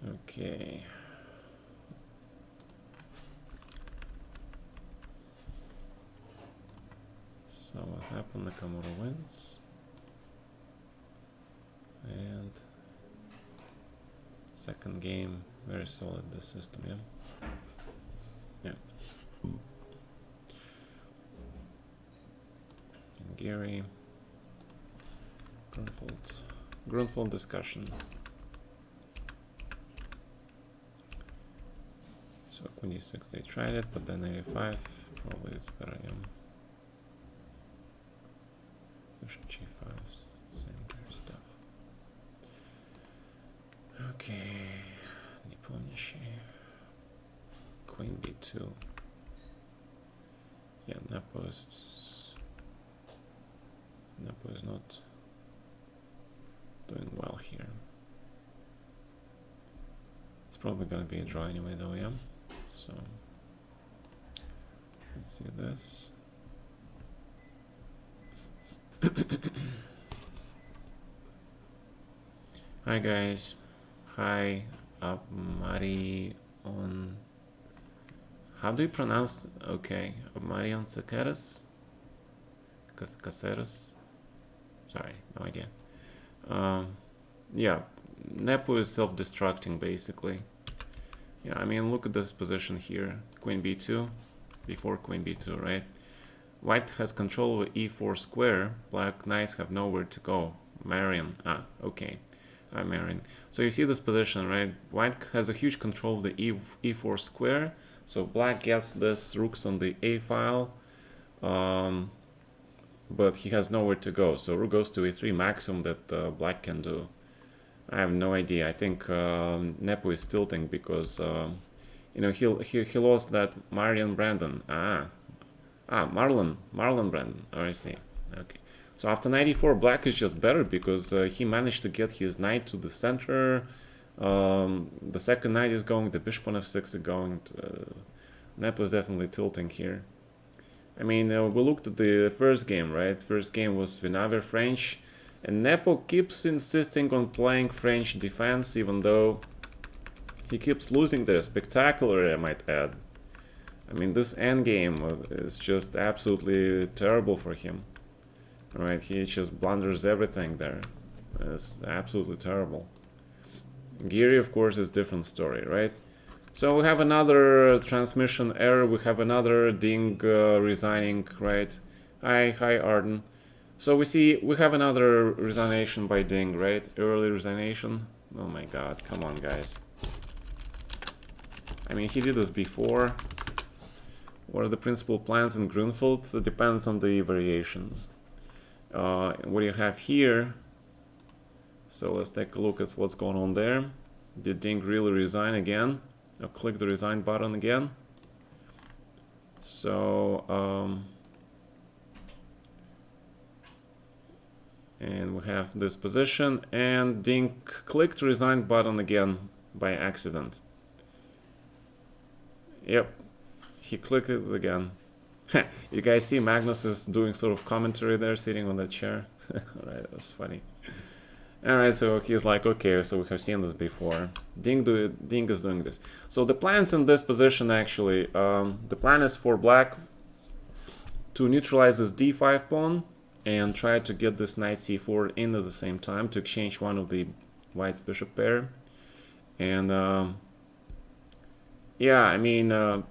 Okay. So what happened? Nakamura wins. And second game, very solid this system, yeah. Yeah. And Gary. Grunfeld discussion. So Queen e6, they tried it, but then 85, probably it's better, yeah. Bishop g5, same kind of stuff. Okay, Nepomniachtchi. Queen b2. Yeah, Nepo is not doing well here. It's probably gonna be a draw anyway though, yeah. So let's see this. Hi guys. Hi, Mari on. How do you pronounce? Okay, Marion Caceres. Caceres. Sorry, no idea. Yeah, Nepo is self-destructing basically. Yeah, I mean, look at this position here. Queen b2, before queen b2, right? White has control of e4 square. Black knights have nowhere to go. Marion. Ah, okay. I'm Marion. So you see this position, right? White has a huge control of the e4 square. So black gets this rooks on the a file. But he has nowhere to go. So rook goes to e3, maximum that black can do. I have no idea. I think Nepo is tilting because you know he lost that Marion Brandon. Marlon Brandon. Oh, I see. Okay. So after 94, black is just better because he managed to get his knight to the center. The second knight is going. The bishop on f6 is going. Nepo is definitely tilting here. I mean, we looked at the first game, right? First game was Vinaver French. And Nepo keeps insisting on playing French defense, even though he keeps losing there spectacularly, I might add. I mean, this endgame is just absolutely terrible for him. Right, he just blunders everything there. It's absolutely terrible. Geary, of course, is a different story, right? So we have another transmission error. We have another Ding resigning, right? Hi, Arden. So we have another resignation by Ding, right? Early resignation. Oh my god, come on guys. I mean, he did this before. What are the principal plans in Grunfeld? It depends on the variation. What you have here. So let's take a look at what's going on there. Did Ding really resign again? I'll click the resign button again. So, and we have this position, and Ding clicked resign button again by accident. Yep, he clicked it again. You guys see Magnus is doing sort of commentary there, sitting on that chair. Alright, that was funny. Alright, so he's like, okay, so we have seen this before. Ding is doing this. So the plans in this position actually, the plan is for black to neutralize this d5 pawn and try to get this knight c4 in at the same time to exchange one of the white's bishop pair. And yeah, I mean,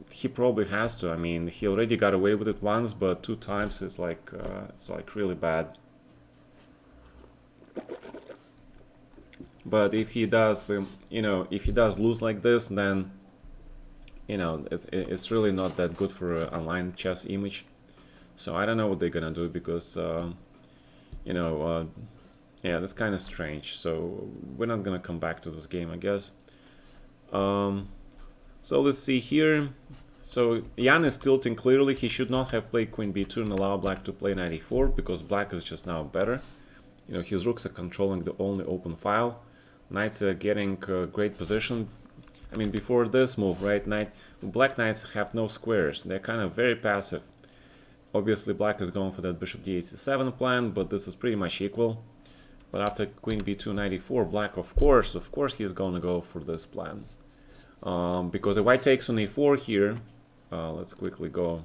he probably has to. I mean, he already got away with it once, but 2 times it's like really bad. But if he does, you know, if he does lose like this, then, you know, it's really not that good for an online chess image. So I don't know what they're gonna do because, you know, yeah, that's kind of strange. So we're not gonna come back to this game, I guess. So let's see here. So Jan is tilting clearly. He should not have played queen b2 and allow black to play knight e4 because black is just now better. You know, his rooks are controlling the only open file. Knights are getting great position. I mean, before this move, right, black knights have no squares. They're kind of very passive. Obviously, black is going for that bishop d8 c7 plan, but this is pretty much equal. But after queen b2 94, black, of course he's gonna go for this plan. Because the white takes on a4 here. Let's quickly go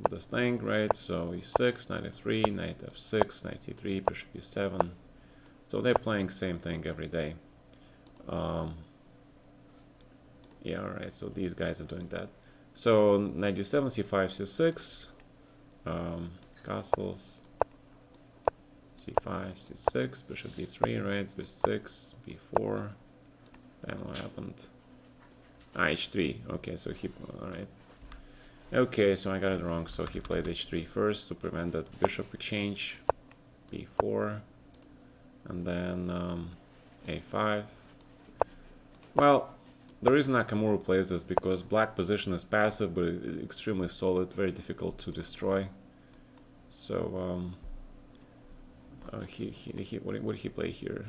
this thing, right? So e6, knight f3, knight f6, knight c3, bishop e7. So they're playing same thing every day. Yeah, alright, so these guys are doing that. So knight d7, c5, c6, castles, c5, c6, bishop d3, right, b6, b4, then what happened? h3, okay, so he, alright. Okay, so I got it wrong, so he played h3 first to prevent that bishop exchange, b4, and then a5. Well, the reason Nakamura plays this because black position is passive but extremely solid, very difficult to destroy. So what did he play here?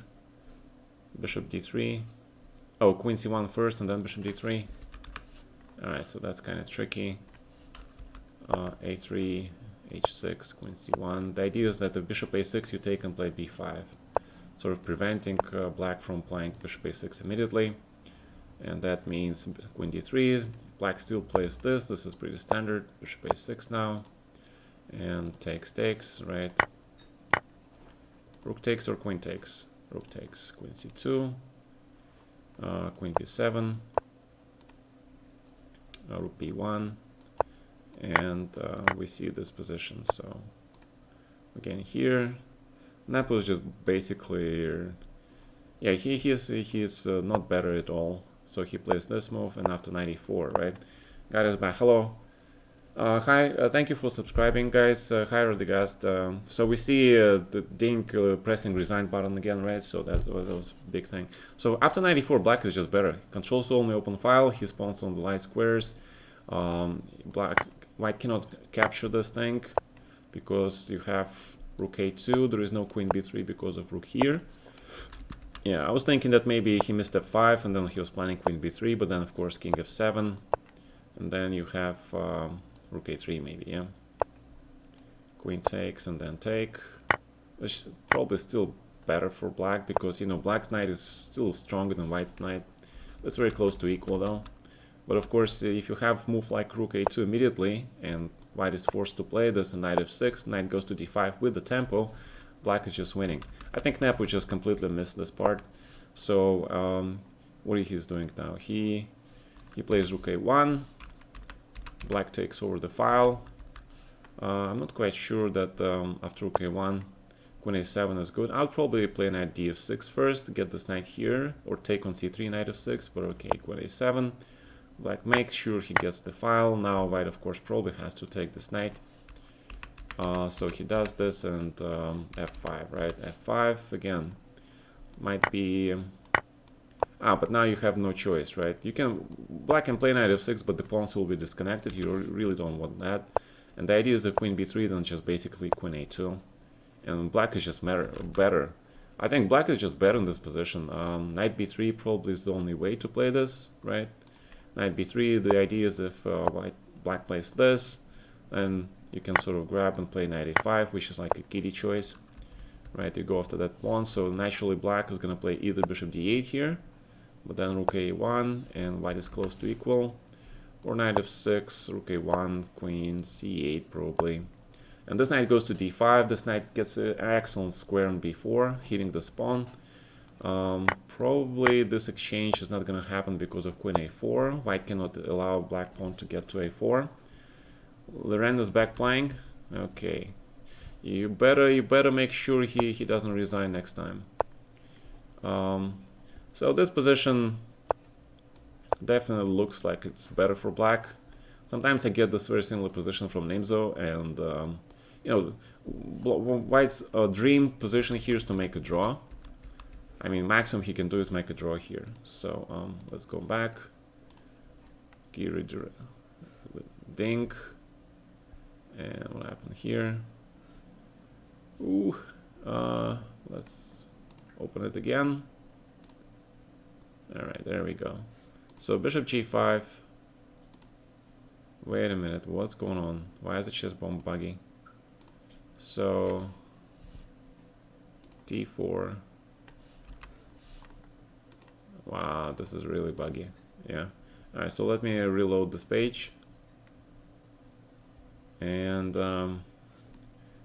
Bishop d3. Oh, queen c1 first and then bishop d3. Alright, so that's kind of tricky. a3, h6, queen c1. The idea is that the bishop a6 you take and play b5, sort of preventing black from playing bishop a6 immediately. And that means queen d3, black still plays this is pretty standard, bishop a6 now, and takes, right? Rook takes or queen takes? Rook takes, queen c2, queen b7, rook b1, and we see this position. So again here, Napo is just basically, yeah, he's not better at all. So he plays this move, and after 94, right? Guys back. Hello. Hi. Thank you for subscribing, guys. Hi, Radegast. So we see the Dink pressing resign button again, right? So that was a big thing. So after 94, black is just better. Controls only open file. He spawns on the light squares. White cannot capture this thing because you have rook a2. There is no queen b3 because of rook here. Yeah, I was thinking that maybe he missed f5 and then he was planning queen b3, but then of course king f7, and then you have rook a3 maybe, yeah. Queen takes and then take, which is probably still better for black because, you know, black's knight is still stronger than white's knight. That's very close to equal though. But of course, if you have move like rook a2 immediately and white is forced to play this, and knight f6, knight goes to d5 with the tempo, black is just winning. I think Nepo just completely missed this part. So what he's doing now? He plays rook a1. Black takes over the file. I'm not quite sure that after rook a1, queen a7 is good. I'll probably play knight df6 first to get this knight here, or take on c3, knight f6. But okay, queen a7. Black makes sure he gets the file. Now white, of course, probably has to take this knight. So he does this, and f5, right? F5 again might be but now you have no choice, right? Black can play knight f6, but the pawns will be disconnected. You really don't want that. And the idea is that queen b3, then just basically queen a2, and black is just better. I think black is just better in this position. Knight b3 probably is the only way to play this, right? Knight b3, the idea is if black plays this, then you can sort of grab and play knight a5, which is like a kiddie choice, right? You go after that pawn, so naturally black is going to play either bishop d8 here, but then rook a1, and white is close to equal, or knight f6, rook a1, queen c8 probably. And this knight goes to d5, this knight gets an excellent square on b4, hitting the pawn. Probably this exchange is not going to happen because of queen a4. White cannot allow black pawn to get to a4. Loren is back playing. Okay, you better make sure he doesn't resign next time. So this position definitely looks like it's better for black. Sometimes I get this very similar position from Nimzo, and you know, white's dream position here is to make a draw. I mean, maximum he can do is make a draw here. So let's go back. Dink. And what happened here? Ooh, let's open it again. All right, there we go. So bishop g5. Wait a minute, what's going on? Why is the chess bomb buggy? So d4. Wow, this is really buggy. Yeah. All right, so let me reload this page. And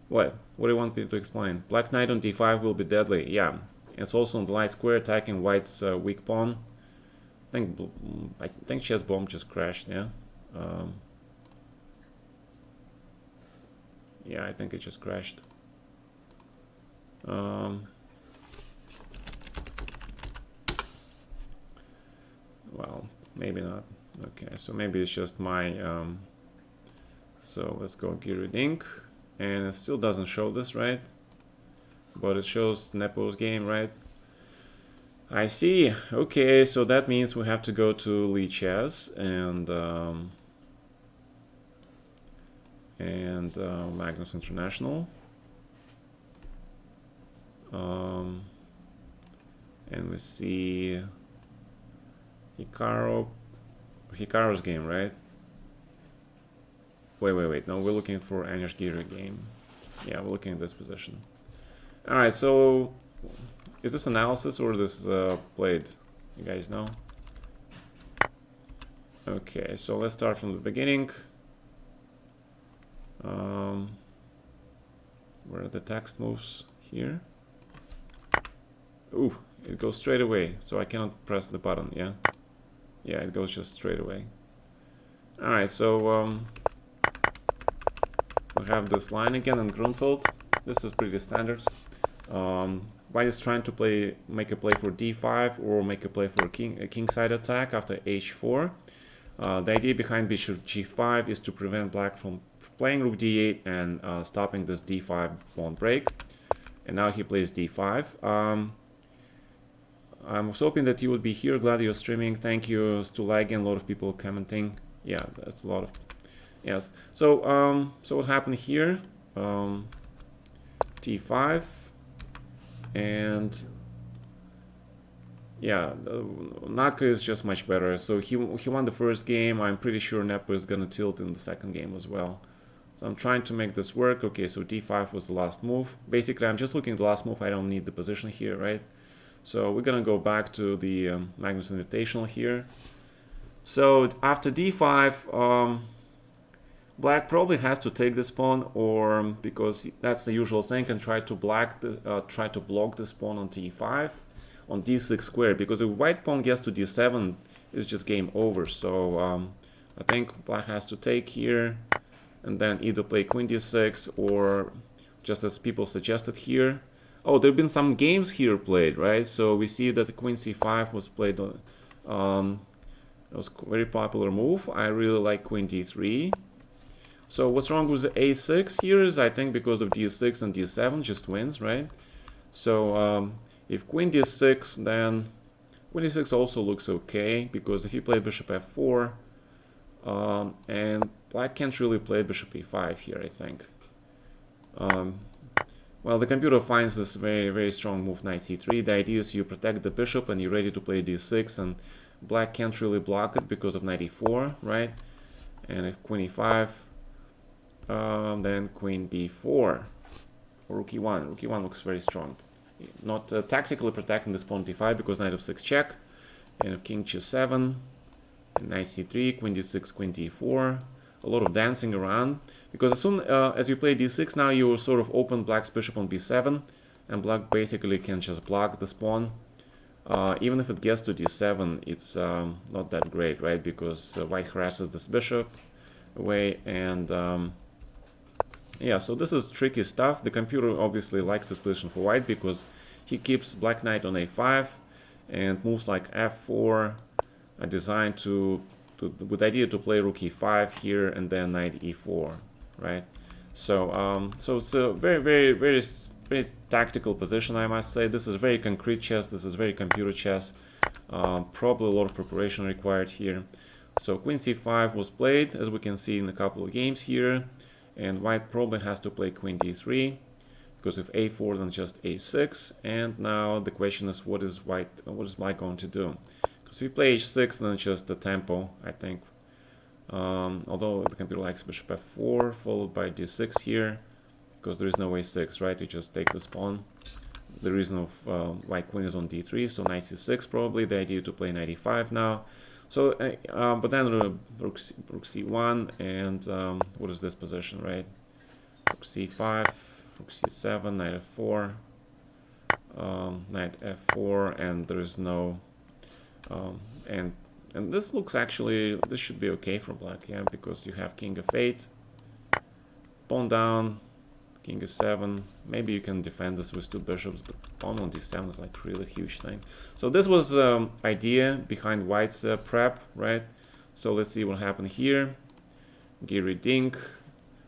what do you want me to explain? Black knight on d5 will be deadly. Yeah, it's also on the light square, attacking white's weak pawn. I think chess bomb just crashed. Yeah. Yeah, I think it just crashed. Well, maybe not. Okay, so maybe it's just my so let's go Girodink, and it still doesn't show this, right? But it shows Nepo's game, right? I see. Okay, so that means we have to go to LiChess and Magnus International. And we see Hikaru's game, right? Wait. No, we're looking for Anish Giri game. Yeah, we're looking at this position. All right, so is this analysis or this played? You guys know? Okay, so let's start from the beginning. Where are the text moves here? Ooh, it goes straight away, so I cannot press the button, yeah? Yeah, it goes just straight away. Alright, so we have this line again in Grunfeld. This is pretty standard. White is trying to make a play for d5 or make a play for a kingside attack after h4. The idea behind bishop g5 is to prevent black from playing rook d8 and stopping this d5 pawn break. And now he plays d5. I was hoping that you would be here. Glad you're streaming. Thank you, Stulagan. A lot of people commenting. Yeah, that's a lot of. Yes. So so what happened here? d5, and yeah, Naka is just much better. So he won the first game. I'm pretty sure Nepo is gonna tilt in the second game as well. So I'm trying to make this work. Okay, so d5 was the last move. Basically, I'm just looking at the last move. I don't need the position here, right? So we're gonna go back to the Magnus Invitational here. So after d5, black probably has to take this pawn, or because that's the usual thing, and try to block this pawn on d5, on d6 square. Because if white pawn gets to d7, it's just game over. So I think black has to take here, and then either play queen d6 or just as people suggested here. Oh, there have been some games here played, right? So we see that the queen c5 was played on. It was a very popular move. I really like queen d3. So what's wrong with the a6 here is, I think, because of d6 and d7 just wins, right? So if queen d6, then queen d6 also looks okay, because if you play bishop f4, and black can't really play bishop e5 here, I think. Well, the computer finds this very, very strong move, knight c3. The idea is you protect the bishop and you're ready to play d6, and black can't really block it because of knight e4, right? And if queen e5, then queen b4, or rook e1. Rook e1 looks very strong. Not tactically protecting this pawn d5 because knight f6 check, and if king g7, knight c3, queen d6, queen d4. A lot of dancing around, because as soon as you play d6, now you sort of open black's bishop on b7, and black basically can just block this pawn. Even if it gets to d7, it's not that great, right? Because white harasses this bishop away, and yeah, so this is tricky stuff. The computer obviously likes this position for white because he keeps black knight on a5, and moves like f4 are designed with the idea to play rook e5 here and then knight e4, right? So so it's a very, very, very, very tactical position, I must say. This is very concrete chess. This is very computer chess. Probably a lot of preparation required here. So queen c5 was played, as we can see in a couple of games here, and white probably has to play queen d3, because if a4, then just a6. And now the question is, what is black going to do? So if we play h6, then it's just the tempo, I think. Although the computer likes bishop f4, followed by d6 here, because there is no a6, right? You just take this pawn. the reason of white queen is on d3, so knight c6 probably the idea to play knight e5 now. So, but then rook c1 and what is this position, right? Rook c5, rook c7, knight f4, knight f4, and there's no and this looks actually, this should be okay for black, yeah, because you have king f8, pawn down, king e7. Maybe you can defend this with two bishops, but pawn on d7 is like really huge thing. So this was idea behind white's prep, right? So let's see what happened here. Giri Dink.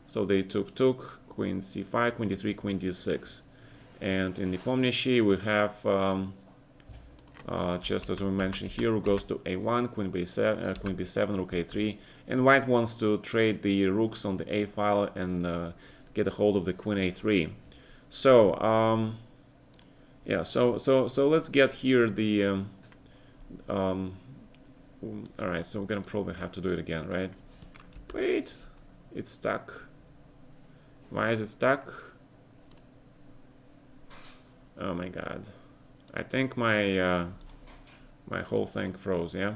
So they took queen c5, queen d3, queen d6, and in the Pomnishi we have just as we mentioned here, rook goes to a1, queen b7, rook a3, and white wants to trade the rooks on the a file and get a hold of the queen a3. So yeah, so let's get here the all right, so we're gonna probably have to do it again, right? Wait, it's stuck. Why is it stuck? Oh my god, I think my my whole thing froze. Yeah,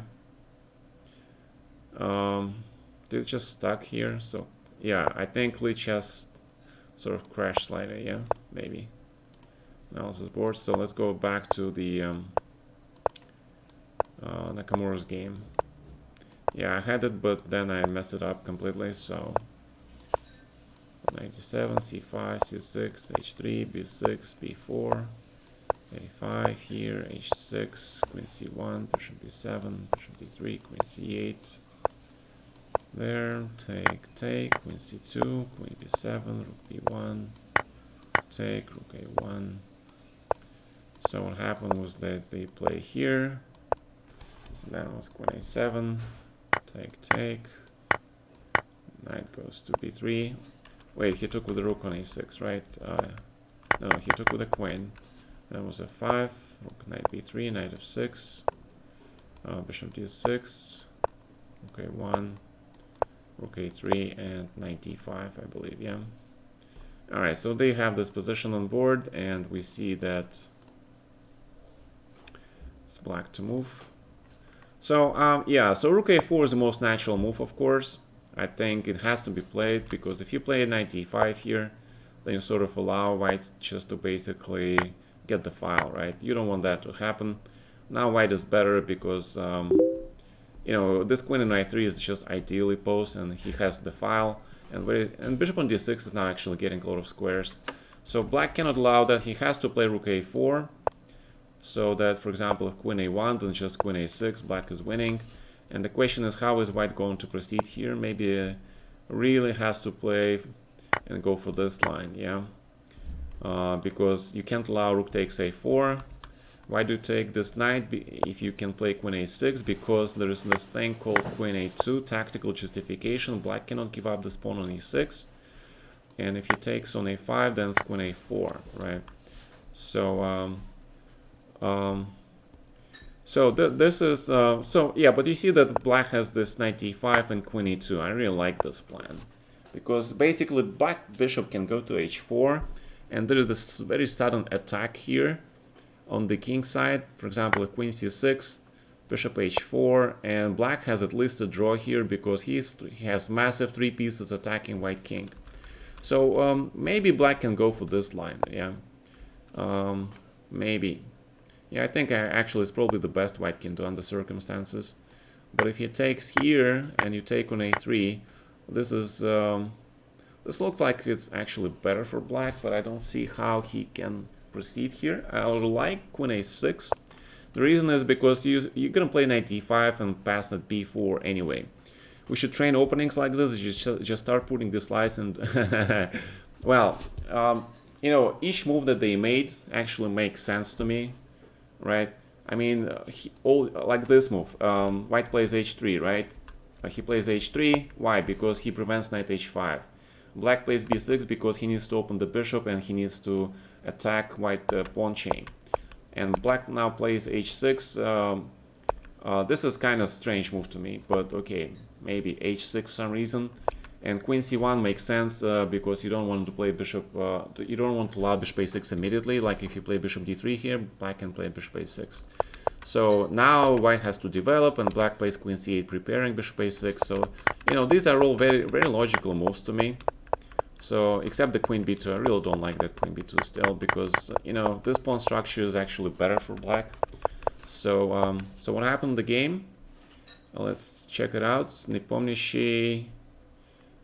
it's just stuck here. So yeah, I think LiChess sort of crashed slightly. Yeah, maybe analysis board. So let's go back to the Nakamura's game. Yeah, I had it, but then I messed it up completely. So 97, c5, c6, h3, b6, b4, a5 here, h6, queen c1, bishop b7, bishop d3, queen c8. There, take, queen c2, queen b7, rook b1, take, rook a1. So what happened was that they play here, then it was queen a7, take, knight goes to b3. Wait, he took with the rook on a6, right? No, he took with the queen. That was f5, rook knight b3, knight f6, bishop d6, rook a1, rook a3, and knight d5, I believe, yeah. Alright, so they have this position on board, and we see that it's black to move. So, yeah, so rook a4 is the most natural move, of course. I think it has to be played, because if you play knight d5 here, then you sort of allow white just to basically get the file, right? You don't want that to happen. Now white is better because, you know, this queen in i3 is just ideally posed, and he has the file, and bishop on d6 is now actually getting a lot of squares. So black cannot allow that. He has to play rook a4, so that, for example, if queen a1, then just queen a6, black is winning. And the question is, how is white going to proceed here? Maybe really has to play and go for this line, yeah? Because you can't allow rook takes a4. Why do you take this knight if you can play queen a6? Because there is this thing called queen a2, tactical justification. Black cannot give up this pawn on e6. And if he takes on a5, then it's queen a4, right? So, this is, so yeah, but you see that black has this knight e5 and queen e2. I really like this plan, because basically black bishop can go to h4, and there is this very sudden attack here on the king side. For example, queen c6, bishop h4, and black has at least a draw here because he has massive 3 pieces attacking white king. So maybe black can go for this line, yeah, maybe. Yeah, I think actually it's probably the best white can do under circumstances. But if he takes here and you take on a3, this is this looks like it's actually better for black, but I don't see how he can proceed here. I would like queen a6. The reason is because you're gonna play knight d5 and pass at b4 anyway. We should train openings like this. You just start putting this slice and well, you know, each move that they made actually makes sense to me. Right, I mean, like this move, white plays h3, right? He plays h3, why? Because he prevents knight h5. Black plays b6 because he needs to open the bishop and he needs to attack white pawn chain. And black now plays h6. This is kind of strange move to me, but okay, maybe h6 for some reason. And queen c1 makes sense because you don't want to play bishop, you don't want to allow bishop a6 immediately. Like if you play bishop d3 here, black can play bishop a6. So now white has to develop, and black plays queen c8, preparing bishop a6. So, you know, these are all very, very logical moves to me. So, except the queen b2, I really don't like that queen b2 still, because, you know, this pawn structure is actually better for black. So, so what happened in the game? Let's check it out. Nepomniachtchi.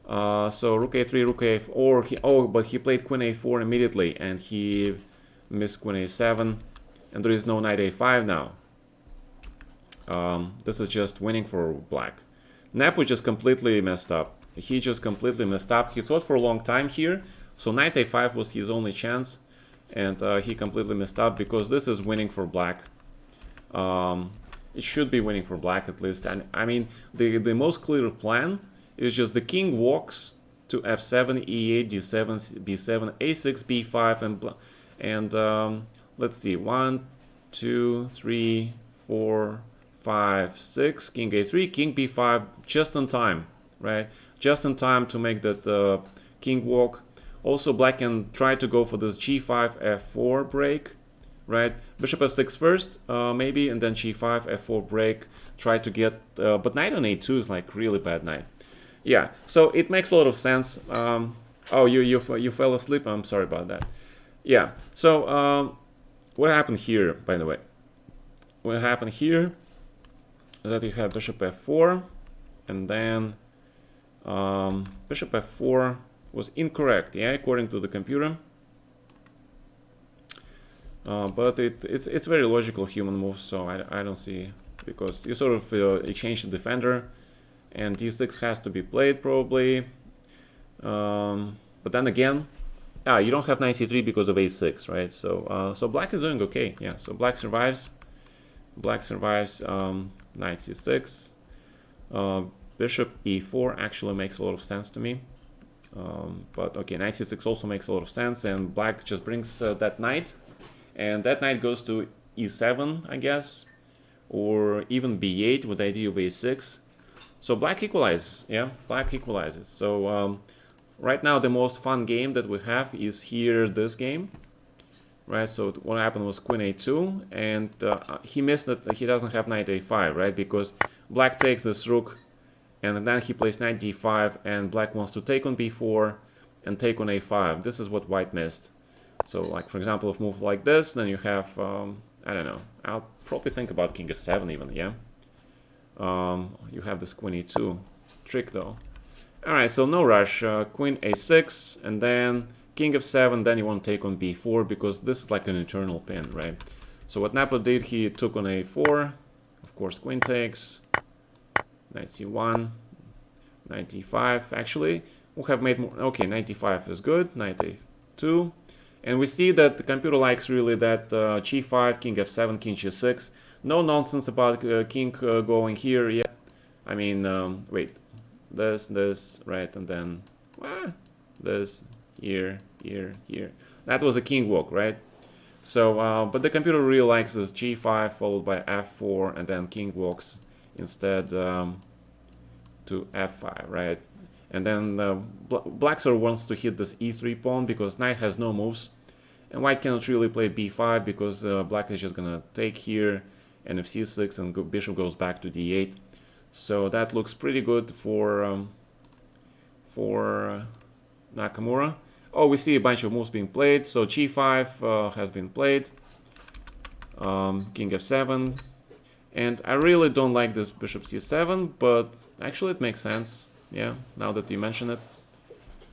So rook a3, rook a4. But he played queen a4 immediately, and he missed queen a7, and there is no knight a5 now. This is just winning for black. Nepo just completely messed up. He just completely messed up. He thought for a long time here, so knight a5 was his only chance, and he completely messed up because this is winning for black. It should be winning for black at least. And I mean, the most clear plan is just the king walks to f7, e8, d7, b7, a6, b5, and let's see, 1, 2, 3, 4, 5, 6, king a3, king b5, just in time, right? Just in time to make that king walk. Also, black can try to go for this g5, f4 break, right? Bishop f6 first, maybe, and then g5, f4 break. Try to get, but knight on a2 is like really bad knight. Yeah, so it makes a lot of sense. Oh, you fell asleep. I'm sorry about that. Yeah. So what happened here, by the way? What happened here is that you have bishop f4, and then bishop f4 was incorrect, yeah, according to the computer. But it's very logical human move, so I don't see, because you sort of exchange the defender, and d6 has to be played probably. But then again, you don't have knight c3 because of a6, right? So so black is doing okay, yeah. So black survives. Black survives. Knight c6. Bishop e4 actually makes a lot of sense to me. But okay, knight c6 also makes a lot of sense, and black just brings that knight, and that knight goes to e7, I guess, or even b8 with the idea of a6. So black equalizes, yeah, black equalizes. So right now the most fun game that we have is here, this game, right? So what happened was queen a2, and he missed that he doesn't have knight a5, right? Because black takes this rook, and then he plays knight d5, and black wants to take on b4 and take on a5. This is what white missed. So, like, for example, if move like this, then you have, I don't know, I'll probably think about king f7 even, yeah? You have this queen e2 trick, though. Alright, so no rush. Queen a6, and then king f7, then you want to take on b4, because this is like an eternal pin, right? So what Nepo did, he took on a4, of course, queen takes, knight c1, knight d5. Actually, we'll have made more. Okay, knight d5 is good, knight a2. And we see that the computer likes really that g5, king f7, king g6. No nonsense about king going here yet. I mean, wait, this, right, and then this, here. That was a king walk, right? So, but the computer really likes this g5 followed by f4, and then king walks instead to f5, right? And then black sort of wants to hit this e3 pawn because knight has no moves, and white cannot really play b5 because black is just gonna take here, and if c6 and bishop goes back to d8. So that looks pretty good for Nakamura. Oh, we see a bunch of moves being played. So g5 has been played, king f7, and I really don't like this bishop c7, but actually it makes sense. Yeah, now that you mention it,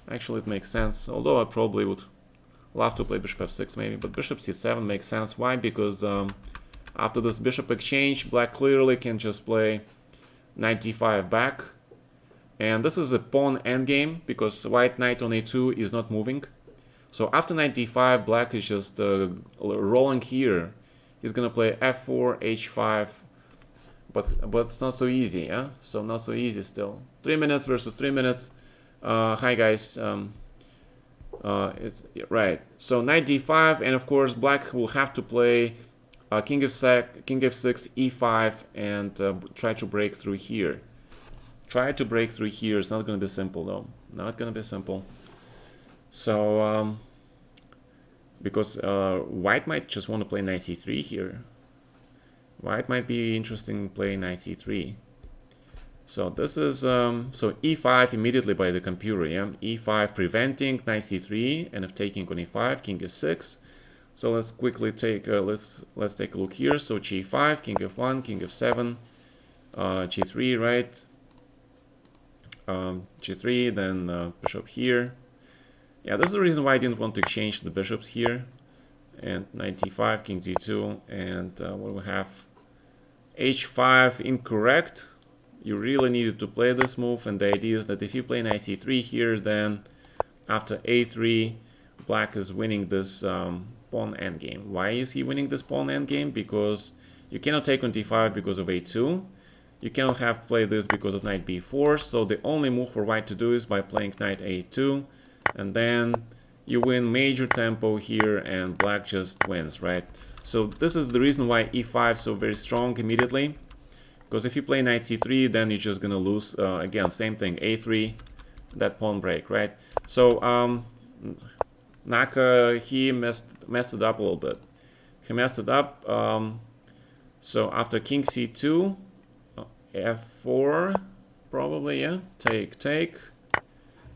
actually it makes sense. Although I probably would love to play bishop f6 maybe, but bishop c7 makes sense. Why? Because after this bishop exchange, black clearly can just play knight d5 back. And this is a pawn endgame because white knight on a2 is not moving. So after knight d5, black is just rolling here. He's gonna play f4, h5, but it's not so easy, yeah? So not so easy still. 3 minutes versus 3 minutes. Hi guys. It's right. So knight d5, and of course black will have to play king f6, e5, and try to break through here. Try to break through here. It's not going to be simple though. not gonna be simple. So because white might just want to play knight c3 here. White might be interesting playing knight c3. So this is so e5 immediately by the computer, yeah. E5 preventing knight c3, and if taking on e5, king s6. So let's quickly take let's take a look here. So g5, king f1, king f7, g3, right? G3, then bishop here. Yeah, this is the reason why I didn't want to exchange the bishops here. And knight d5, king d2, and what we have? h5 incorrect. You really needed to play this move, and the idea is that if you play knight c3 here, then after a3, black is winning this pawn endgame. Why is he winning this pawn endgame? Because you cannot take on d5 because of a2. You cannot have played this because of knight b4. So the only move for white to do is by playing knight a2, and then you win major tempo here, and black just wins, right? So this is the reason why e5 is so very strong immediately. Because if you play knight c3, then you're just gonna lose. Again, same thing, a3, that pawn break, right? So Naka, he messed it up a little bit. He messed it up. So after king c2, f4, probably, yeah. Take.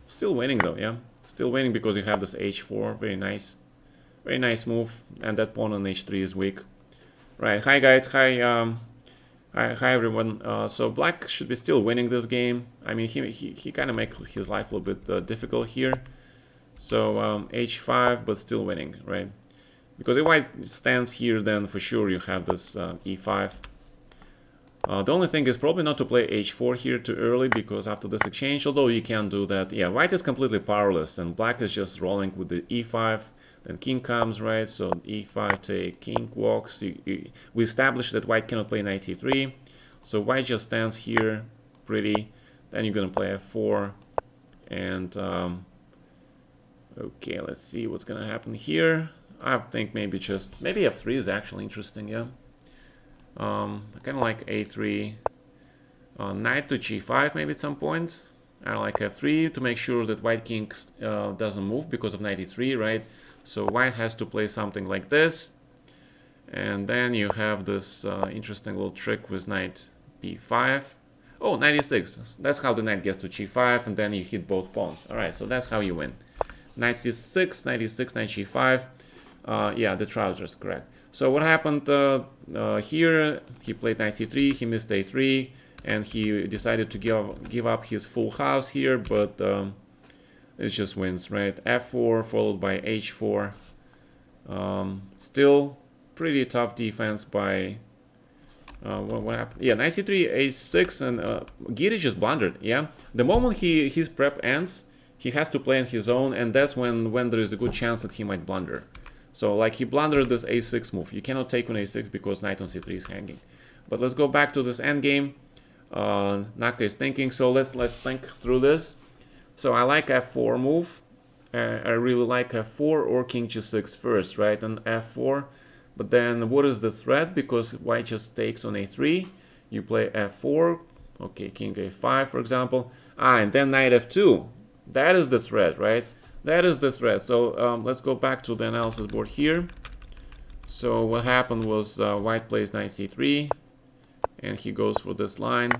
Still winning though, yeah. Still winning because you have this h4, very nice move, and that pawn on h3 is weak. Right, hi guys, Hi everyone. So black should be still winning this game. I mean, he kind of makes his life a little bit difficult here. So h5, but still winning, right? Because if white stands here, then for sure you have this e5. The only thing is probably not to play h4 here too early, because after this exchange, although you can do that, yeah, white is completely powerless, and black is just rolling with the e5. Then king comes, right? So e5 take, king walks. We established that white cannot play knight c3. So white just stands here, pretty. Then you're going to play f4. And, okay, let's see what's going to happen here. I think maybe f3 is actually interesting, yeah. I kind of like a3. Knight to g5 maybe at some point. I like f3 to make sure that white king doesn't move because of knight e3, right? So white has to play something like this, and then you have this interesting little trick with knight b5. Oh, knight e6. That's how the knight gets to g5, and then you hit both pawns. All right, so that's how you win. Knight c6, knight e6, knight g5. Yeah, the trousers, correct. So what happened here? He played knight c3. He missed a3, and he decided to give up his full house here, but it just wins, right? f4 followed by h4. Still pretty tough defense by what happened? Yeah, knight c3, a6, and Giri just blundered. Yeah, the moment his prep ends, he has to play on his own, and that's when there is a good chance that he might blunder. So like he blundered this a6 move. You cannot take on a6 because knight on c3 is hanging. But let's go back to this endgame. Naka is thinking, so let's think through this. So I like f4 move. I really like f4 or king g6 first, right? And f4. But then what is the threat? Because white just takes on a3. You play f4. Okay, king a5, for example. And then knight f2. That is the threat, right? That is the threat. So let's go back to the analysis board here. So what happened was white plays knight c3. And he goes for this line.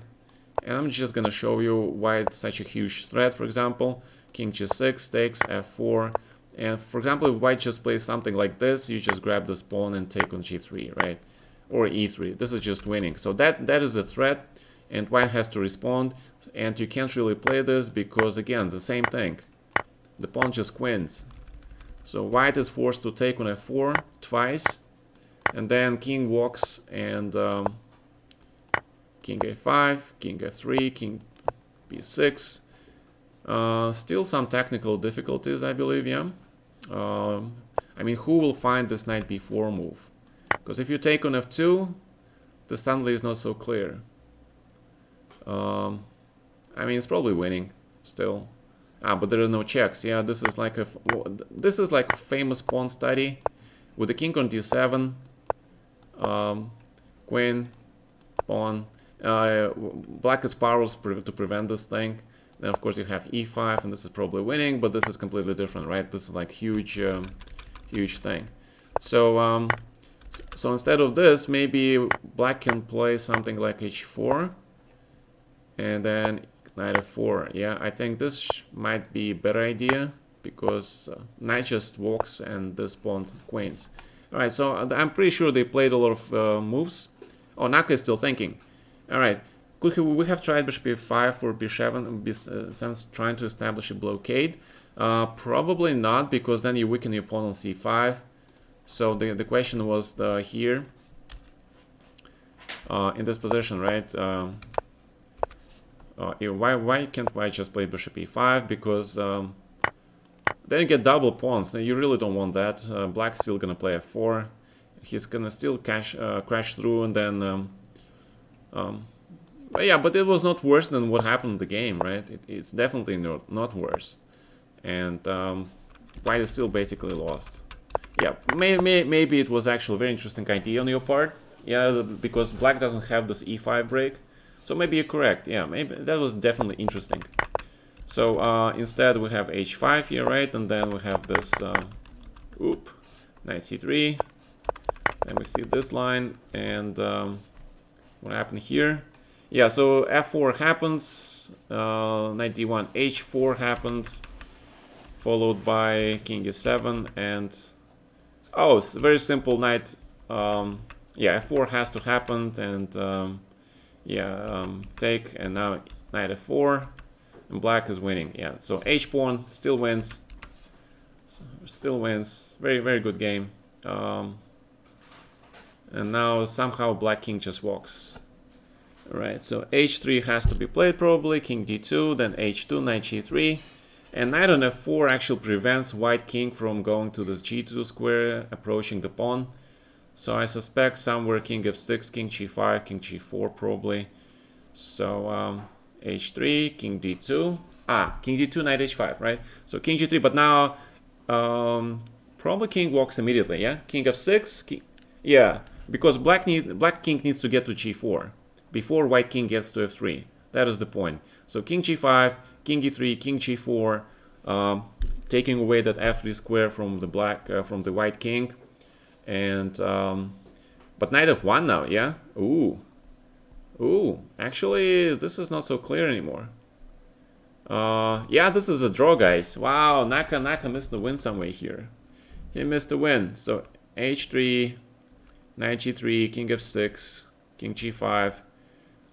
And I'm just going to show you why it's such a huge threat. For example, king g6 takes f4. And for example, if white just plays something like this, you just grab this pawn and take on g3, right? Or e3. This is just winning. So that is a threat, and white has to respond. And you can't really play this because, again, the same thing. The pawn just wins. So white is forced to take on f4 twice. And then king walks and king a5, king f3, king b6. Still some technical difficulties, I believe, yeah. I mean, who will find this knight b4 move? Because if you take on f2, the suddenly is not so clear. I mean, it's probably winning still. But there are no checks. Yeah, this is like a famous pawn study with the king on d7, queen, pawn. Black is powerless to prevent this thing. Then of course you have e5, and this is probably winning, but this is completely different, right? This is like huge, huge thing. So so instead of this, maybe black can play something like h4, and then knight f4. Yeah, I think this might be a better idea, because knight just walks and this pawn queens. All right, so I'm pretty sure they played a lot of moves. Oh, Naka is still thinking. All right, we have tried bishop e5 for b7, b7 trying to establish a blockade. Probably not, because then you weaken your pawn on c5. So the question was here, in this position, right? Why can't white just play bishop e5? Because then you get double pawns. You really don't want that. Black's still gonna play f4. He's gonna still crash through, and then but yeah, but it was not worse than what happened in the game, right? It's definitely not worse, and white is still basically lost. Yeah, maybe it was actually a very interesting idea on your part. Yeah, because black doesn't have this e5 break, so maybe you're correct. Yeah, maybe that was definitely interesting. So instead we have h5 here, right? And then we have this, knight c3. And we see this line, and what happened here? Yeah, so f4 happens, knight d1, h4 happens, followed by king e7, and oh, it's very simple knight. Yeah, f4 has to happen, and take, and now knight f4. And black is winning. Yeah, so h pawn still wins. Very, very good game. And now somehow black king just walks. Alright, so h3 has to be played probably. King d2, then h2, knight g3. And knight on f4 actually prevents white king from going to this g2 square, approaching the pawn. So I suspect somewhere king f6, king g5, king g4 probably. So h3, king d2, king d2, knight h5, right? So king g3, but now probably king walks immediately, yeah? King f6, yeah, because black king needs to get to g4 before white king gets to f3. That is the point. So king g5, king e3, king g4, taking away that f3 square from the from the white king, and but knight f1 now, yeah? Ooh, actually, this is not so clear anymore. Yeah, this is a draw, guys. Wow, Naka missed the win somewhere here. He missed the win. So h3, knight g3, king f6, king g5.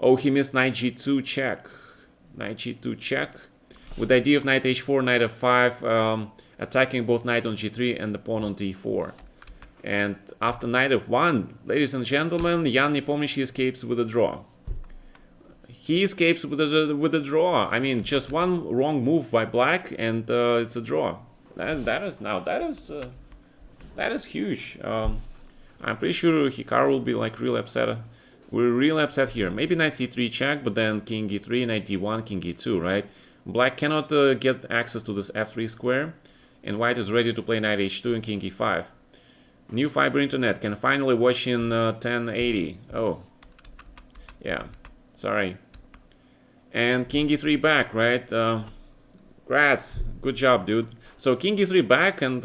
Oh, he missed knight g2 check. Knight g2 check. With the idea of knight h4, knight f5, attacking both knight on g3 and the pawn on d4. And after knight f1, ladies and gentlemen, Jan Nepomniachtchi escapes with a draw. He escapes with a draw. I mean, just one wrong move by black, and it's a draw. That is huge. I'm pretty sure Hikaru will be like really upset. We're really upset here. Maybe knight c3 check, but then king e3, knight d1, king e2, right? Black cannot get access to this f3 square, and white is ready to play knight h2 and king e5. New fiber internet can finally watch in 1080. Oh, yeah, sorry. And king e3 back, right? Congrats, good job, dude. So king e3 back, and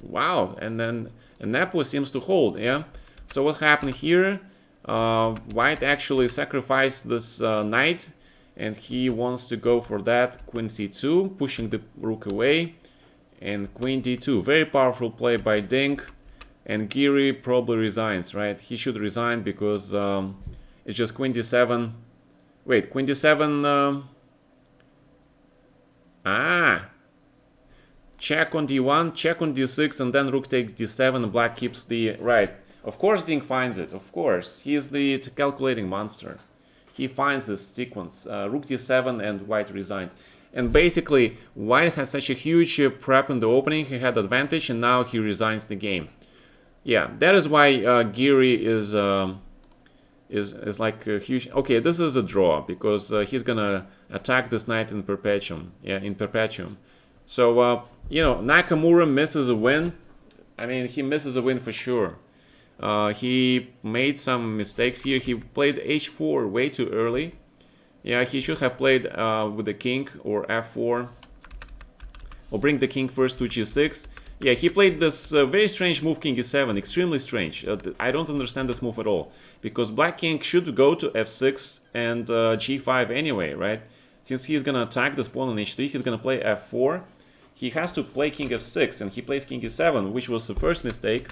wow, and then Nepo seems to hold, yeah. So what's happened here? White actually sacrificed this knight, and he wants to go for that queen c2, pushing the rook away. And queen d2, very powerful play by Dink, and Giri probably resigns, right? He should resign because it's just queen d7. Wait, queen d7. Check on d1, check on d6, and then rook takes d7, and black keeps the right. Of course, Dink finds it. Of course, he is the calculating monster. He finds this sequence. Rook d7, and white resigned. And basically, white had such a huge prep in the opening, he had advantage, and now he resigns the game. Yeah, that is why Giri is like a huge. Okay, this is a draw because he's gonna attack this knight in perpetuum. Yeah, in perpetuum. So you know, Nakamura misses a win. I mean, he misses a win for sure. He made some mistakes here. He played h4 way too early. Yeah, he should have played with the king or f4, or bring the king first to g6. Yeah, he played this very strange move, king e7, extremely strange. I don't understand this move at all, because black king should go to f6 and g5 anyway, right? Since he's gonna attack this pawn on h3, he's gonna play f4. He has to play king f6, and he plays king e7, which was the first mistake.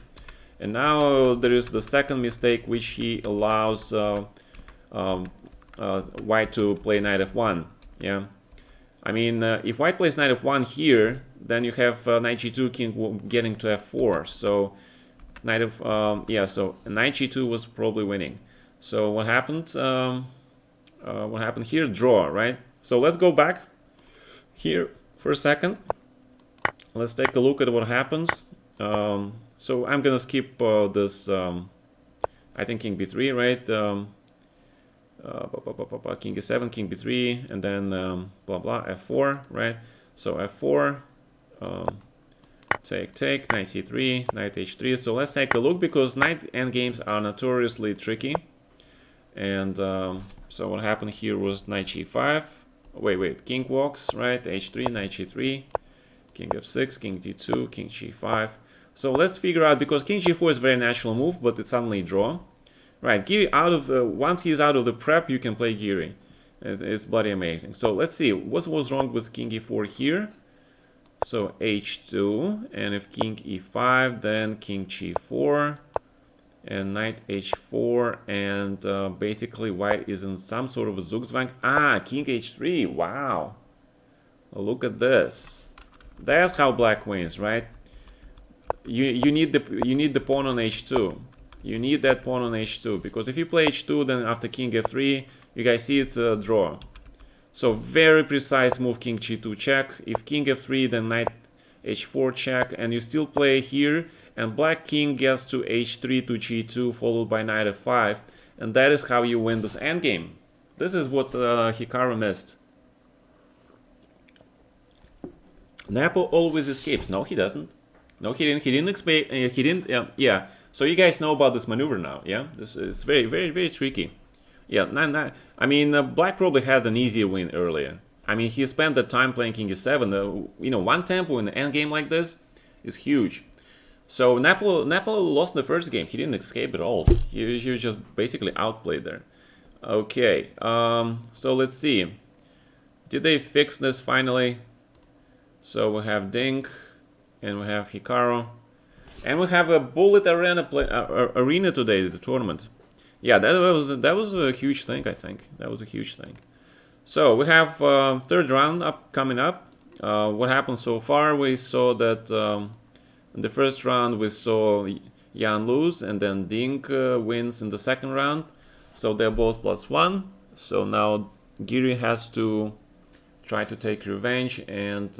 And now there is the second mistake, which he allows white to play knight f1. Yeah, I mean, if white plays knight f1 here, then you have knight g2, king getting to f4. So knight of yeah, so knight g2 was probably winning. So what happened? What happened here? Draw, right? So let's go back here for a second. Let's take a look at what happens. So I'm gonna skip this. I think king b3, right? King e7, king b3, and then blah blah f4, right? So f4, take, knight c3, knight h3. So let's take a look, because knight endgames are notoriously tricky. And so what happened here was knight g5. Wait, king walks, right? h3, knight g3, king f6, king d2, king g5. So let's figure out, because king g4 is a very natural move, but it's suddenly draw. Right, Giri out of once he's out of the prep, you can play Giri. It's bloody amazing. So let's see what was wrong with king e4 here. So h2, and if king e5, then king g4, and knight h4, and basically white is in some sort of a zugzwang. Ah, king h3. Wow, look at this. That's how black wins, right? You need the pawn on h2. You need that pawn on h2, because if you play h2, then after king f3, you guys see it's a draw. So very precise move, king g2 check. If king f3, then knight h4 check, and you still play here, and black king gets to h3 to g2, followed by knight f5, and that is how you win this endgame. This is what Hikaru missed. Napo always escapes. No, he doesn't. No, he didn't. He didn't expect. He didn't. Yeah. So you guys know about this maneuver now. Yeah. This is very, very, very tricky. Yeah. I mean, black probably had an easier win earlier. I mean, he spent the time playing king e7. You know, one tempo in an endgame like this is huge. So Napo lost the first game. He didn't escape at all. He was just basically outplayed there. Okay. So let's see. Did they fix this finally? So we have Dink, and we have Hikaru, and we have a bullet arena today, the tournament. Yeah, that was a huge thing. I think that was a huge thing. So we have third round coming up. What happened so far? We saw that in the first round we saw Jan lose, and then Dink wins in the second round. So they're both +1. So now Giri has to try to take revenge, and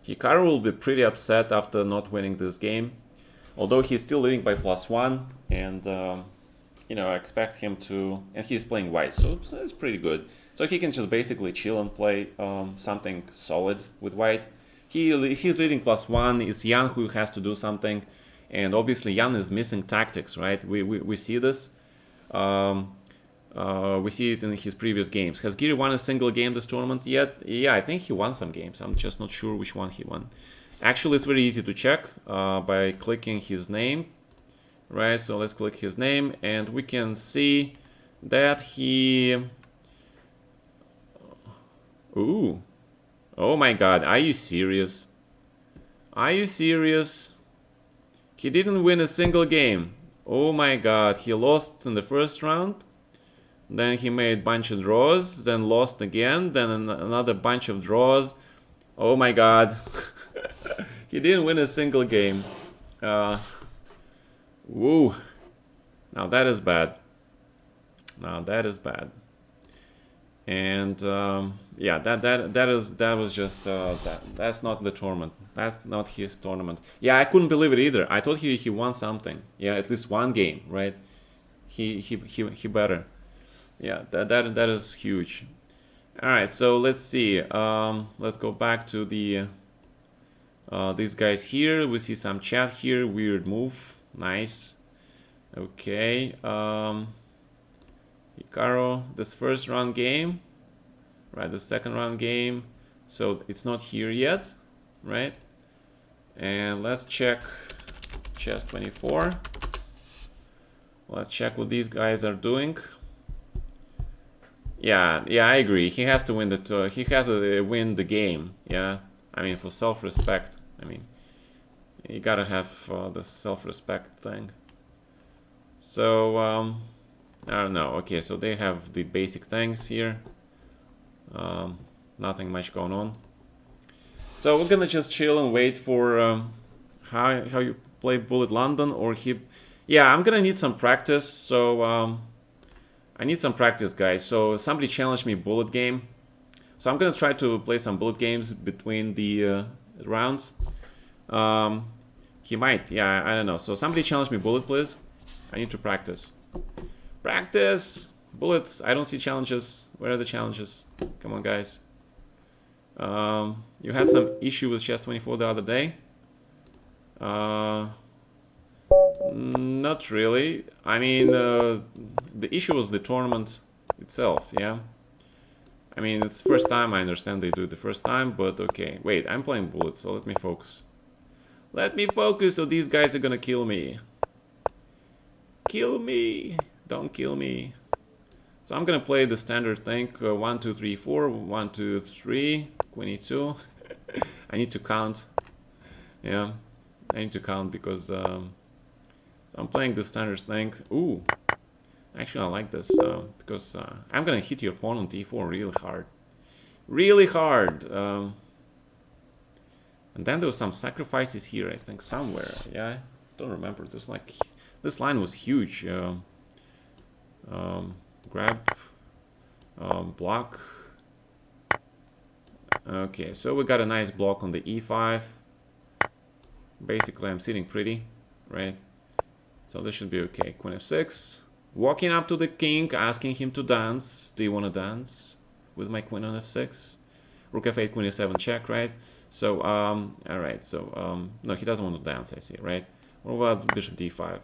Hikaru will be pretty upset after not winning this game, although he's still leading by +1, and you know, I expect him to, and he's playing white, so it's pretty good. So he can just basically chill and play something solid with white. He's leading +1. It's Jan who has to do something, and obviously Jan is missing tactics, right? We see this. We see it in his previous games. Has Giri won a single game this tournament yet? Yeah, I think he won some games. I'm just not sure which one he won. Actually, it's very easy to check by clicking his name. Right, so let's click his name, and we can see that he... Ooh. Oh my god, are you serious? Are you serious? He didn't win a single game. Oh my god, he lost in the first round. Then he made a bunch of draws, then lost again, then another bunch of draws. Oh my god. He didn't win a single game. Woo. Now that is bad. Now that is bad. And yeah, that was just that's not the tournament. That's not his tournament. Yeah, I couldn't believe it either. I thought he won something. Yeah, at least one game, right? He better. Yeah, that is huge. All right, so let's see. Let's go back to the these guys here. We see some chat here. Weird move. Nice. Okay. Hikaru, this first round game. right? The second round game. So it's not here yet, right? And let's check chess 24. Let's check what these guys are doing. Yeah, I agree. He has to win he has to win the game. Yeah, I mean, for self-respect. I mean, you gotta have the self-respect thing. So I don't know. Okay, so they have the basic things here. Nothing much going on. So we're gonna just chill and wait for how you play Bullet London or he. Yeah, I'm gonna need some practice. So I need some practice, guys. So somebody challenged me bullet game. So I'm gonna try to play some bullet games between the rounds. He might. Yeah, I don't know. So somebody challenge me bullet, please. I need to practice. Practice! Bullets. I don't see challenges. Where are the challenges? Come on, guys. You had some issue with chess 24 the other day. Not really. I mean, the issue was the tournament itself, yeah? I mean, it's the first time. I understand they do it the first time, but okay. Wait, I'm playing bullets, so let me focus. Let me focus, or these guys are gonna kill me. Kill me! Don't kill me. So I'm gonna play the standard thing. 1, 2, 3, 4. 1, 2, 3. 22. I need to count. Yeah, I need to count because I'm playing the standard thing. Ooh, actually I like this because I'm gonna hit your pawn on d4 really hard. Really hard. And then there was some sacrifices here, I think, somewhere. Yeah, I don't remember. There's like, this line was huge. Grab, block. Okay, so we got a nice block on the e5. Basically, I'm sitting pretty, right? So this should be okay. Queen f6. Walking up to the king, asking him to dance. Do you want to dance with my queen on f6? Rook f8, queen e7 check, right? So, all right. So, no, he doesn't want to dance, I see, right? What about bishop d5?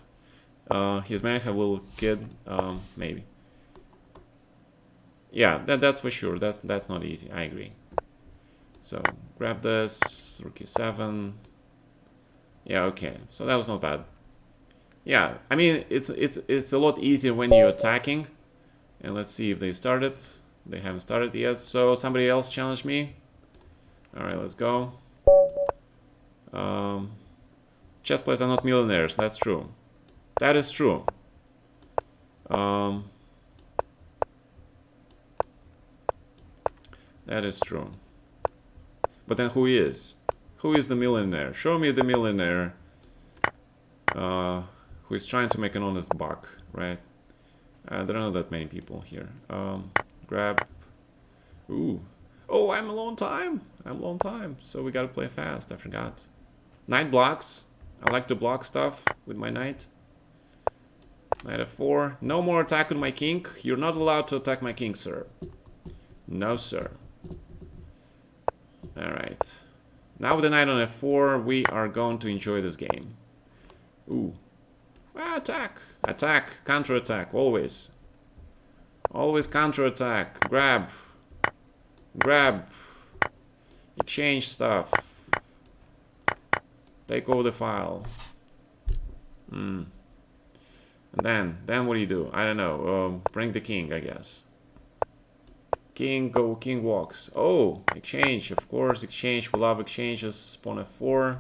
He's married, have a little kid, maybe. Yeah, that's for sure. That's not easy. I agree. So grab this, rook e7. Yeah, okay. So that was not bad. Yeah, I mean it's a lot easier when you're attacking. And let's see if they started. They haven't started yet. So somebody else challenged me. All right, let's go. Chess players are not millionaires. That's true. That is true. That is true. But then who is? Who is the millionaire? Show me the millionaire who is trying to make an honest buck, right? There are not that many people here. Grab. Ooh. Oh, I'm a long time. I'm a long time. So we gotta play fast. I forgot. Knight blocks. I like to block stuff with my knight. Knight f4. No more attack with my king. You're not allowed to attack my king, sir. No, sir. Alright. Now with the knight on f4, we are going to enjoy this game. Ooh. Attack. Attack. Counter-attack. Always. Always counter-attack. Grab. Grab. Exchange stuff. Take over the file. And then what do you do? I don't know. Bring the king, I guess. King walks. Oh, exchange, of course, exchange. We love exchanges. Pawn f4.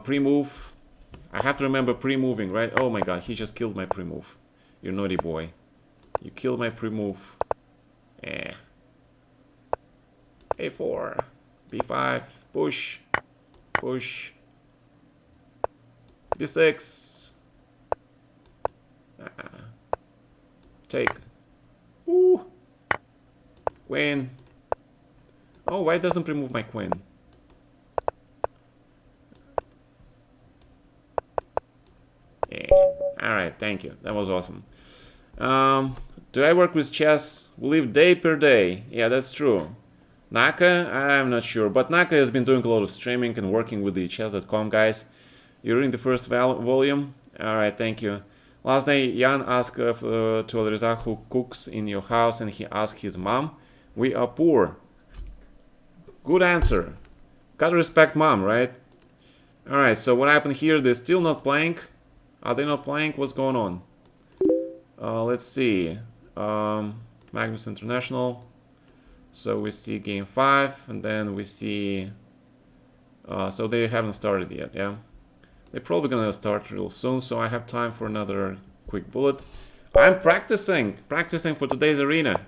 Pre-move. I have to remember pre-moving, right? Oh my god, he just killed my pre-move. You naughty boy. You killed my pre-move. Eh. a4. b5. Push. Push. b6. Take. Ooh. Queen. Oh, why doesn't remove my queen? Yeah. Alright, thank you. That was awesome. Do I work with chess? We live day per day. Yeah, that's true. Naka? I'm not sure. But Naka has been doing a lot of streaming and working with the chess.com guys. You're in the first volume? Alright, thank you. Last day, Jan asked to Alireza who cooks in your house, and he asked his mom. We are poor. Good answer. Gotta respect mom, right? Alright, so what happened here? They're still not playing. Are they not playing? What's going on? Let's see. Magnus International. So we see game 5, and then we see... so they haven't started yet, yeah? They're probably gonna start real soon, so I have time for another quick bullet. I'm practicing for today's arena.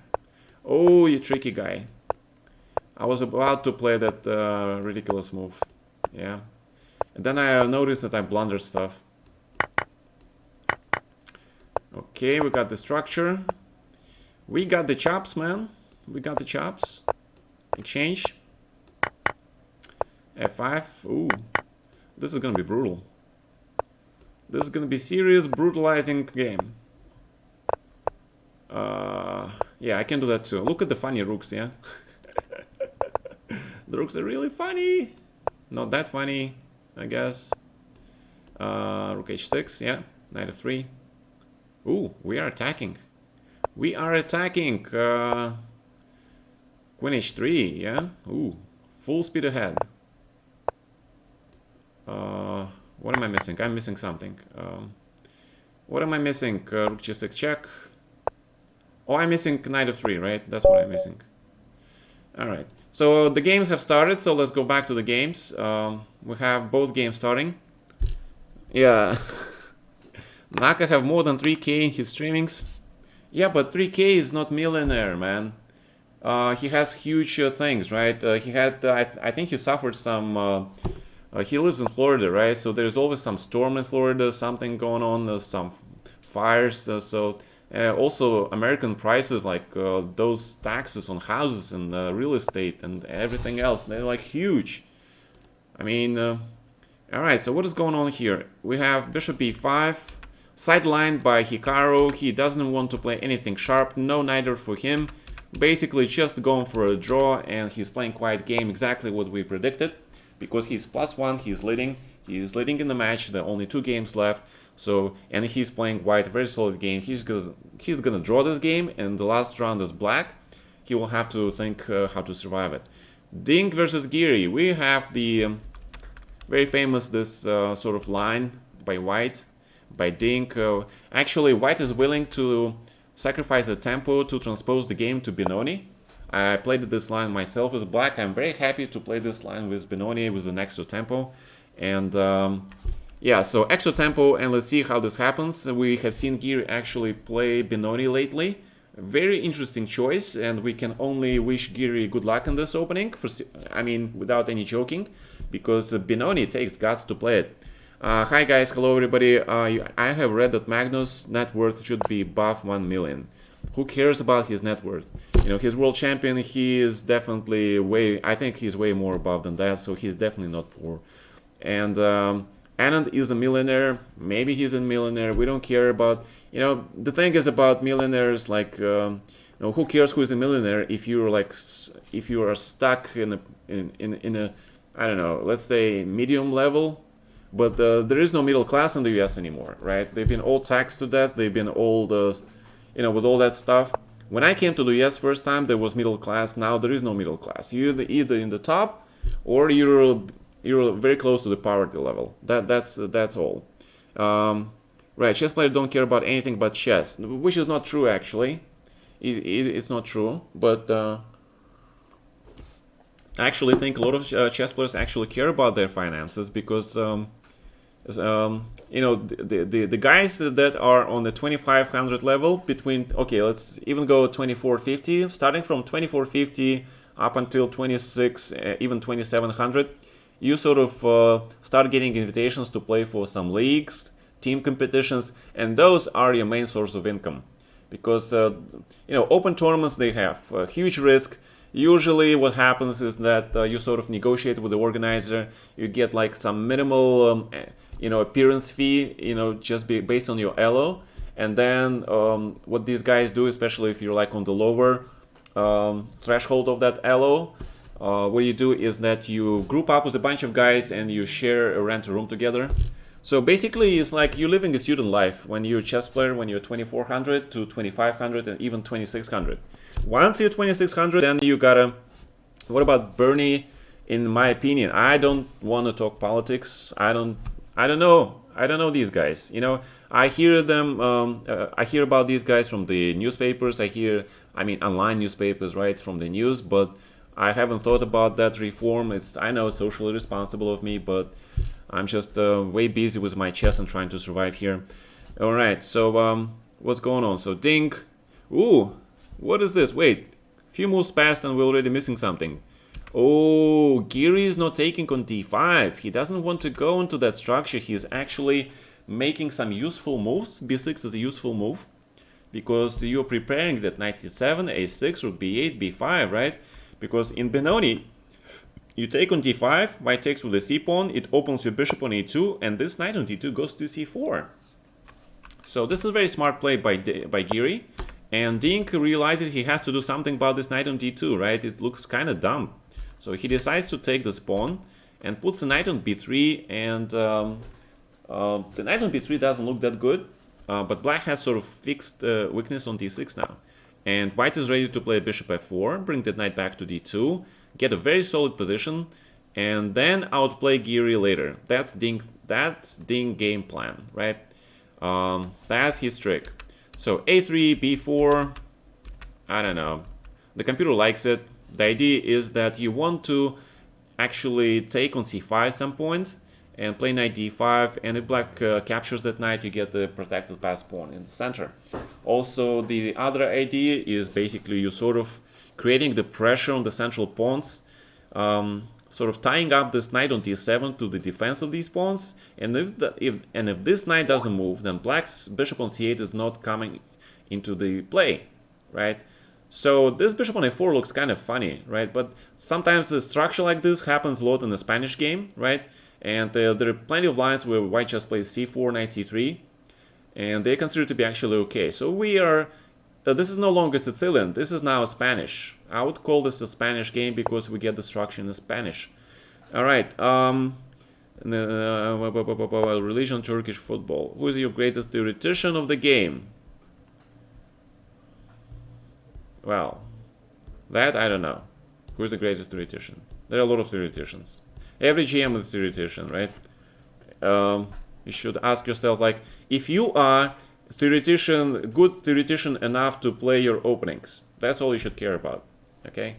Oh, you tricky guy. I was about to play that ridiculous move, yeah. And then I noticed that I blundered stuff. Okay, we got the structure. We got the chops, man. We got the chops. Exchange. F5. Ooh, this is gonna be brutal. This is gonna be serious, brutalizing game. Yeah, I can do that too. Look at the funny rooks, yeah? The rooks are really funny. Not that funny, I guess. Rook h6, yeah. Knight f3. Ooh, we are attacking. We are attacking. Queen h3, yeah. Ooh, full speed ahead. What am I missing? I'm missing something. What am I missing? Rook g6 check. Oh, I'm missing knight f3, right? That's what I'm missing. Alright, so the games have started, so let's go back to the games. We have both games starting. Yeah. Naka have more than 3k in his streamings. Yeah, but 3k is not millionaire, man. He has huge things, right? He had, I think he suffered some... he lives in Florida, right? So there's always some storm in Florida, something going on, some fires. Also American prices, like those taxes on houses and real estate and everything else, they're like huge. I mean, alright, so what is going on here? We have bishop e5, sidelined by Hikaru. He doesn't want to play anything sharp, no neither for him. Basically just going for a draw, and he's playing quiet game, exactly what we predicted. Because he's +1, he's leading in the match. There are only 2 games left. So, and he's playing white, very solid game. He's gonna draw this game, and the last round is black. He will have to think how to survive it. Dink versus Giri. We have the very famous sort of line by white, by Dink. Actually, white is willing to sacrifice a tempo to transpose the game to Benoni. I played this line myself with black. I'm very happy to play this line with Benoni with an extra tempo. And yeah, so extra tempo, and let's see how this happens. We have seen Giri actually play Benoni lately. Very interesting choice, and we can only wish Giri good luck in this opening. I mean, without any joking, because Benoni takes guts to play it. Hi guys, hello everybody. I have read that Magnus' net worth should be above 1 million. Who cares about his net worth? You know, he's world champion. He is definitely I think he's way more above than that, so he's definitely not poor. And Anand is a millionaire. Maybe he's a millionaire. We don't care about, you know, the thing is about millionaires, like, you know, who cares who is a millionaire if you're like, if you are stuck in a I don't know, let's say medium level. But there is no middle class in the US anymore, right? They've been all taxed to death. They've been all you know, with all that stuff. When I came to the US first time, there was middle class. Now there is no middle class. You're either in the top, or you're very close to the poverty level. That's all. Right, chess players don't care about anything but chess, which is not true actually. It's not true, but I actually think a lot of chess players actually care about their finances, because you know, the guys that are on the 2500 level, between, okay, let's even go 2450, starting from 2450 up until 26, even 2700, you sort of start getting invitations to play for some leagues, team competitions, and those are your main source of income. Because you know, open tournaments, they have huge risk. Usually what happens is that you sort of negotiate with the organizer, you get like some minimal you know, appearance fee, you know, just based on your elo. And then what these guys do, especially if you're like on the lower threshold of that elo, what you do is that you group up with a bunch of guys and you share a rent a room together. So basically, it's like you're living a student life when you're a chess player, when you're 2400 to 2500 and even 2600. Once you're 2600, then you gotta. What about Bernie? In my opinion, I don't want to talk politics. I don't know. I don't know these guys. You know, I hear them. I hear about these guys from the newspapers. I mean, online newspapers, right, from the news. But I haven't thought about that reform. I know, socially responsible of me, but I'm just way busy with my chess and trying to survive here. All right. So what's going on? So ding. Ooh, what is this? Wait, few moves passed and we're already missing something. Oh, Geary is not taking on d5. He doesn't want to go into that structure. He is actually making some useful moves. b6 is a useful move because you're preparing that knight c7, a6, rook b8, b5, right? Because in Benoni, you take on d5, white takes with the c pawn, it opens your bishop on a2, and this knight on d2 goes to c4. So this is a very smart play by Geary. And Dink realizes he has to do something about this knight on d2, right? It looks kind of dumb. So he decides to take this pawn and puts the knight on b3, and the knight on b3 doesn't look that good, but black has sort of fixed weakness on d6 now. And white is ready to play bishop f4, bring the knight back to d2, get a very solid position, and then outplay Geary later. That's Dink game plan, right? That's his trick. So a3, b4, I don't know. The computer likes it. The idea is that you want to actually take on c5 some points and play knight d5, and if black captures that knight, you get the protected pass pawn in the center. Also, the other idea is basically you sort of creating the pressure on the central pawns, sort of tying up this knight on d7 to the defense of these pawns, and if this knight doesn't move, then black's bishop on c8 is not coming into the play, right? So this bishop on a4 looks kind of funny, right? But sometimes the structure like this happens a lot in the Spanish game, right? And there are plenty of lines where white just plays c4, knight c3, and they're considered to be actually okay. So we are, this is no longer Sicilian, this is now Spanish. I would call this a Spanish game because we get the structure in Spanish. All right, religion, Turkish football. Who is your greatest theoretician of the game? Well, that I don't know. Who is the greatest theoretician? There are a lot of theoreticians. Every GM is a theoretician, right? You should ask yourself, like, if you are good theoretician enough to play your openings, that's all you should care about, okay?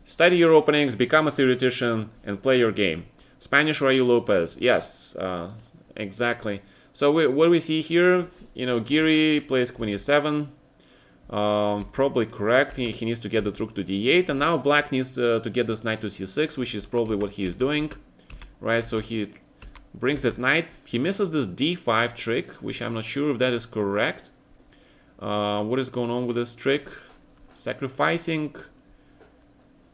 Study your openings, become a theoretician, and play your game. Spanish Raul Lopez, yes, exactly. So what we see here, you know, Geary plays queen e7, probably correct. He needs to get the rook to d8, and now black needs to get this knight to c6, which is probably what he is doing, right? So he brings that knight. He misses this d5 trick, which I'm not sure if that is correct. What is going on with this trick? Sacrificing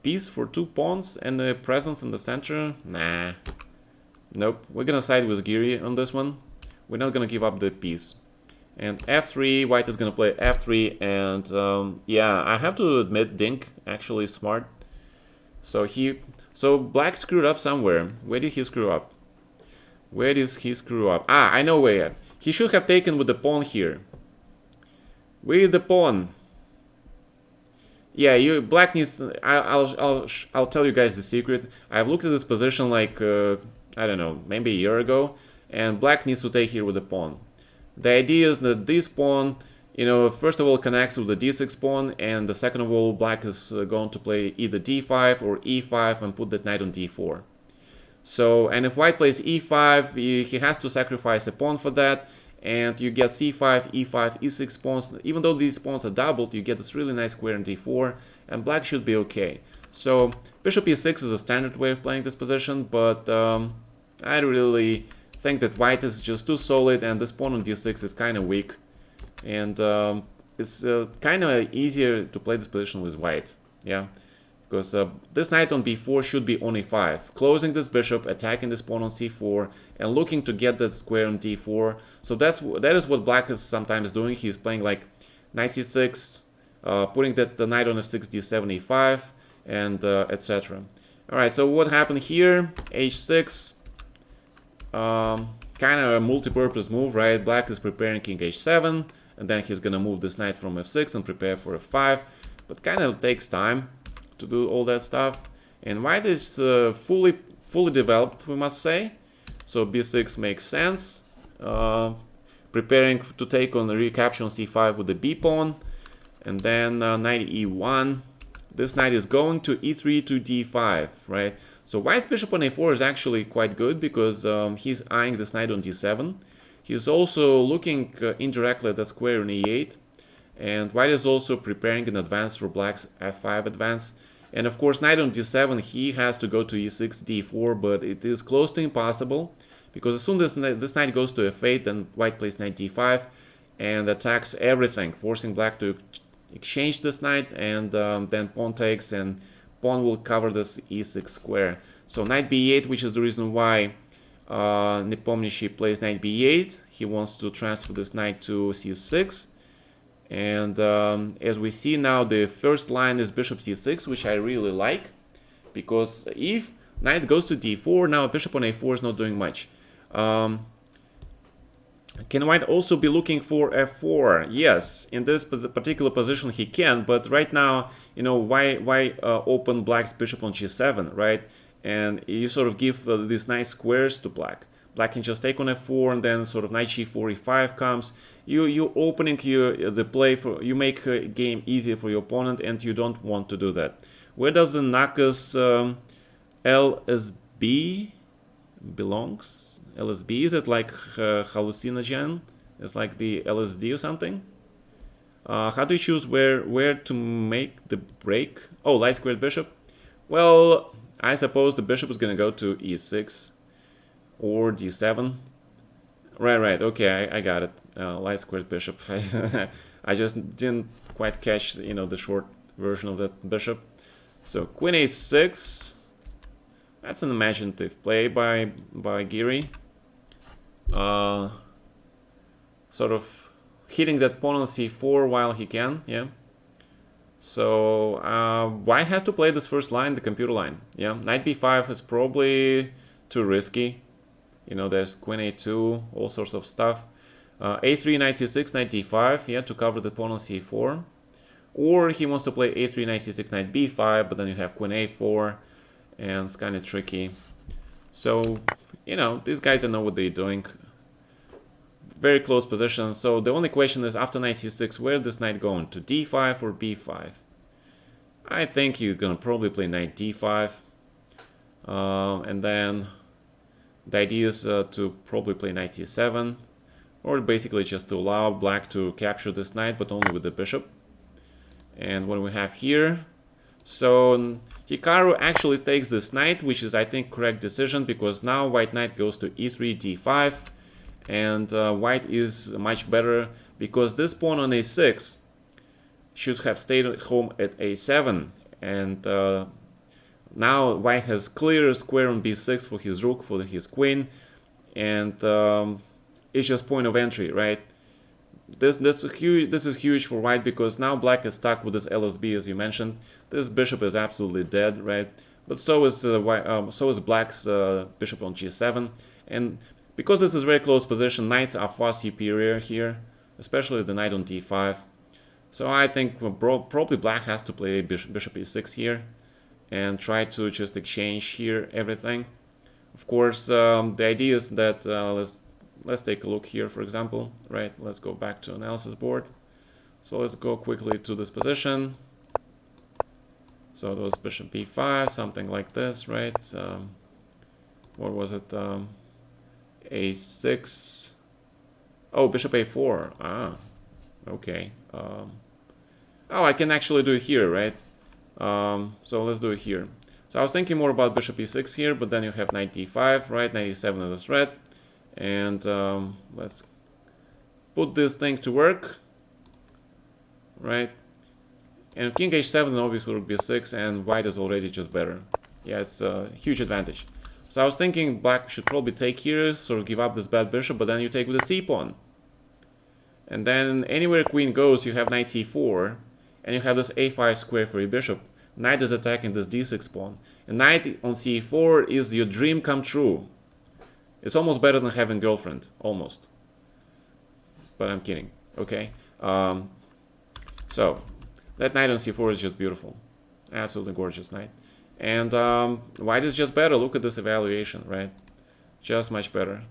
piece for 2 pawns and the presence in the center? Nah. Nope. We're gonna side with Geary on this one. We're not gonna give up the piece. And f3, white is gonna play f3, and yeah, I have to admit Dink actually is smart. So black screwed up somewhere. Where did he screw up? Where did he screw up? Ah, I know where. He should have taken with the pawn here. With the pawn. Yeah, black needs. I'll tell you guys the secret. I've looked at this position like I don't know, maybe a year ago, and black needs to take here with the pawn. The idea is that this pawn, you know, first of all connects with the d6 pawn, and the second of all, black is going to play either d5 or e5 and put that knight on d4. So, and if white plays e5, he has to sacrifice a pawn for that, and you get c5, e5, e6 pawns. Even though these pawns are doubled, you get this really nice square in d4, and black should be okay. So bishop e6 is a standard way of playing this position, but I really think that white is just too solid, and this pawn on d6 is kind of weak, and it's kind of easier to play this position with white, yeah, because this knight on b4 should be on e5, closing this bishop, attacking this pawn on c4, and looking to get that square on d4. So that is what black is sometimes doing. He's playing like knight c6, putting the knight on f6, d7, e5, and etc. All right, so what happened here? h6. kind of a multi-purpose move, right? Black is preparing king h7, and then he's gonna move this knight from f6 and prepare for f5, but kind of takes time to do all that stuff. And white is fully developed, we must say. So b6 makes sense. Preparing to take on the recapture on c5 with the b pawn, and then knight e1. This knight is going to e3 to d5, right? So white's bishop on a4 is actually quite good because he's eyeing this knight on d7. He's also looking indirectly at the square on e8, and white is also preparing in advance for black's f5 advance. And of course, knight on d7, he has to go to e6, d4, but it is close to impossible because as soon as this knight goes to f8, then white plays knight d5 and attacks everything, forcing black to exchange this knight, and then pawn takes, and pawn will cover this e6 square. So knight b8, which is the reason why Nepomniachtchi plays knight b8. He wants to transfer this knight to c6. And as we see now, the first line is bishop c6, which I really like, because if knight goes to d4, now bishop on a4 is not doing much. Can white also be looking for f4? Yes, in this particular position he can, but right now, you know, why open black's bishop on g7, right? And you sort of give these nice squares to black. Black can just take on f4, and then sort of knight g4, e5 comes. You opening the play for, you make a game easier for your opponent, and you don't want to do that. Where does the Nakas LSB belongs? LSB, is it like hallucinogen? It's like the LSD or something? How do you choose where to make the break? Oh, light squared bishop. Well, I suppose the bishop is gonna go to e6 or d7. Right. Okay, I got it. Light squared bishop. I just didn't quite catch, you know, the short version of that bishop. So queen a6. That's an imaginative play by Giri. Sort of hitting that pawn on c4 while he can, yeah. So white has to play this first line, the computer line, yeah. Knight b5 is probably too risky. You know, there's queen a2, all sorts of stuff. a3, knight c6, knight d5, yeah, to cover the pawn on c4. Or he wants to play a3, knight c6, knight b5, but then you have queen a4, and it's kind of tricky. So, you know, these guys don't know what they're doing. Very close position. So the only question is, after knight c6, where this knight going? To d5 or b5? I think you're gonna probably play knight d5. And then the idea is to probably play knight c7, or basically just to allow black to capture this knight, but only with the bishop. And what we have here, so Hikaru actually takes this knight, which is, I think, correct decision, because now white knight goes to e3, d5, and white is much better because this pawn on a6 should have stayed at home at a7, and now white has clear square on b6 for his rook, for his queen, and it's just point of entry, right? This is huge for white, because now black is stuck with this LSB, as you mentioned. This bishop is absolutely dead, right? But so is black's bishop on g7, and because this is very close position, knights are far superior here, especially the knight on d5. So I think probably black has to play bishop e6 here and try to just exchange here everything. Of course, the idea is that let's take a look here, for example, right? Let's go back to analysis board. So let's go quickly to this position. So it was bishop b5, something like this, right? What was it? a6. Oh, bishop a4. Ah, okay. Oh, I can actually do it here, right? So let's do it here. So I was thinking more about bishop e6 here, but then you have knight d5, right? Knight e7 is a threat. And let's put this thing to work, right? And king h7, obviously rook b6, and white is already just better. Yeah, it's a huge advantage. So I was thinking black should probably take here, sort of give up this bad bishop, but then you take with the c pawn. And then anywhere queen goes, you have knight c4, and you have this a5 square for your bishop. Knight is attacking this d6 pawn. And knight on c4 is your dream come true. It's almost better than having girlfriend, almost. But I'm kidding. Okay. So that knight on c4 is just beautiful, absolutely gorgeous knight. And white is just better. Look at this evaluation, right? Just much better.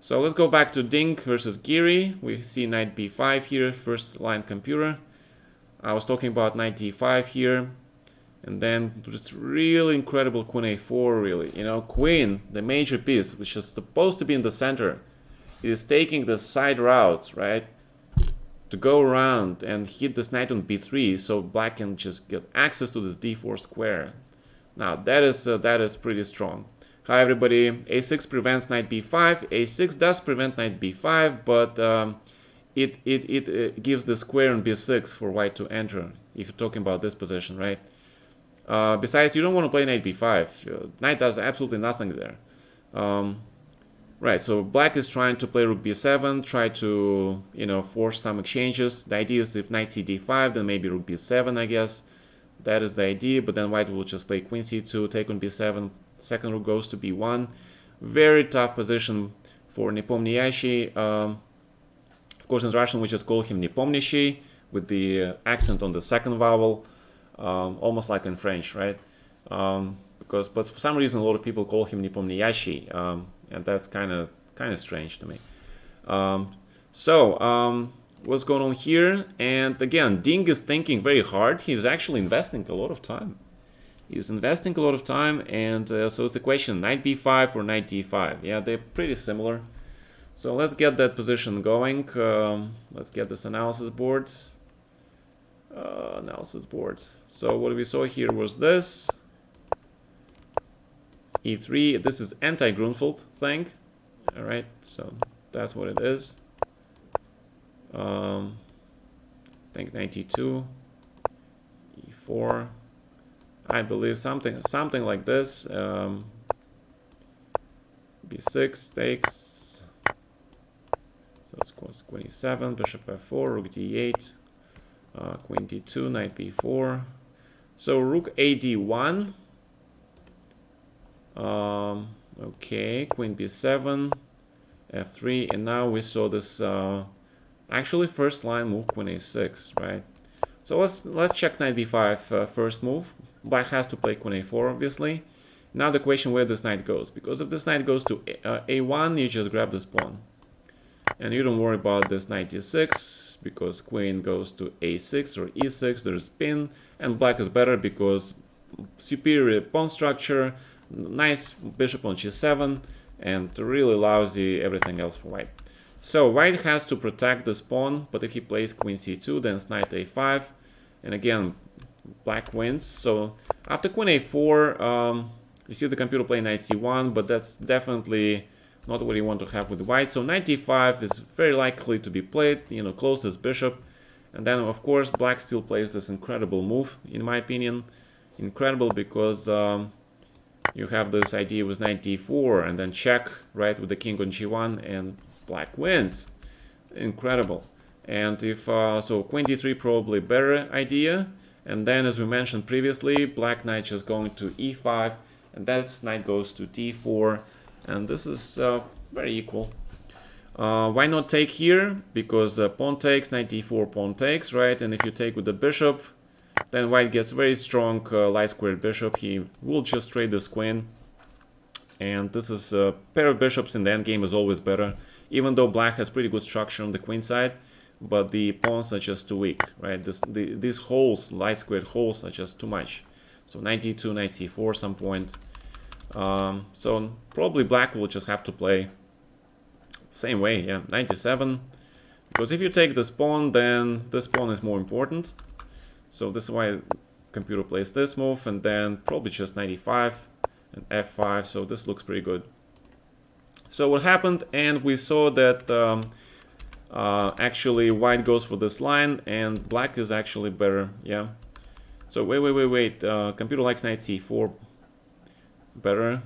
So let's go back to Dink versus Giri. We see knight b5 here, first line computer. I was talking about knight d5 here. And then just really incredible queen a4, really. You know, queen, the major piece, which is supposed to be in the center, is taking the side routes, right? To go around and hit this knight on b3, so black can just get access to this d4 square. Now, that is pretty strong. Hi, everybody. a6 prevents knight b5. a6 does prevent knight b5, but it gives the square on b6 for white to enter, if you're talking about this position, right? Besides, you don't want to play knight b5. Knight does absolutely nothing there. Right, so black is trying to play rook b7, try to, you know, force some exchanges. The idea is if knight cd5, then maybe rook b7, I guess. That is the idea, but then white will just play queen c2, take on b7, second rook goes to b1. Very tough position for Nepomniachtchi. Of course, in Russian we just call him Nepomniachtchi, with the accent on the second vowel. Almost like in French, right? But for some reason a lot of people call him Nepomniachtchi, and that's kind of strange to me. What's going on here? And again, Ding is thinking very hard. He's actually investing a lot of time. He's investing a lot of time, and so it's a question: knight b5 or knight d5. Yeah, they're pretty similar. So let's get that position going. Let's get this analysis boards. So what we saw here was this e3. This is anti-Grunfeld thing. All right, so that's what it is. I think 92, e4. I believe something like this. b6 takes. So it's queen e7, bishop f4, rook d8. Queen d2, knight b4. So rook ad1. Okay, queen b7, f3, and now we saw this actually first line move, queen a6, right? So let's check knight b5 first move. Black has to play queen a4, obviously. Now the question where this knight goes, because if this knight goes to a1, you just grab this pawn, and you don't worry about this knight d6, because queen goes to a6 or e6, there's spin, and black is better because superior pawn structure, nice bishop on g7, and really lousy everything else for white. So white has to protect this pawn, but if he plays queen c2, then it's knight a5, and again black wins. So after queen a4, you see the computer play knight c1, but that's definitely not what you want to have with white. So knight d5 is very likely to be played, you know, close this bishop. And then, of course, black still plays this incredible move, in my opinion. Incredible because you have this idea with knight d4 and then check, right, with the king on g1, and black wins. Incredible. And if, so queen d3 probably better idea. And then, as we mentioned previously, black knight just going to e5, and that's knight goes to d4. And this is very equal. Why not take here? Because pawn takes, knight d4, pawn takes, right? And if you take with the bishop, then white gets very strong light squared bishop. He will just trade this queen. And this is a pair of bishops in the endgame is always better, even though black has pretty good structure on the queen side. But the pawns are just too weak, right? These holes, light squared holes, are just too much. So knight d2, knight c4 some point. So probably black will just have to play same way, yeah, 97. Because if you take this pawn, then this pawn is more important. So this is why computer plays this move, and then probably just 95 and f5. So this looks pretty good. So what happened, and we saw that actually white goes for this line, and black is actually better, yeah. So wait. Computer likes knight c4 better.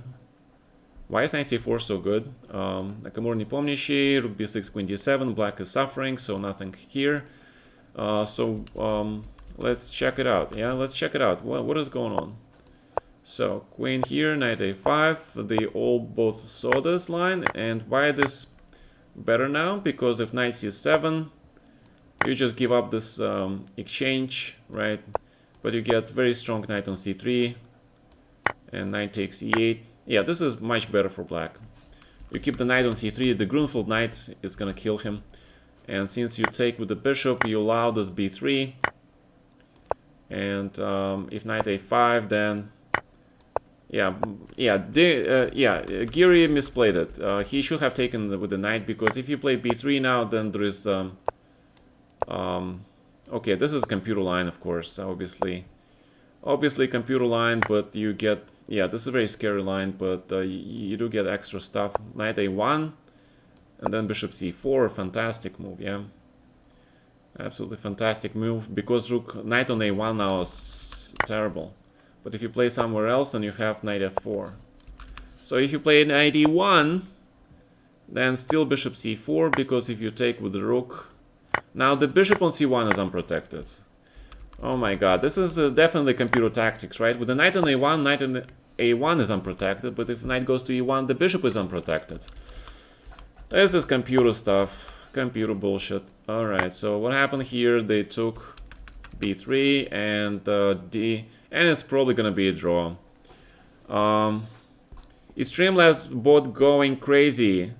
Why is knight c4 so good? Nakamura Nepomniachtchi, rook b6, queen d7, black is suffering, so nothing here. Let's check it out. Yeah, let's check it out. What is going on? So queen here, knight a5. They all both saw this line. And why this better now? Because if knight c7, you just give up this exchange, right? But you get very strong knight on c3 and knight takes e8. Yeah, this is much better for black. You keep the knight on c3, the Grunfeld knight is gonna kill him. And since you take with the bishop, you allow this b3. And if knight a5, then Geary misplayed it. He should have taken with the knight, because if you play b3 now, then there is okay, this is computer line, of course, obviously computer line, but you get, yeah, this is a very scary line, but you do get extra stuff. Knight a1 and then bishop c4, fantastic move, yeah, absolutely fantastic move, because rook knight on a1 now is terrible. But if you play somewhere else, then you have knight f4. So if you play knight e1, then still bishop c4, because if you take with the rook, now the bishop on c1 is unprotected. Oh my god, this is definitely computer tactics, right? With the knight on a1, knight on a1 is unprotected, but if knight goes to e1, the bishop is unprotected. This is computer stuff, computer bullshit. Alright, so what happened here? They took b3 and and it's probably gonna be a draw. Is Streamlabs bot going crazy?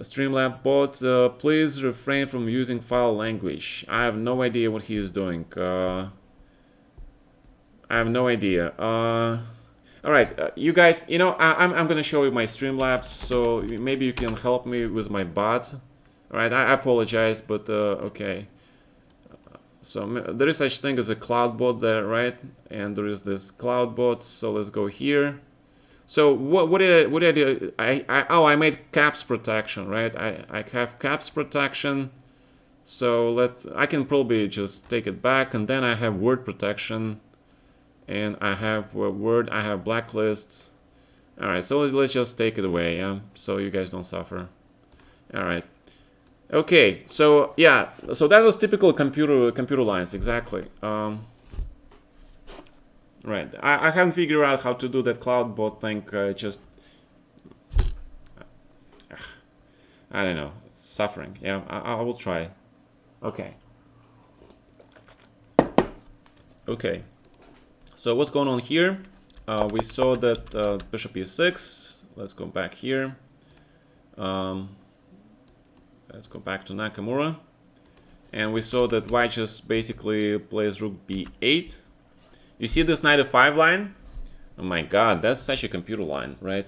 Streamlabs bot, please refrain from using foul language. I have no idea what he is doing. I have no idea. Alright, you guys, you know, I'm gonna show you my Streamlabs, so maybe you can help me with my bot. Alright, I apologize, but okay. So there is such thing as a cloud bot there, right? And there is this cloud bot. So let's go here. So what did I do? I made caps protection, right? I have caps protection. So I can probably just take it back, and then I have word protection, and I have word. I have blacklists. All right. So let's just take it away, yeah. So you guys don't suffer. All right. Okay, so yeah, so that was typical computer lines, exactly. Right, I haven't figured out how to do that cloud bot thing. Just I don't know, suffering. Yeah, I will try. Okay. Okay. So what's going on here? We saw that bishop e6. Let's go back here. Let's go back to Nakamura. And we saw that white just basically plays rook b8. You see this knight f5 line? Oh my god, that's such a computer line, right?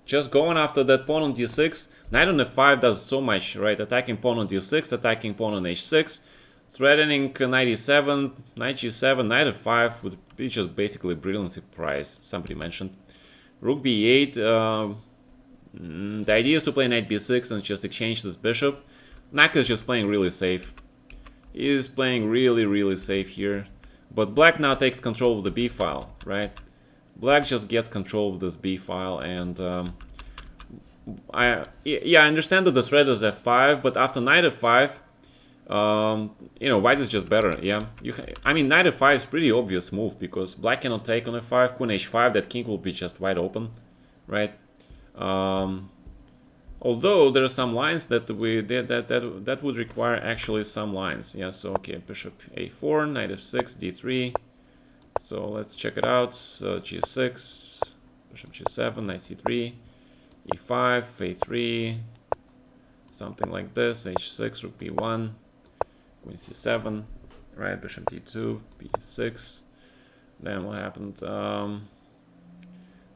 Just going after that pawn on d6. Knight on f5 does so much, right? Attacking pawn on d6, attacking pawn on h6, threatening knight e7, knight g7, knight f5 would be just basically brilliantly priced, somebody mentioned. Rook b8, the idea is to play knight b6 and just exchange this bishop. Naka is just playing really safe. He is playing really safe here. But black now takes control of the b file, right? Black just gets control of this b file, and I understand that the threat is f5, but after knight f5, you know, white is just better. Yeah, I mean, knight f5 is pretty obvious move, because black cannot take on f5, queen h5, that king will be just wide open, right? Although there are some lines that that would require actually some lines. Yeah, so okay, bishop a4, knight f6, d3. So let's check it out. G6, bishop g7, knight c3, e5, a3, something like this. h6, rook b1, queen c7, right? Bishop d2, b6. Then what happened?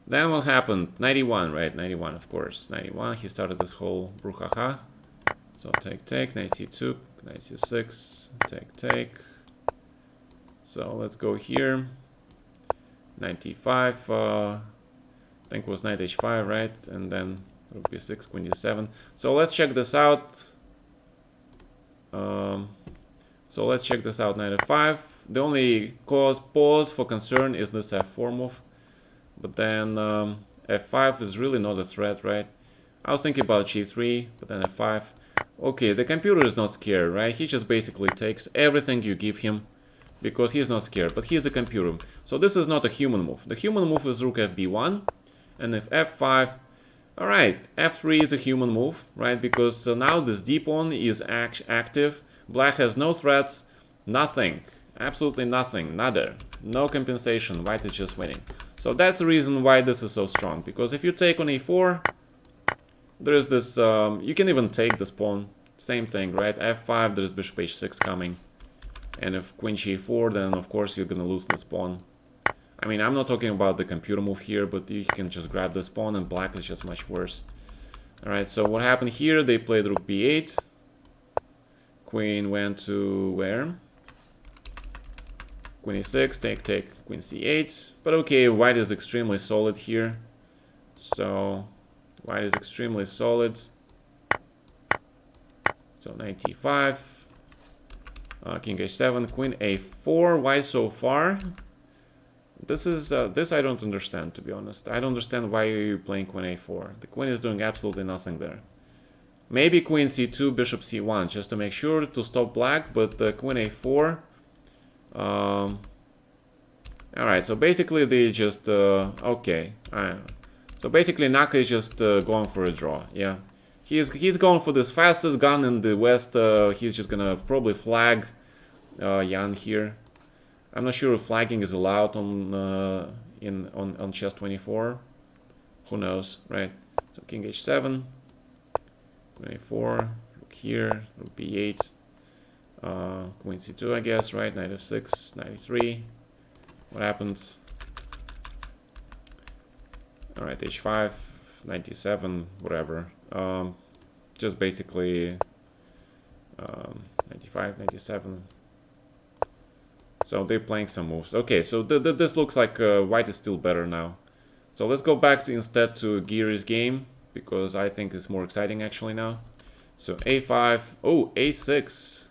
Then what happened? 91, right? 91, of course. 91, he started this whole brouhaha. So take, knight c2, knight c6, take. So let's go here. Knight d5, I think it was knight h5, right? And then rook b6, queen d7. So let's check this out. Knight f5. The only pause for concern is this f4 move. But then f5 is really not a threat, right? I was thinking about g3, but then f5. Okay, the computer is not scared, right? He just basically takes everything you give him. because he's not scared, but he's a computer. So this is not a human move. The human move is rook fb1, and if f5, all right, f3 is a human move, right? Because now this d pawn is active. Black has no threats, nothing, absolutely nothing, nada, no compensation. White is just winning. So that's the reason why this is so strong. Because if you take on e4, there is this. You can even take this pawn. Same thing, right? f5, there's bishop h6 coming. And if queen g4, then of course you're gonna lose this pawn. I mean, I'm not talking about the computer move here, but you can just grab this pawn, and black is just much worse. Alright, so what happened here? They played rook b8. Queen went to where? Queen e6, take, queen c8. But okay, white is extremely solid here. So, white is extremely solid. So, knight e5. King h7, queen a4. Why so far? This is this I don't understand, to be honest. I don't understand why you're playing queen a4. The queen is doing absolutely nothing there. Maybe queen c2, bishop c1, just to make sure to stop black, but queen a4. Alright, so basically they just okay. So basically Naka is just going for a draw. Yeah, he's going for this fastest gun in the West. He's just gonna probably flag Jan here. I'm not sure if flagging is allowed on chess 24. Who knows, right? So king h7, queen a4, rook here, rook b8, queen c2, I guess, right? Knight f6, knight e3. What happens? All right, h5, knight e7, whatever. Just basically 95, 97. So they're playing some moves. Okay, so this looks like white is still better now. So let's go back instead to Giri's game, because I think it's more exciting actually now. So a5, oh, a6,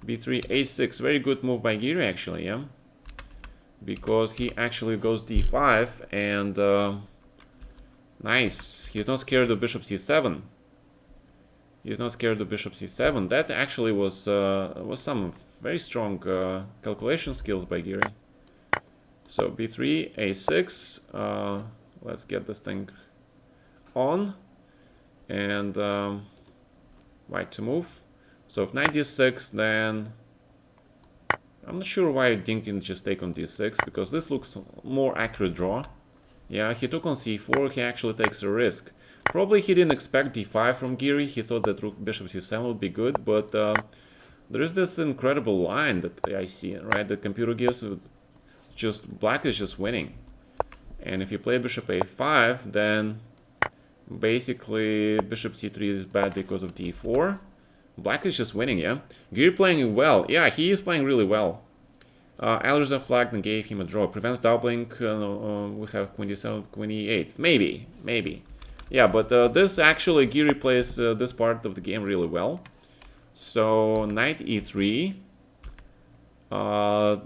b3, a6. Very good move by Giri actually, yeah. Because he actually goes d5 and nice. He's not scared of bishop c7. He's not scared of bishop c7. That actually was some very strong calculation skills by Giri. So b3, a6. Let's get this thing on, and white to move. So if knight d6, then I'm not sure why Ding didn't just take on d6, because this looks more accurate draw. Yeah, he took on c4. He actually takes a risk. Probably he didn't expect d5 from Giri. He thought that rook bishop c7 would be good, but there is this incredible line that I see, right? The computer gives just black is just winning. And if you play bishop a5, then basically bishop c3 is bad because of d4. Black is just winning, yeah? Giri playing well. Yeah, he is playing really well. Alderson flagged and gave him a draw. Prevents doubling. We have queen d7, queen e8. Maybe. Yeah, but this actually, Giri plays this part of the game really well. So, knight e3.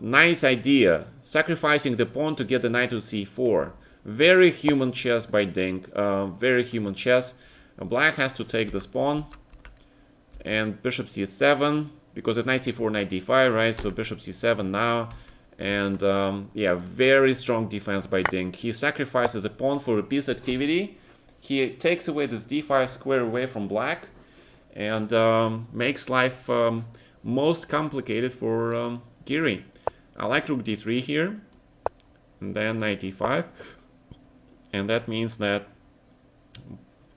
Nice idea. Sacrificing the pawn to get the knight to c4. Very human chess by Ding. Very human chess. Black has to take this pawn. And bishop c7. Because at knight c4, knight d5, right? So bishop c7 now. And yeah, very strong defense by Ding. He sacrifices a pawn for a piece activity. He takes away this d5 square away from black. And makes life most complicated for Giri. I like rook d3 here. And then knight d5. And that means that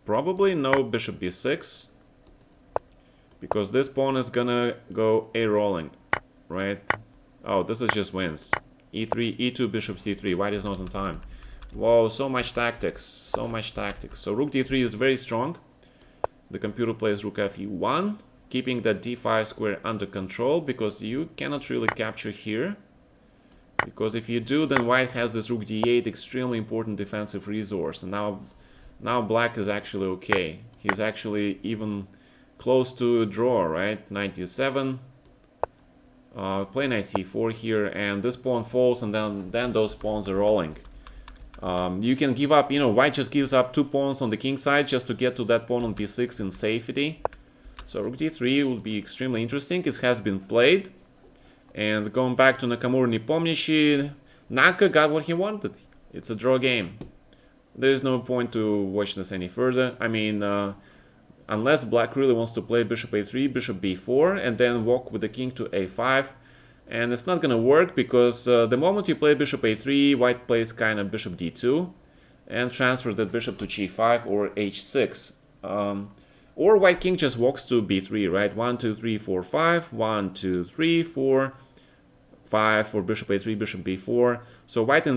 probably no bishop b6. Because this pawn is gonna go a rolling, right? Oh, this is just wins. e3, e2, bishop c3. White is not on time. Whoa, so much tactics. So much tactics. So rook d3 is very strong. The computer plays rook fe1, keeping that d5 square under control, because you cannot really capture here. Because if you do, then white has this rook d8, extremely important defensive resource. And now black is actually okay. He's actually even close to a draw, right? Knight d7. Play knight c4 here, and this pawn falls, and then those pawns are rolling. You can give up, white just gives up 2 pawns on the king side just to get to that pawn on b6 in safety. So rook d3 will be extremely interesting. It has been played. And going back to Nakamura Nepomniachtchi, Naka got what he wanted. It's a draw game. There is no point to watch this any further. I mean, unless black really wants to play bishop a3, bishop b4, and then walk with the king to a5. And it's not going to work because the moment you play bishop a3, white plays kind of bishop d2 and transfers that bishop to g5 or h6. Or white king just walks to b3, right? 1, 2, 3, 4, 5. 1, 2, 3, 4, 5 for bishop a3, bishop b4. So white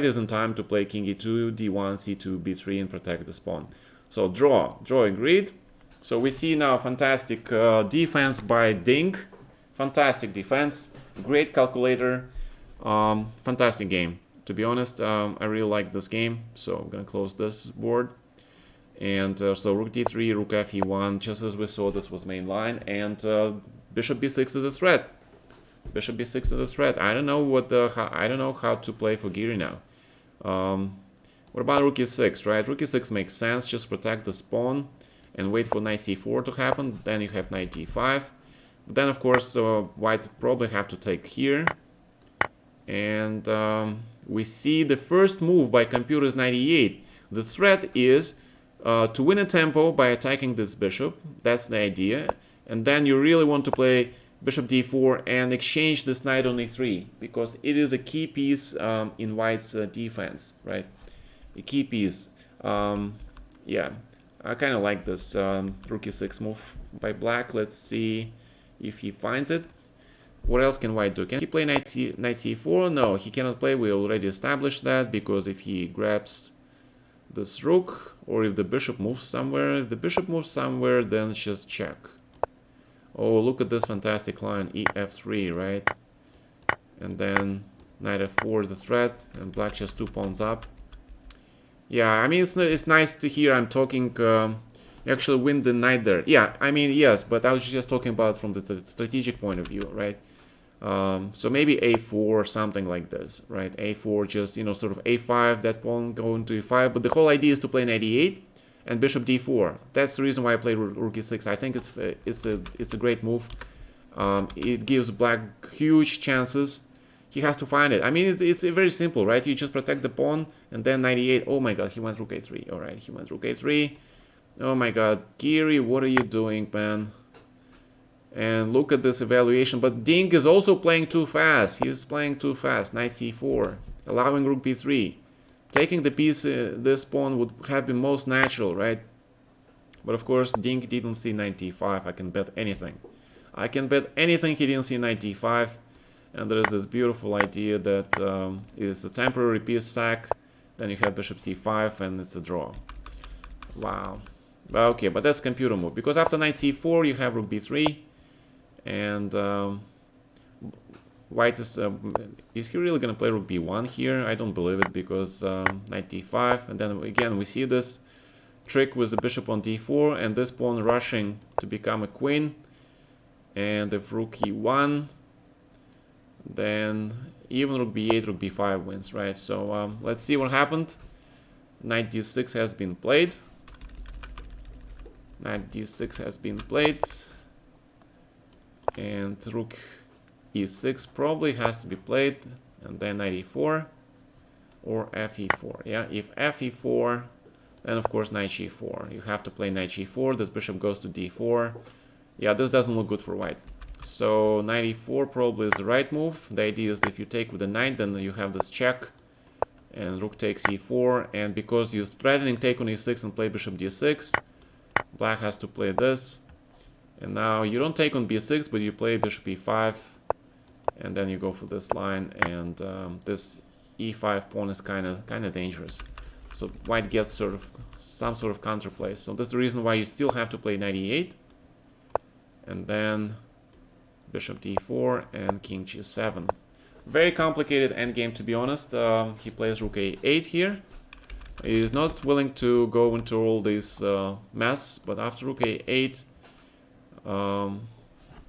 is in time to play king e2, d1, c2, b3 and protect this pawn. So draw agreed. So we see now fantastic defense by Ding. Fantastic defense, great calculator, fantastic game. To be honest, I really like this game. So I'm gonna close this board. And so rook d3, rook f e1, just as we saw, this was main line. And bishop b6 is a threat. Bishop b6 is a threat. I don't know I don't know how to play for Giri now. What about rook e6, right? Rook e6 makes sense. Just protect the pawn and wait for knight c4 to happen. Then you have knight d5. But then, of course, white probably have to take here. And we see the first move by computer is knight e8. The threat is to win a tempo by attacking this bishop. That's the idea. And then you really want to play bishop d4 and exchange this knight on e3, because it is a key piece in white's defense, right? A key piece. Yeah, I kind of like this rook e6 move by black. Let's see if he finds it. What else can white do? Can he play knight c4? No, he cannot play. We already established that, because if he grabs this rook, or if the bishop moves somewhere, then just check. Oh, look at this fantastic line, ef3, right? And then knight f4 is the threat, and black just 2 pawns up. Yeah, I mean, it's nice to hear I'm talking, actually win the knight there. Yeah, I mean, yes, but I was just talking about from the strategic point of view, right? So maybe a4 or something like this, right? a4, just, sort of a5, that pawn going to e5. But the whole idea is to play knight e8 and bishop d4. That's the reason why I played rook e6. I think it's a great move. It gives black huge chances. He has to find it. I mean, it's very simple, right? You just protect the pawn and then knight e8. Oh my god, he went rook a3. All right, he went rook a3. Oh my god, Giri, what are you doing, man? And look at this evaluation. But Ding is also playing too fast. He's playing too fast. Knight c4, allowing rook b3. Taking the piece, this pawn would have been most natural, right? But of course, Ding didn't see knight d5. I can bet anything. I can bet anything he didn't see knight d5. And there is this beautiful idea that it's a temporary piece sack. Then you have bishop c5 and it's a draw. Wow. Okay, but that's computer move. Because after knight c4, you have rook b3. And white is he really going to play rook b1 here? I don't believe it, because knight d5. And then again, we see this trick with the bishop on d4. And this pawn rushing to become a queen. And if rook e1, then even rook b8, rook b5 wins, right? So let's see what happened. Knight d6 has been played. Knight d6 has been played. And rook e6 probably has to be played. And then knight e4 or fe4. Yeah, if fe4, then of course knight g4. You have to play knight g4. This bishop goes to d4. Yeah, this doesn't look good for white. So knight e4 probably is the right move. The idea is that if you take with the knight, then you have this check. And rook takes e4. And because you're threatening take on e6 and play bishop d6, black has to play this. And now you don't take on b6, but you play bishop e5. And then you go for this line. And this e5 pawn is kind of dangerous. So white gets some sort of counterplay. So that's the reason why you still have to play knight e8. And then bishop d4 and king g7. Very complicated endgame, to be honest. He plays rook a8 here. He is not willing to go into all this mess, but after rook a8,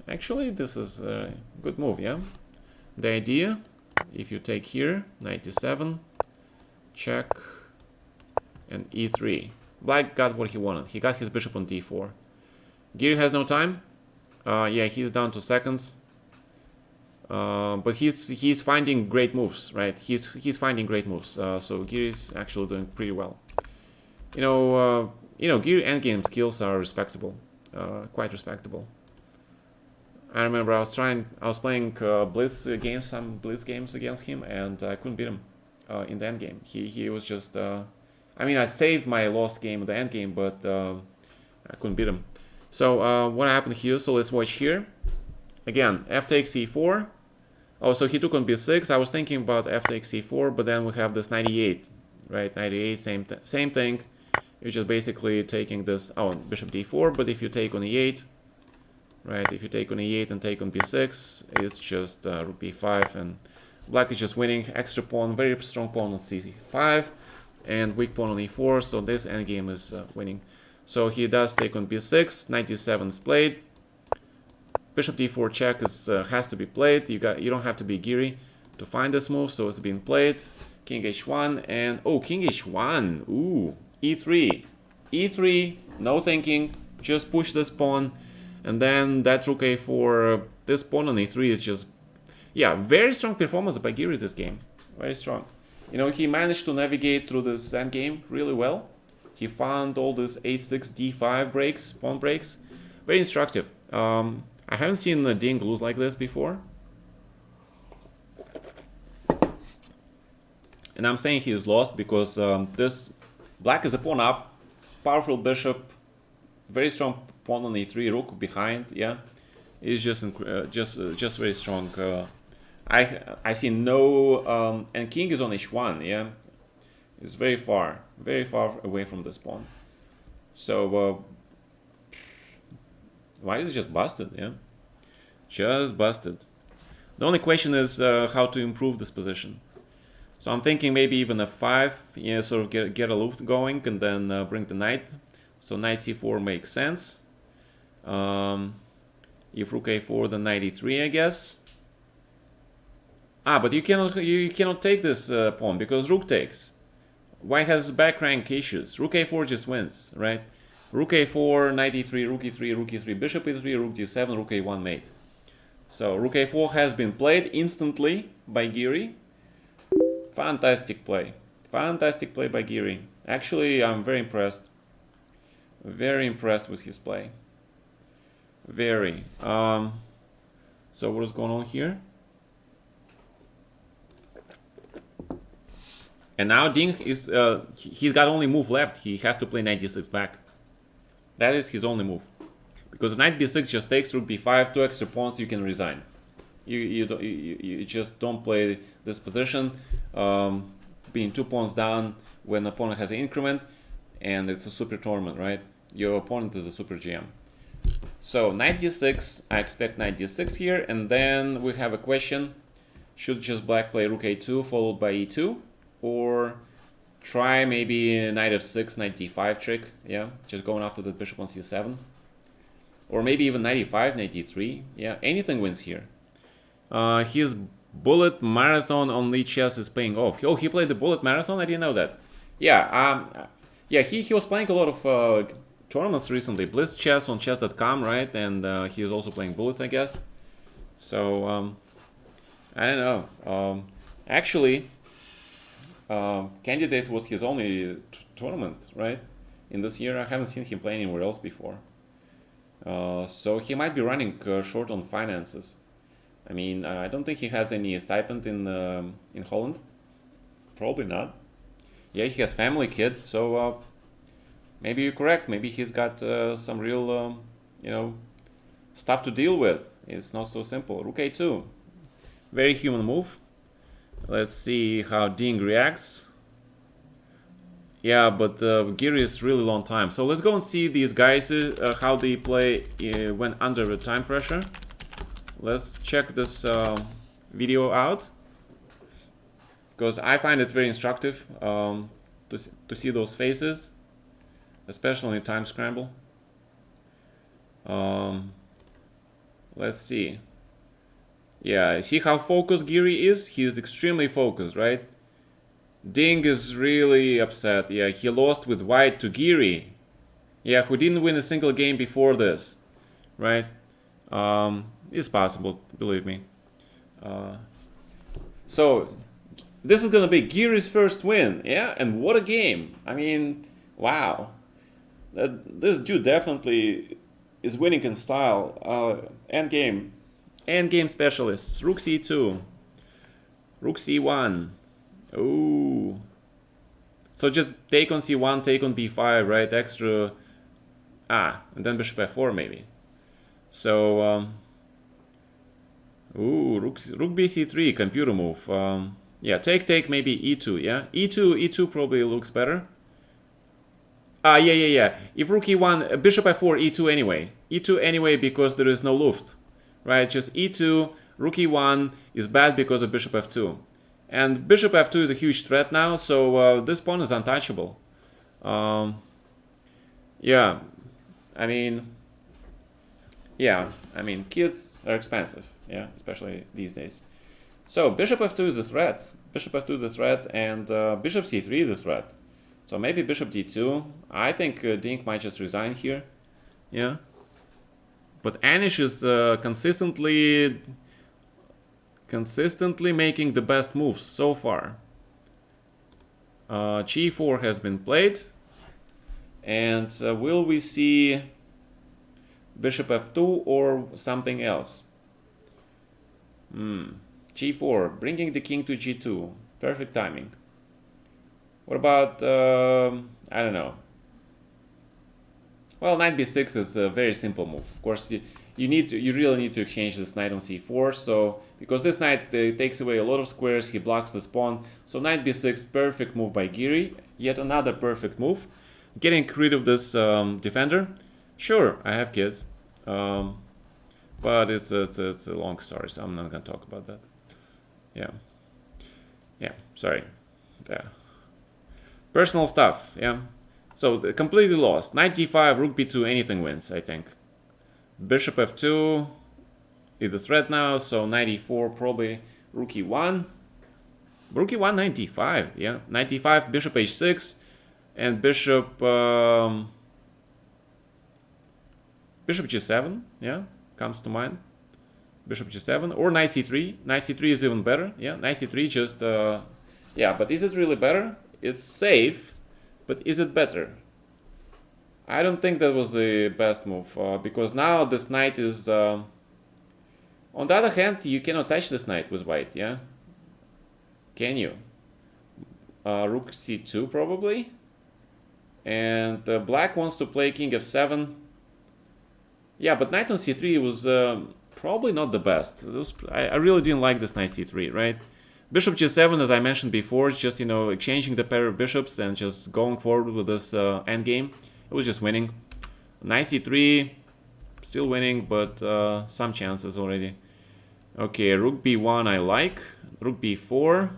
actually this is a good move, yeah? The idea, if you take here, knight d7, check, and e3. Black got what he wanted. He got his bishop on d4. Giri has no time. Yeah, he's down to seconds. But he's finding great moves, right? He's finding great moves. So Giri's actually doing pretty well. Giri endgame skills are respectable, quite respectable. I remember I was playing some blitz games against him, and I couldn't beat him in the end game. He was just, I saved my lost game in the end game, but I couldn't beat him. So what happened here? So let's watch here. Again, f takes e4. Oh, so he took on b6. I was thinking about f takes e4, but then we have this 98, right? 98, same thing. You're just basically taking this, bishop d4, but if you take on e8, right, if you take on e8 and take on b6, it's just rook b5, and black is just winning. Extra pawn, very strong pawn on c5, and weak pawn on e4, so this endgame is winning. So he does take on b6, 97 is played. Bishop d4 check has to be played. You don't have to be Giri to find this move, so it's being played. King h1, and king h1, e3, e3, no thinking, just push this pawn, and then that rook a4, this pawn on e3 is just, very strong performance by Giri this game, very strong. He managed to navigate through this endgame really well. He found all this a6, d5 breaks, pawn breaks, very instructive. I haven't seen Ding lose like this before. And I'm saying he is lost because this black is a pawn up, powerful bishop, very strong pawn on e3, rook behind, is just very strong. I see no, and king is on h1, it's very far away from this pawn. So white is just busted, just busted. The only question is how to improve this position. So I'm thinking maybe even f5, sort of get a loop going, and then bring the knight. So knight c4 makes sense. If rook a4, then knight e3, I guess. But you cannot take this pawn because rook takes. White has back rank issues. Rook a4 just wins, right? Rook a4, knight e3, rook e3, rook e3, bishop e3, rook d7, rook a1 mate. So rook a4 has been played instantly by Giri. Fantastic play. Fantastic play by Giri. Actually, I'm very impressed. Very impressed with his play. Very. So what is going on here? And now Ding is, he's got only move left. He has to play knight d6 back. That is his only move. Because if knight b6 just takes rook b5, 2 extra pawns, you can resign. You just don't play this position, being 2 pawns down when the opponent has an increment, and it's a super tournament, right? Your opponent is a super GM. So knight d6, I expect knight d6 here, and then we have a question: should just black play rook a2 followed by e2, or try maybe knight f6, knight d5 trick, just going after the bishop on c7, or maybe even knight e5, knight d3, anything wins here. His bullet marathon on LiChess is paying off. Oh, he played the bullet marathon? I didn't know that. He was playing a lot of tournaments recently. Blitz chess on chess.com, right? And he is also playing bullets, I guess. So, I don't know. Actually, Candidates was his only tournament, right? In this year, I haven't seen him play anywhere else before. So he might be running short on finances. I mean, I don't think he has any stipend in Holland. Probably not. Yeah, he has family, kid, so maybe you're correct. Maybe he's got some real, stuff to deal with. It's not so simple. Rook a2. Very human move. Let's see how Ding reacts. Yeah, but Giri is really long time. So let's go and see these guys, how they play when under time pressure. Let's check this video out, because I find it very instructive to see those faces, especially in time scramble. Let's see. Yeah, see how focused Giri is? He is extremely focused, right? Ding is really upset. Yeah, he lost with white to Giri. Yeah, who didn't win a single game before this, right? It's possible, believe me. So this is gonna be Geary's first win, yeah, and what a game! I mean, wow, this dude definitely is winning in style. End game specialists. Rook c2, Rook c1. Ooh, so just take on c1, take on b5, right? Extra. And then bishop f4 maybe. So, rook bc3, computer move. Yeah, take, maybe e2, yeah? E2 probably looks better. Yeah. If rook e1, bishop f4, e2 anyway. E2 anyway because there is no luft, right? Just e2, rook e1 is bad because of bishop f2. And bishop f2 is a huge threat now, so this pawn is untouchable. Yeah, I mean, kids are expensive, yeah, especially these days. So bishop f2 is a threat. Bishop f2 is a threat, and bishop c3 is a threat. So maybe bishop d2. I think Dink might just resign here, yeah. But Anish is consistently making the best moves so far. G4 has been played, and will we see bishop f2 or something else? G4, bringing the king to g2. Perfect timing. What about, I don't know. Well, knight b6 is a very simple move. Of course, you really need to exchange this knight on c4. So because this knight takes away a lot of squares, he blocks the pawn. So knight b6, perfect move by Geary. Yet another perfect move. Getting rid of this defender. Sure, I have kids, but it's a long story, so I'm not gonna talk about that. Yeah. Sorry. Yeah. Personal stuff. Yeah. So completely lost. Knight d5, rook b2, anything wins, I think. Bishop f2 is a threat now, so knight e4 probably. Rook e1. Rook e1, knight d5. Yeah. Knight d5, bishop h6, and bishop bishop g7. Yeah, comes to mind. Bishop g7 or knight c3. Knight c3 is even better. Yeah, knight c3 just yeah. But is it really better? It's safe. But is it better? I don't think that was the best move, because now this knight is... on the other hand, you cannot touch this knight with white, yeah? Can you? Rook c2 probably? And black wants to play king f7. Yeah, but knight on c3 was probably not the best. I really didn't like this knight c3, right? Bishop g7, as I mentioned before, is just, exchanging the pair of bishops and just going forward with this endgame. It was just winning. Knight c3, still winning, but some chances already. Okay, rook b1 I like. Rook b4.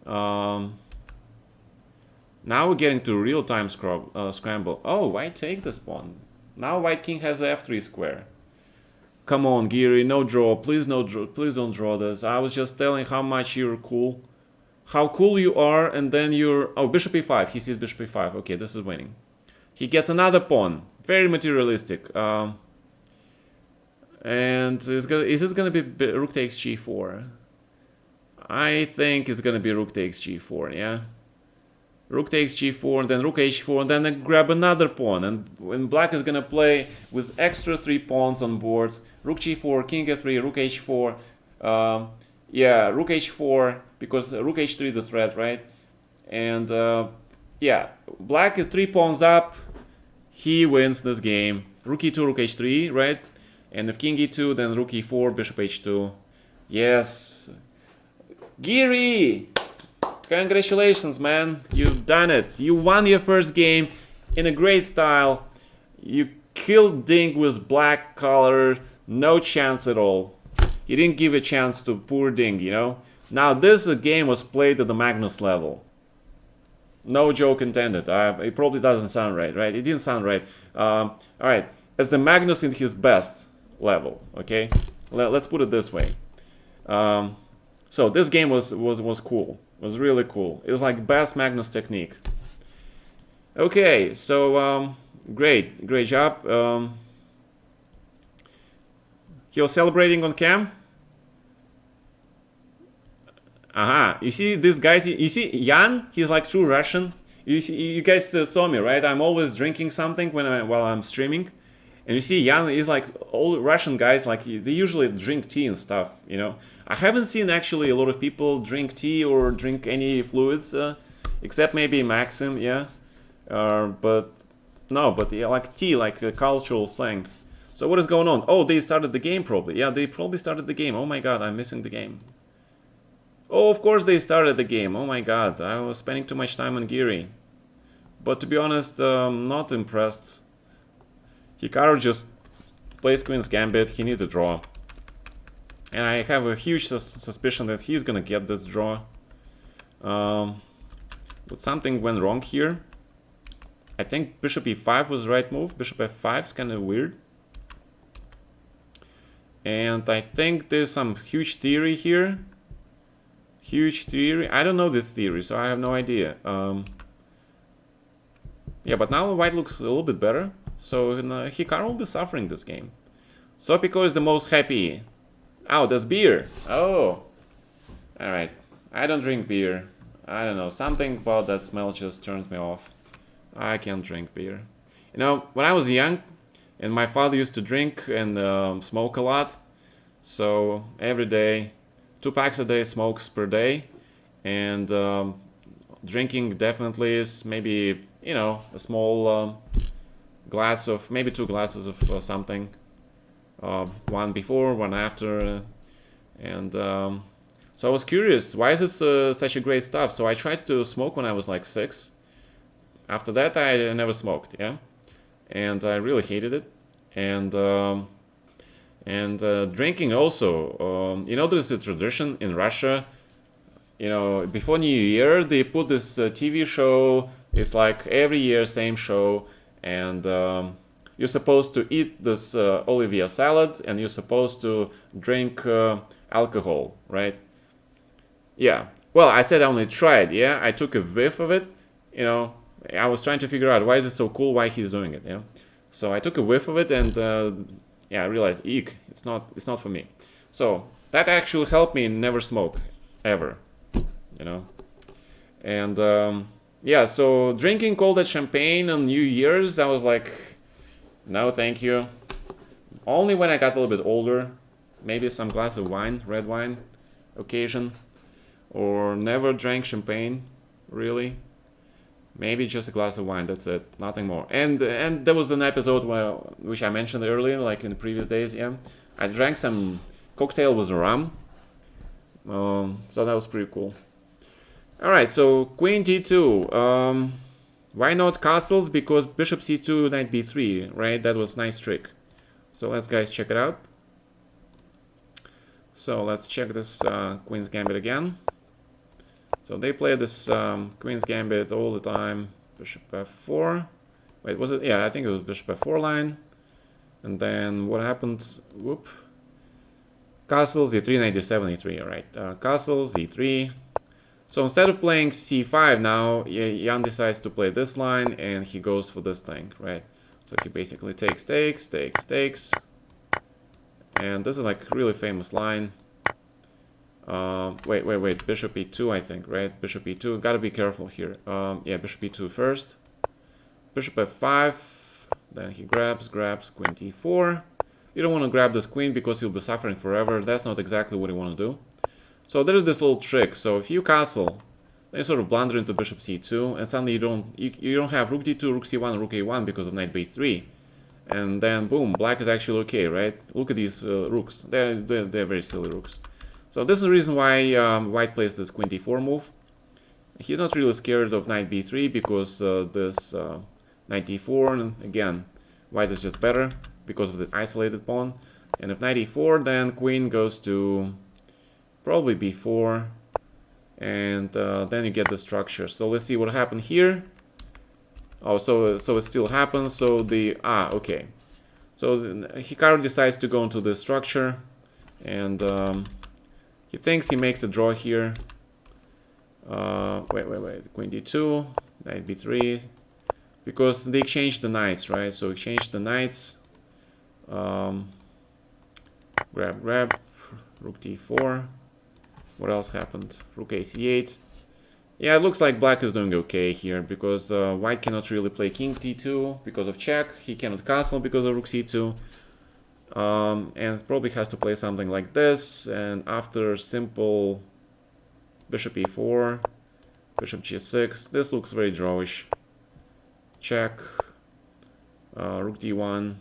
Now we're getting to real-time scramble. Oh, white take this pawn. Now white king has the f3 square. Come on, Geary, no draw. Please don't draw this. I was just telling how much you're cool. How cool you are, and then you're... Oh, bishop e5. He sees bishop e5. Okay, this is winning. He gets another pawn. Very materialistic. And is this going to be rook takes g4? I think it's going to be rook takes g4, yeah? Rook takes g4, and then rook h4, and then I grab another pawn. And when black is going to play with extra 3 pawns on boards, rook g4, king f3, rook h4. Yeah, rook h4, because rook h3 the threat, right? And yeah, black is 3 pawns up. He wins this game. Rook e2, rook h3, right? And if king e2, then rook e4, bishop h2. Yes. Geary! Congratulations, man. You've done it. You won your first game in a great style. You killed Dink with black color. No chance at all. You didn't give a chance to poor Dink, Now, this game was played at the Magnus level. No joke intended. It probably doesn't sound right? It didn't sound right. All right. As the Magnus in his best level, okay? Let's put it this way. So this game was cool. It was really cool. It was like best Magnus technique. Okay, so great job. He was celebrating on cam. Aha, you see these guys, you see Jan, he's like true Russian. You guys saw me, right? I'm always drinking something while I'm streaming. And you see Jan is like all Russian guys, like they usually drink tea and stuff, you know. I haven't seen actually a lot of people drink tea or drink any fluids, except maybe Maxim, yeah. But no, but yeah, like tea, like a cultural thing. So what is going on? Oh, they started the game probably. Yeah, they probably started the game. Oh my god, I'm missing the game. Oh, of course they started the game. Oh my god, I was spending too much time on Geary. But to be honest, not impressed. Hikaru just plays Queen's Gambit. He needs a draw. And I have a huge suspicion that he's gonna get this draw. But something went wrong here. I think Bishop e5 was the right move. Bishop f5 is kind of weird. And I think there's some huge theory here. Huge theory. I don't know this theory, so I have no idea. Yeah, but now white looks a little bit better. So Hikaru will be suffering this game. Sopiko is the most happy. Oh, that's beer. Oh. Alright. I don't drink beer. I don't know. Something about that smell just turns me off. I can't drink beer. You know, when I was young, and my father used to drink and smoke a lot. So every day, 2 packs a day, smokes per day. And drinking definitely is maybe, you know, a small glass of, maybe 2 glasses of something. One before, one after. And so I was curious, why is this such a great stuff? So I tried to smoke when I was like 6. After that, I never smoked, yeah. And I really hated it. And drinking also. You know, there's a tradition in Russia. You know, before New Year, they put this TV show. It's like every year, same show. And you're supposed to eat this Olivia salad, and you're supposed to drink alcohol, right? Yeah. Well, I said I only tried, yeah. I took a whiff of it, you know. I was trying to figure out why is it so cool, why he's doing it, yeah. So I took a whiff of it, and yeah, I realized, eek, it's not for me. So that actually helped me never smoke, ever, you know. And yeah, so drinking all that champagne on New Year's, I was like, no, thank you. Only when I got a little bit older, maybe some glass of wine, red wine, occasion, or never drank champagne, really. Maybe just a glass of wine, that's it, nothing more. And there was an episode which I mentioned earlier, like in the previous days, yeah. I drank some cocktail with rum, so that was pretty cool. Alright, so Queen d2. Why not castles? Because Bishop c2, Knight b3, right? That was a nice trick. So let's guys check it out. So let's check this Queen's Gambit again. So they play this Queen's Gambit all the time. Bishop f4. Wait, was it? Yeah, I think it was Bishop f4 line. And then what happened? Whoop. Castle z3, Knight d7, e3. Alright. Castle z3. So instead of playing c5 now, Jan decides to play this line, and he goes for this thing, right? So he basically takes, takes, takes, takes. And this is like a really famous line. Wait, Bishop e2, I think, right? Bishop e2, gotta be careful here. Yeah, Bishop e2 first. Bishop f5, then he grabs, Queen d4. You don't want to grab this queen because you'll be suffering forever. That's not exactly what you want to do. So there's this little trick. So if you castle, then you sort of blunder into Bishop c2, and suddenly you don't have Rook d2, Rook c1, Rook a1 because of Knight b3. And then boom, black is actually okay, right? Look at these rooks. They're very silly rooks. So this is the reason why white plays this Queen d4 move. He's not really scared of Knight b3 because this Knight d4, and again, white is just better because of the isolated pawn. And if Knight e4, then Queen goes to probably b4, and then you get the structure. So let's see what happened here. Oh, so it still happens. So okay. So Hikaru decides to go into the structure, and he thinks he makes a draw here. Wait. Queen d2, Knight b3, because they exchanged the knights, right? So exchange the knights. Grab, Rook d4. What else happened? Rook a8. Yeah, it looks like black is doing okay here, because white cannot really play king d2 because of check. He cannot castle because of rook c2. And probably has to play something like this. And after simple bishop e4, bishop g6, this looks very drawish. Check, rook d1,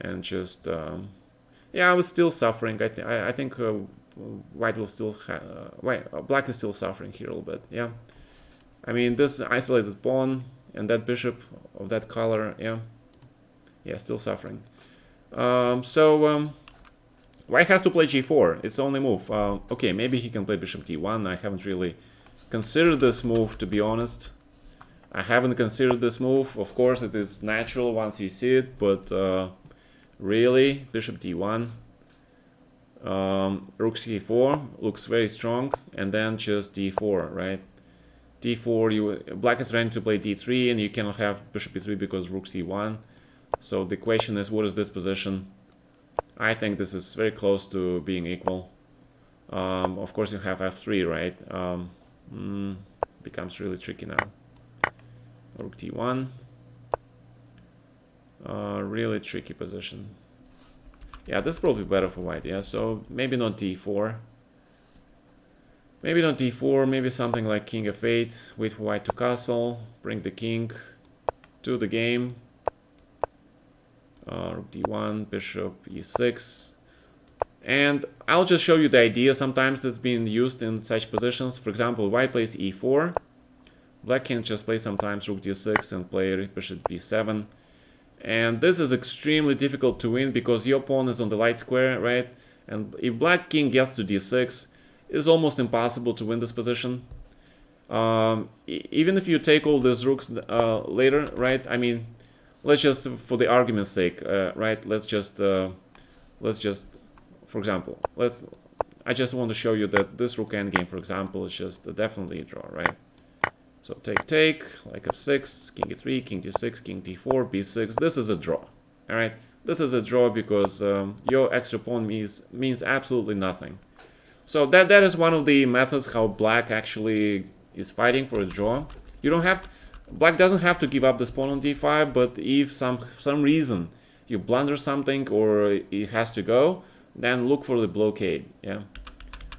and just yeah, I was still suffering. I think white will still black is still suffering here a little bit. Yeah, I mean, this isolated pawn and that bishop of that color, yeah, still suffering. White has to play g4. It's the only move. Okay, maybe he can play bishop d1. I haven't really considered this move, to be honest. I haven't considered this move. Of course, it is natural once you see it, but really, bishop d1, rook c4 looks very strong, and then just d4, right? d4, black is trying to play d3, and you cannot have bishop e3 because rook c1. So the question is, what is this position? I think this is very close to being equal. Of course, you have f3, right? Becomes really tricky now. Rook d1. Really tricky position. Yeah, this is probably better for white. Yeah, so maybe not d4. Maybe not d4. Maybe something like king f8. Wait for white to castle. Bring the king to the game. Rook d1, bishop e6. And I'll just show you the idea sometimes that's being used in such positions. For example, white plays e4. Black can just play sometimes rook d6 and play bishop b7. And this is extremely difficult to win because your pawn is on the light square, right? And if black king gets to d6, it's almost impossible to win this position. Even if you take all these rooks later, right? I mean, let's just, for the argument's sake, right? Let's just, for example, I just want to show you that this rook endgame, for example, is just definitely a draw, right? So take, like f6, king e3, king d6, king d4, b6. This is a draw, all right? This is a draw because your extra pawn means absolutely nothing. So that is one of the methods how black actually is fighting for a draw. You don't have, black doesn't have to give up this pawn on d5, but if some reason you blunder something or it has to go, then look for the blockade. Yeah.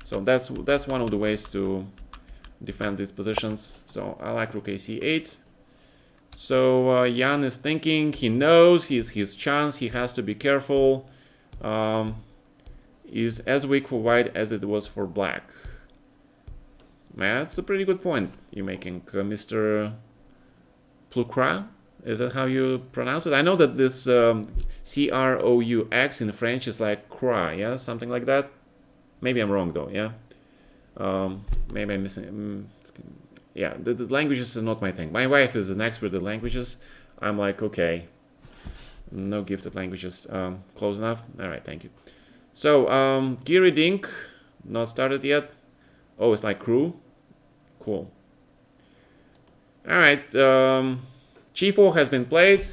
So that's one of the ways to defend these positions. So I like rook ac8. So Jan is thinking, he knows his chance, he has to be careful. Is as weak for white as it was for black. That's a pretty good point you're making, Mr. Ploucra. Is that how you pronounce it? I know that this C-R-O-U-X in French is like croix, yeah, something like that. Maybe I'm wrong though, yeah. Maybe I'm missing. Yeah, the languages is not my thing. My wife is an expert at languages. I'm like, okay, no gift at languages. Close enough. All right, thank you. So Giri Dink, not started yet. Oh, it's like crew. Cool. All right, g4 has been played.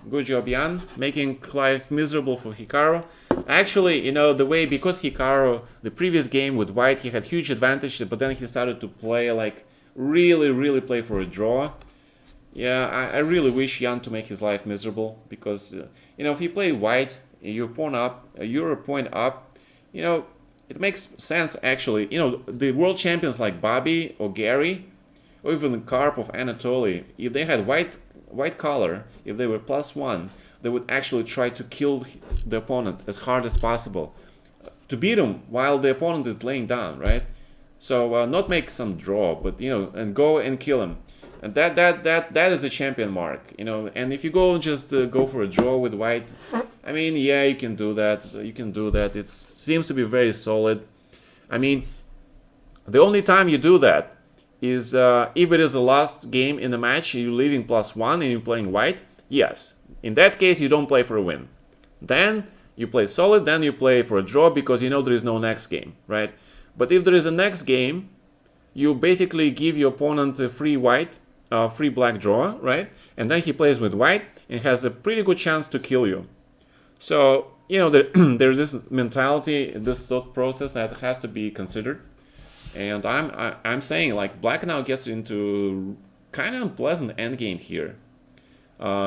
Good job, Jan, making life miserable for Hikaru. Actually, you know, the way, because Hikaru, the previous game with white, he had huge advantage, but then he started to play, like, really play for a draw. Yeah, I really wish Jan to make his life miserable, because, you know, if you play white, you're a point up, you know, it makes sense, actually. You know, the world champions like Bobby or Gary, or even Karp of Anatoly, if they had white color, if they were +1, they would actually try to kill the opponent as hard as possible to beat him while the opponent is laying down, right? So not make some draw, but, you know, and go and kill him. And that is a champion mark, you know. And if you go and just go for a draw with white, I mean, yeah, you can do that. You can do that. It seems to be very solid. I mean, the only time you do that is if it is the last game in the match, you're leading +1 and you're playing white. Yes, in that case, you don't play for a win. Then you play solid. Then you play for a draw because you know there is no next game, right? But if there is a next game, you basically give your opponent a free black draw, right? And then he plays with white and has a pretty good chance to kill you. So you know, there's this mentality, this thought process that has to be considered. And I'm saying, like, black now gets into kind of unpleasant endgame here.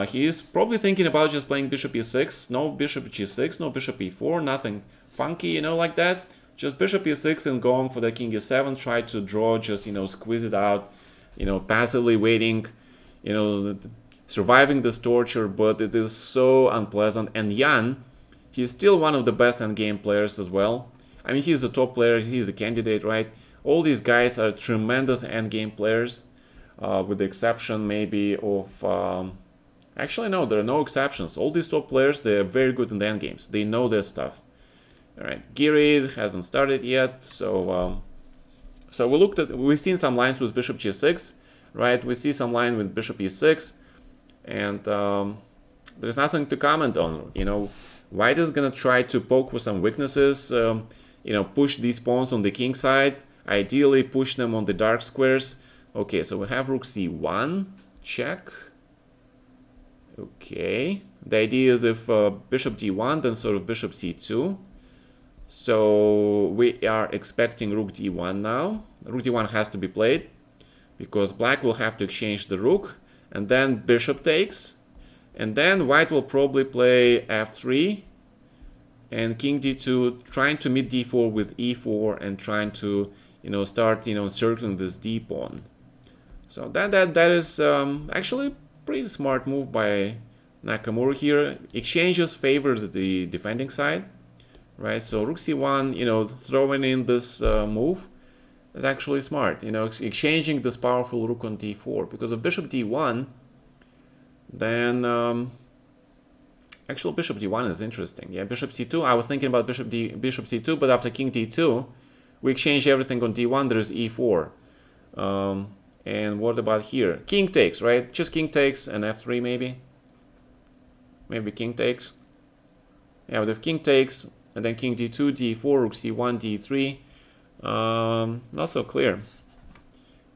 He's probably thinking about just playing bishop e6, no bishop g6, no bishop e4, nothing funky, you know, like that. Just bishop e6 and going for the king e7, try to draw, just, you know, squeeze it out, you know, passively waiting, you know, surviving this torture, but it is so unpleasant. And Jan, he's still one of the best endgame players as well. I mean, he's a top player, he's a candidate, right? All these guys are tremendous endgame players, with the exception maybe of... actually, no, there are no exceptions. All these top players, they're very good in the endgames. They know their stuff. All right, Giri hasn't started yet, so we've seen some lines with bishop g6, right? We see some line with bishop e6, and there's nothing to comment on. You know, white is gonna try to poke with some weaknesses. You know, push these pawns on the king side. Ideally, push them on the dark squares. Okay, so we have rook c1, check. Okay, the idea is if bishop d1, then sort of bishop c2. So we are expecting rook d1 now. Rook d1 has to be played because black will have to exchange the rook, and then bishop takes, and then white will probably play f3 and king d2, trying to meet d4 with e4 and trying to, you know, start, you know, circling this d pawn. So that is actually pretty smart move by Nakamura here. Exchanges favors the defending side, right? So rook c1, you know, throwing in this move is actually smart. You know, exchanging this powerful rook on d4, because of bishop d1, then actually bishop d1 is interesting. Yeah, bishop c2. I was thinking about bishop c2, but after king d2, we exchange everything on d1. There's e4. And what about here? King takes, right? Just king takes and f3 maybe. Maybe king takes. Yeah, but if king takes and then king d2, d4, rook c1, d3. Not so clear.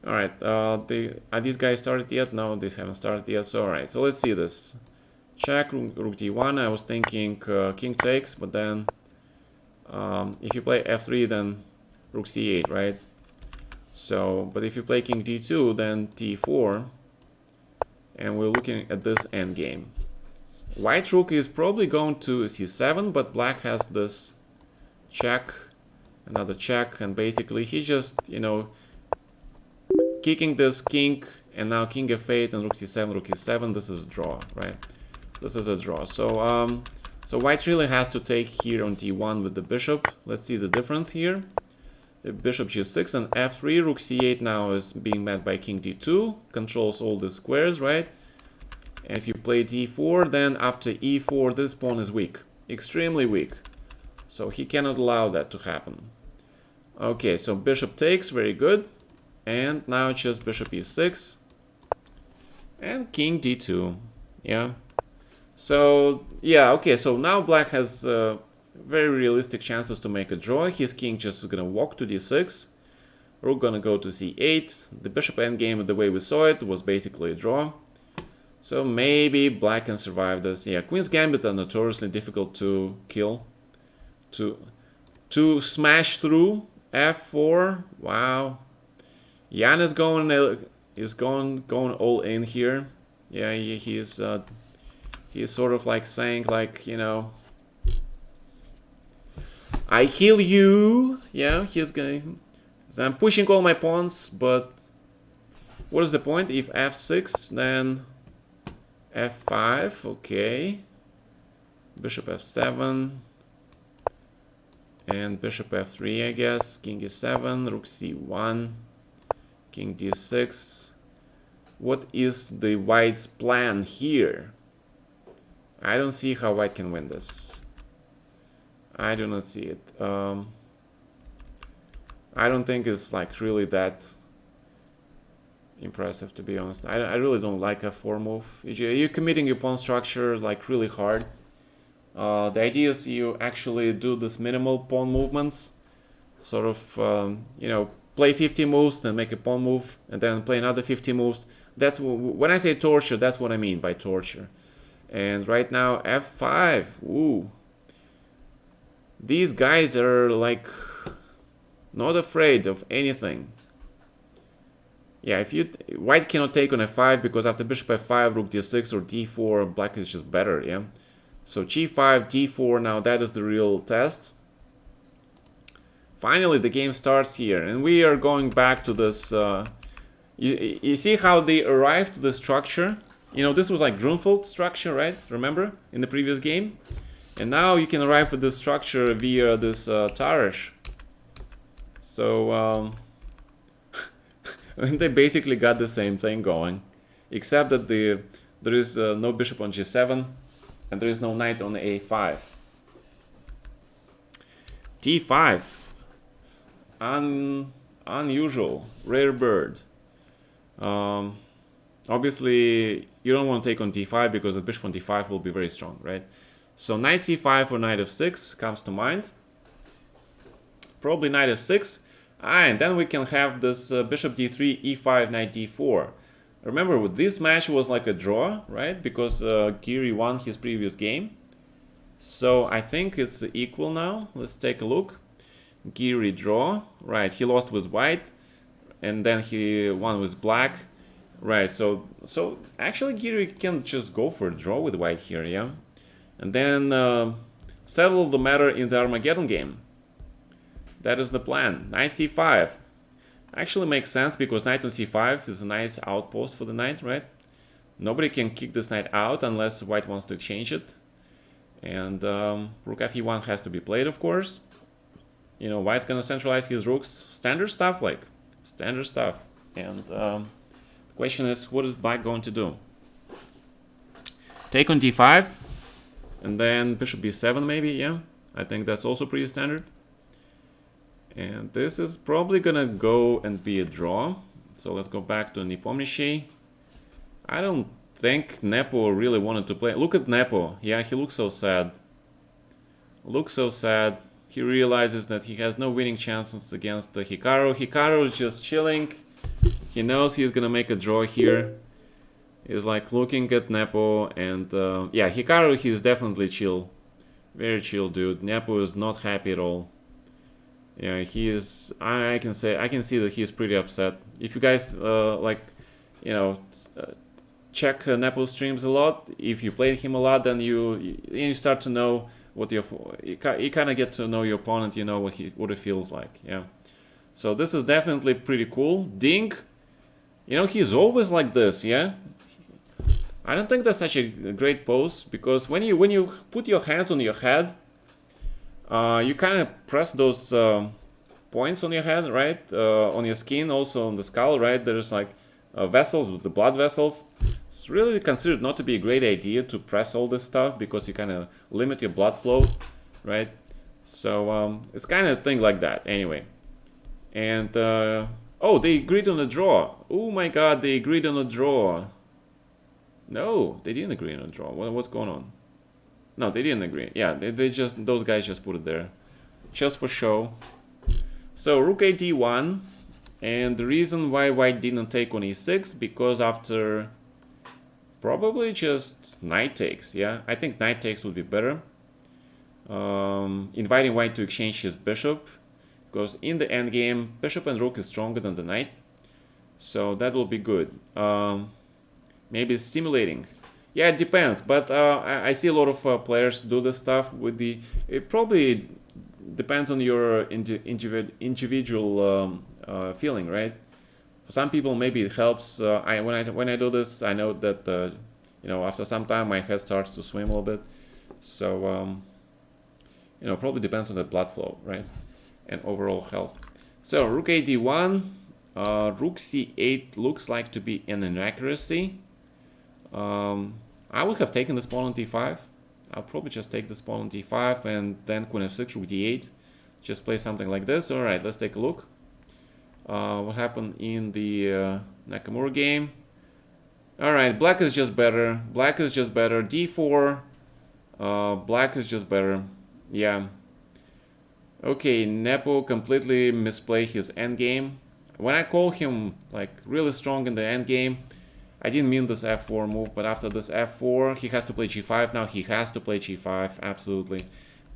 All right, are these guys started yet? No, these haven't started yet. So all right, so let's see this. Check rook d1. I was thinking king takes, but then if you play f3, then rook c8, right? So, but if you play king d2, then d4, and we're looking at this endgame. White rook is probably going to c7, but black has this check, another check, and basically he just, you know, kicking this king, and now king f8 and rook c7, rook e7. This is a draw, right? This is a draw. So, so white really has to take here on d1 with the bishop. Let's see the difference here. Bishop g6 and f3, rook c8 now is being met by king d2, controls all the squares, right? And if you play d4, then after e4, this pawn is weak, extremely weak. So he cannot allow that to happen. Okay, so bishop takes, very good. And now it's just bishop e6 and king d2, yeah. So, yeah, okay, so now black has very realistic chances to make a draw. His king just gonna walk to d6. Rook gonna go to c8. The bishop endgame, the way we saw it, was basically a draw. So maybe black can survive this. Yeah, queen's gambit are notoriously difficult to kill. To smash through. f4. Wow. Jan is going all in here. Yeah, he's sort of like saying, like, you know, I kill you. Yeah, he's going. So I'm pushing all my pawns, but what is the point? If f6, then f5. Okay. Bishop f7. And bishop f3, I guess. King e7, rook c1, king d6. What is the white's plan here? I don't see how white can win this. I do not see it. I don't think it's like really that impressive, to be honest. I really don't like a f4 move. You're committing your pawn structure like really hard. The idea is you actually do this minimal pawn movements, sort of, you know, play 50 moves, then make a pawn move, and then play another 50 moves. That's when I say torture, that's what I mean by torture. And right now, f5. Ooh. these guys are like not afraid of anything. Yeah, if white cannot take on f5 because after bishop f5, rook d6 or d4, black is just better, yeah? So g5, d4, now that is the real test. Finally, the game starts here, and we are going back to this. You see how they arrived to the structure? You know, this was like Grunfeld's structure, right? Remember, in the previous game? And now you can arrive at this structure via this Tarish. So, they basically got the same thing going, except that there is no bishop on g7, and there is no knight on a5. d5. Unusual, rare bird. Obviously, you don't want to take on d5 because the bishop on d5 will be very strong, right? So knight c5 or knight f6 comes to mind. Probably knight f6. And then we can have this bishop d3, e5, knight d4. Remember, this match was like a draw, right? Because Giri won his previous game. So I think it's equal now. Let's take a look. Giri draw, right? He lost with white, and then he won with black, right? So actually Giri can just go for a draw with white here, yeah, and then settle the matter in the Armageddon game. That is the plan. Knight c5 actually makes sense because knight on c5 is a nice outpost for the knight, right? Nobody can kick this knight out unless white wants to exchange it, and rook fe1 has to be played, of course. You know, white's gonna centralize his rooks. Standard stuff, like standard stuff. And the question is, what is black going to do? Take on d5, and then bishop b7 maybe, yeah. I think that's also pretty standard. And this is probably gonna go and be a draw. So let's go back to Nepomniachtchi. I don't think Nepo really wanted to play. Look at Nepo. Yeah, he looks so sad. Looks so sad. He realizes that he has no winning chances against Hikaru. Hikaru is just chilling. He knows he's gonna make a draw here. He's like looking at Nepo, and yeah, Hikaru, he's definitely chill. Very chill dude. Nepo is not happy at all. Yeah, he is. I can see that he's pretty upset. If you guys like, you know, check Nepo streams a lot, if you played him a lot, then you start to know what you kind of get to know your opponent. You know what it feels like. Yeah. So this is definitely pretty cool. Ding. You know, he's always like this. Yeah. I don't think that's such a great pose, because when you put your hands on your head, you kind of press those points on your head, right? On your skin, also on the skull, right? There's like vessels with the blood vessels. It's really considered not to be a great idea to press all this stuff, because you kind of limit your blood flow, right? So it's kind of a thing like that. Anyway, and oh, they agreed on a draw. Oh my God, they agreed on a draw. No, they didn't agree on a draw. What's going on? No, they didn't agree. Yeah, they just, those guys just put it there, just for show. So rook a d1, and the reason why white didn't take on e6, because after probably just knight takes. Yeah, I think knight takes would be better. Inviting white to exchange his bishop, because in the endgame, bishop and rook is stronger than the knight, so that will be good. Maybe stimulating. Yeah, it depends, but I see a lot of players do this stuff with the. It probably depends on your individual feeling, right? For some people, maybe it helps. When I do this, I know that you know, after some time my head starts to swim a little bit. So you know, probably depends on the blood flow, right, and overall health. So rook a d1, rook c8 looks like to be an inaccuracy. I would have taken this pawn on d5. I'll probably just take this pawn on d5 and then queen f6, rook d8. Just play something like this. All right, let's take a look. What happened in the Nakamura game? All right, black is just better. Black is just better. d4. Black is just better. Yeah. Okay, Nepo completely misplayed his endgame. When I call him like really strong in the endgame, I didn't mean this f4 move, but after this f4, he has to play g5. Now he has to play g5, absolutely.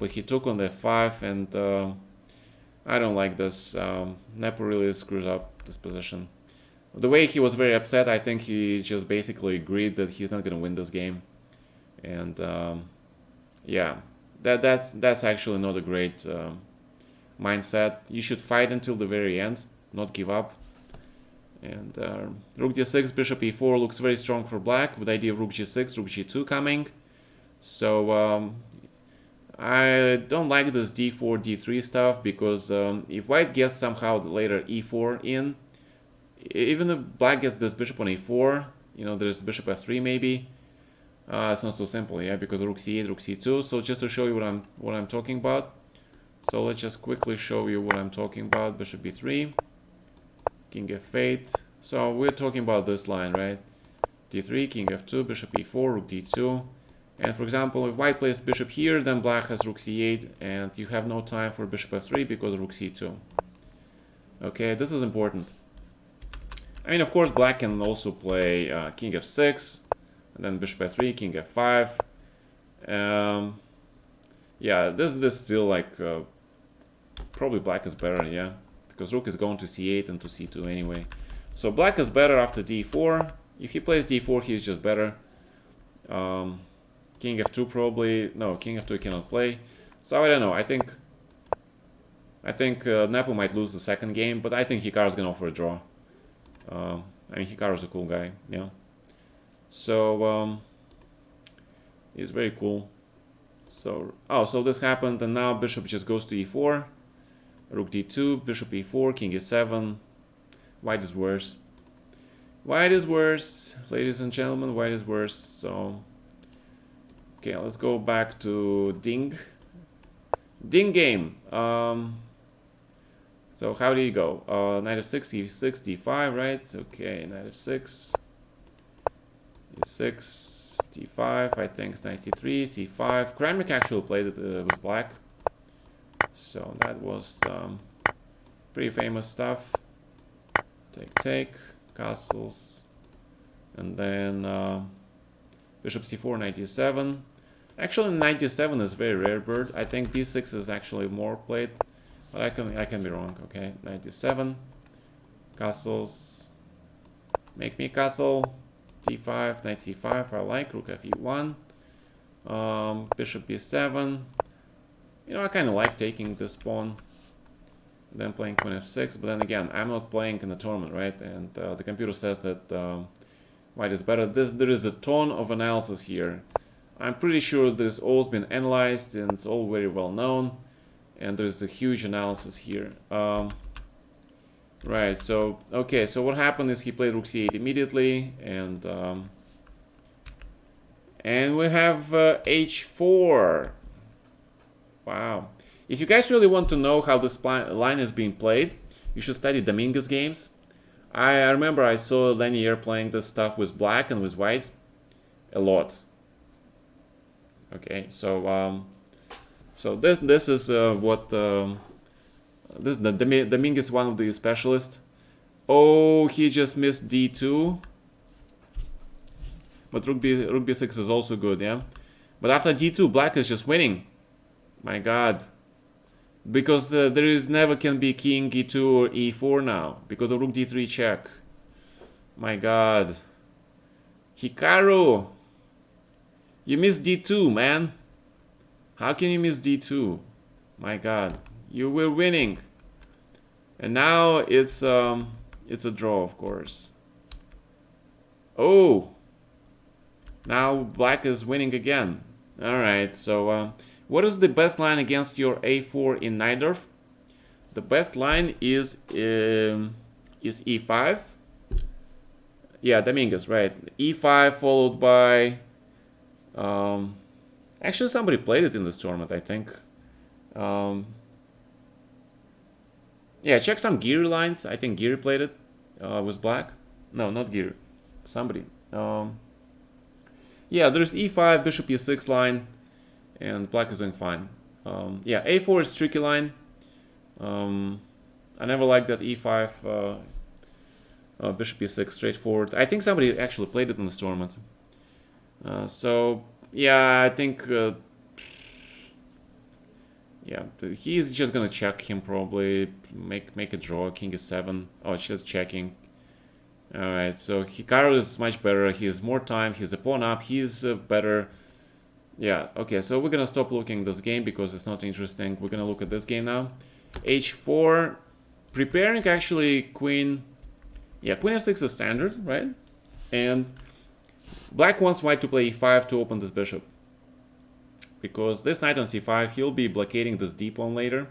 but he took on the f5, and I don't like this. Nepo really screws up this position. The way he was very upset, I think he just basically agreed that he's not going to win this game. And yeah, that's actually not a great mindset. You should fight until the very end, not give up. And rook d6, bishop e4 looks very strong for black, with the idea of rook g6, rook g2 coming. So I don't like this d4, d3 stuff, because if white gets somehow later e4 in, even if black gets this bishop on a4, you know, there's bishop f3 maybe. It's not so simple, yeah, because rook c8, rook c2. So just to show you what I'm talking about. So let's just quickly show you what I'm talking about. Bishop b3, king f8. So we're talking about this line, right? d3, king f2, bishop e4, rook d2. And for example, if white plays bishop here, then black has rook c8, and you have no time for bishop f3 because of rook c2. Okay, this is important. I mean, of course, black can also play king f6, and then bishop f3, king f5. Yeah, this is still like probably black is better, yeah, because rook is going to c8 and to c2 anyway. So black is better after d4. If he plays d4, he's just better. King f2 probably, no, king f2 cannot play. So I don't know. I think Nepo might lose the second game, but I think Hikaru's gonna offer a draw. I mean, Hikaru's a cool guy, yeah. So he's very cool. So so this happened, and now bishop just goes to e4, rook d2, bishop e4, king e7. White is worse. White is worse, ladies and gentlemen. White is worse. So okay, let's go back to Ding game. So how do you go? Knight f6, e6, d5, right? Okay, knight f6, e6, d5. I think knight c3, c5. Kramnik actually played it with black, so that was pretty famous stuff. Take, castles, and then bishop c4, knight d7. Actually, knight d7 is very rare bird. I think b6 is actually more played, but I can be wrong. Okay, knight d7, castles, make me a castle, d5, knight c5. I like rook fe1, bishop b7. You know, I kind of like taking this pawn, then playing queen f6. But then again, I'm not playing in the tournament, right? And the computer says that white is better. There is a ton of analysis here. I'm pretty sure this all's been analyzed and it's all very well known, and there's a huge analysis here. Right, so okay, so what happened is he played rook c8 immediately, and we have h4. Wow. If you guys really want to know how this line is being played, you should study Dominguez games. I remember I saw Lanier playing this stuff with black and with white a lot. Okay, so so this is what this is the Dominguez, one of the specialists. Oh, he just missed d2, but rook b6 is also good, yeah. But after d2, black is just winning. My God, because there is never can be king e2 or e4 now because of rook d3 check. My God, Hikaru, you missed d2, man. How can you miss d2? My God, you were winning, and now it's a draw, of course. Oh, now black is winning again. All right, so what is the best line against your a4 in Najdorf? The best line is e5. Yeah, Dominguez, right? e5 followed by actually somebody played it in this tournament, I think. Yeah, check some Geary lines. I think Geary played it with black. No, not Geary. Somebody. Yeah, there's e5, bishop e6 line, and black is doing fine. Yeah, a4 is tricky line. I never liked that e5, bishop e6, straightforward. I think somebody actually played it in this tournament. So yeah, I think Yeah, he's just gonna check him probably, make a draw, king e7. Oh, it's just checking. Alright, so Hikaru is much better, he has more time, he's a pawn up, he's better. Yeah, okay, so we're gonna stop looking at this game because it's not interesting. We're gonna look at this game now. H4, preparing actually queen. Yeah, queen f6 is standard, right? And black wants white to play e5 to open this bishop, because this knight on c5, he'll be blockading this d pawn later,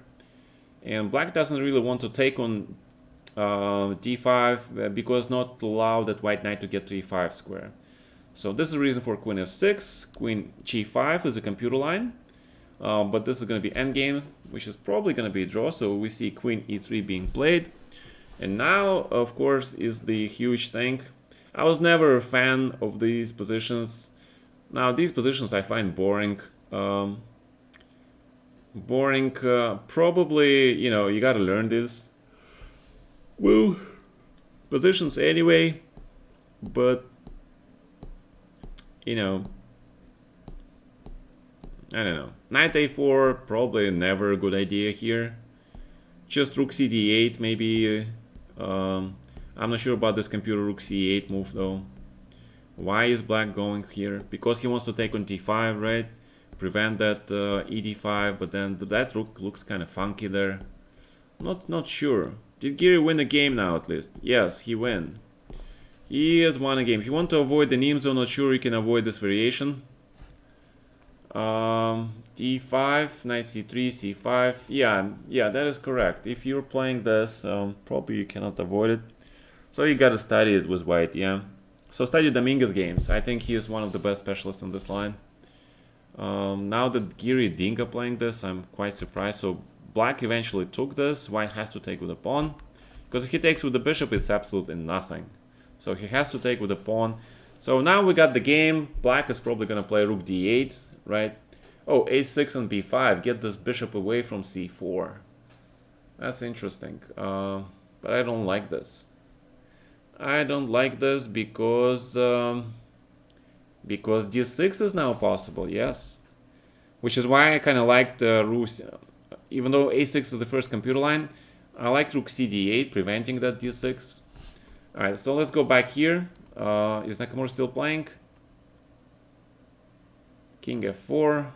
and black doesn't really want to take on d5 because not allow that white knight to get to e5 square. So this is the reason for queen f6, queen g5 is a computer line, but this is going to be endgame, which is probably going to be a draw. So we see queen e3 being played, and now of course is the huge thing. I was never a fan of these positions. Now these positions I find boring. Probably, you know, you got to learn this. Well, positions anyway, but you know, I don't know. Knight a4, probably never a good idea here. Just rook cd8 maybe. I'm not sure about this computer rook c8 move though. Why is black going here? Because he wants to take on d5, right? Prevent that ed5, but then that rook looks kind of funky there. Not sure. Did Giri win a game now at least? Yes, he win. He has won a game. If you want to avoid the Neem zone, not sure you can avoid this variation. d5, knight c3, c5. Yeah, that is correct. If you're playing this, probably you cannot avoid it. So you gotta study it with white, yeah. So study Dominguez games. I think he is one of the best specialists on this line. Now that Giri Dinka playing this, I'm quite surprised. So black eventually took this. White has to take with a pawn, because if he takes with the bishop, it's absolutely nothing. So he has to take with a pawn. So now we got the game. Black is probably gonna play rook d8, right? Oh, a6 and b5. Get this bishop away from c4. That's interesting. But I don't like this. I don't like this because d6 is now possible, yes. Which is why I kind of liked rook, even though a6 is the first computer line, I like rook cd8, preventing that d6. Alright, so let's go back here. Is Nakamura still playing? King f4.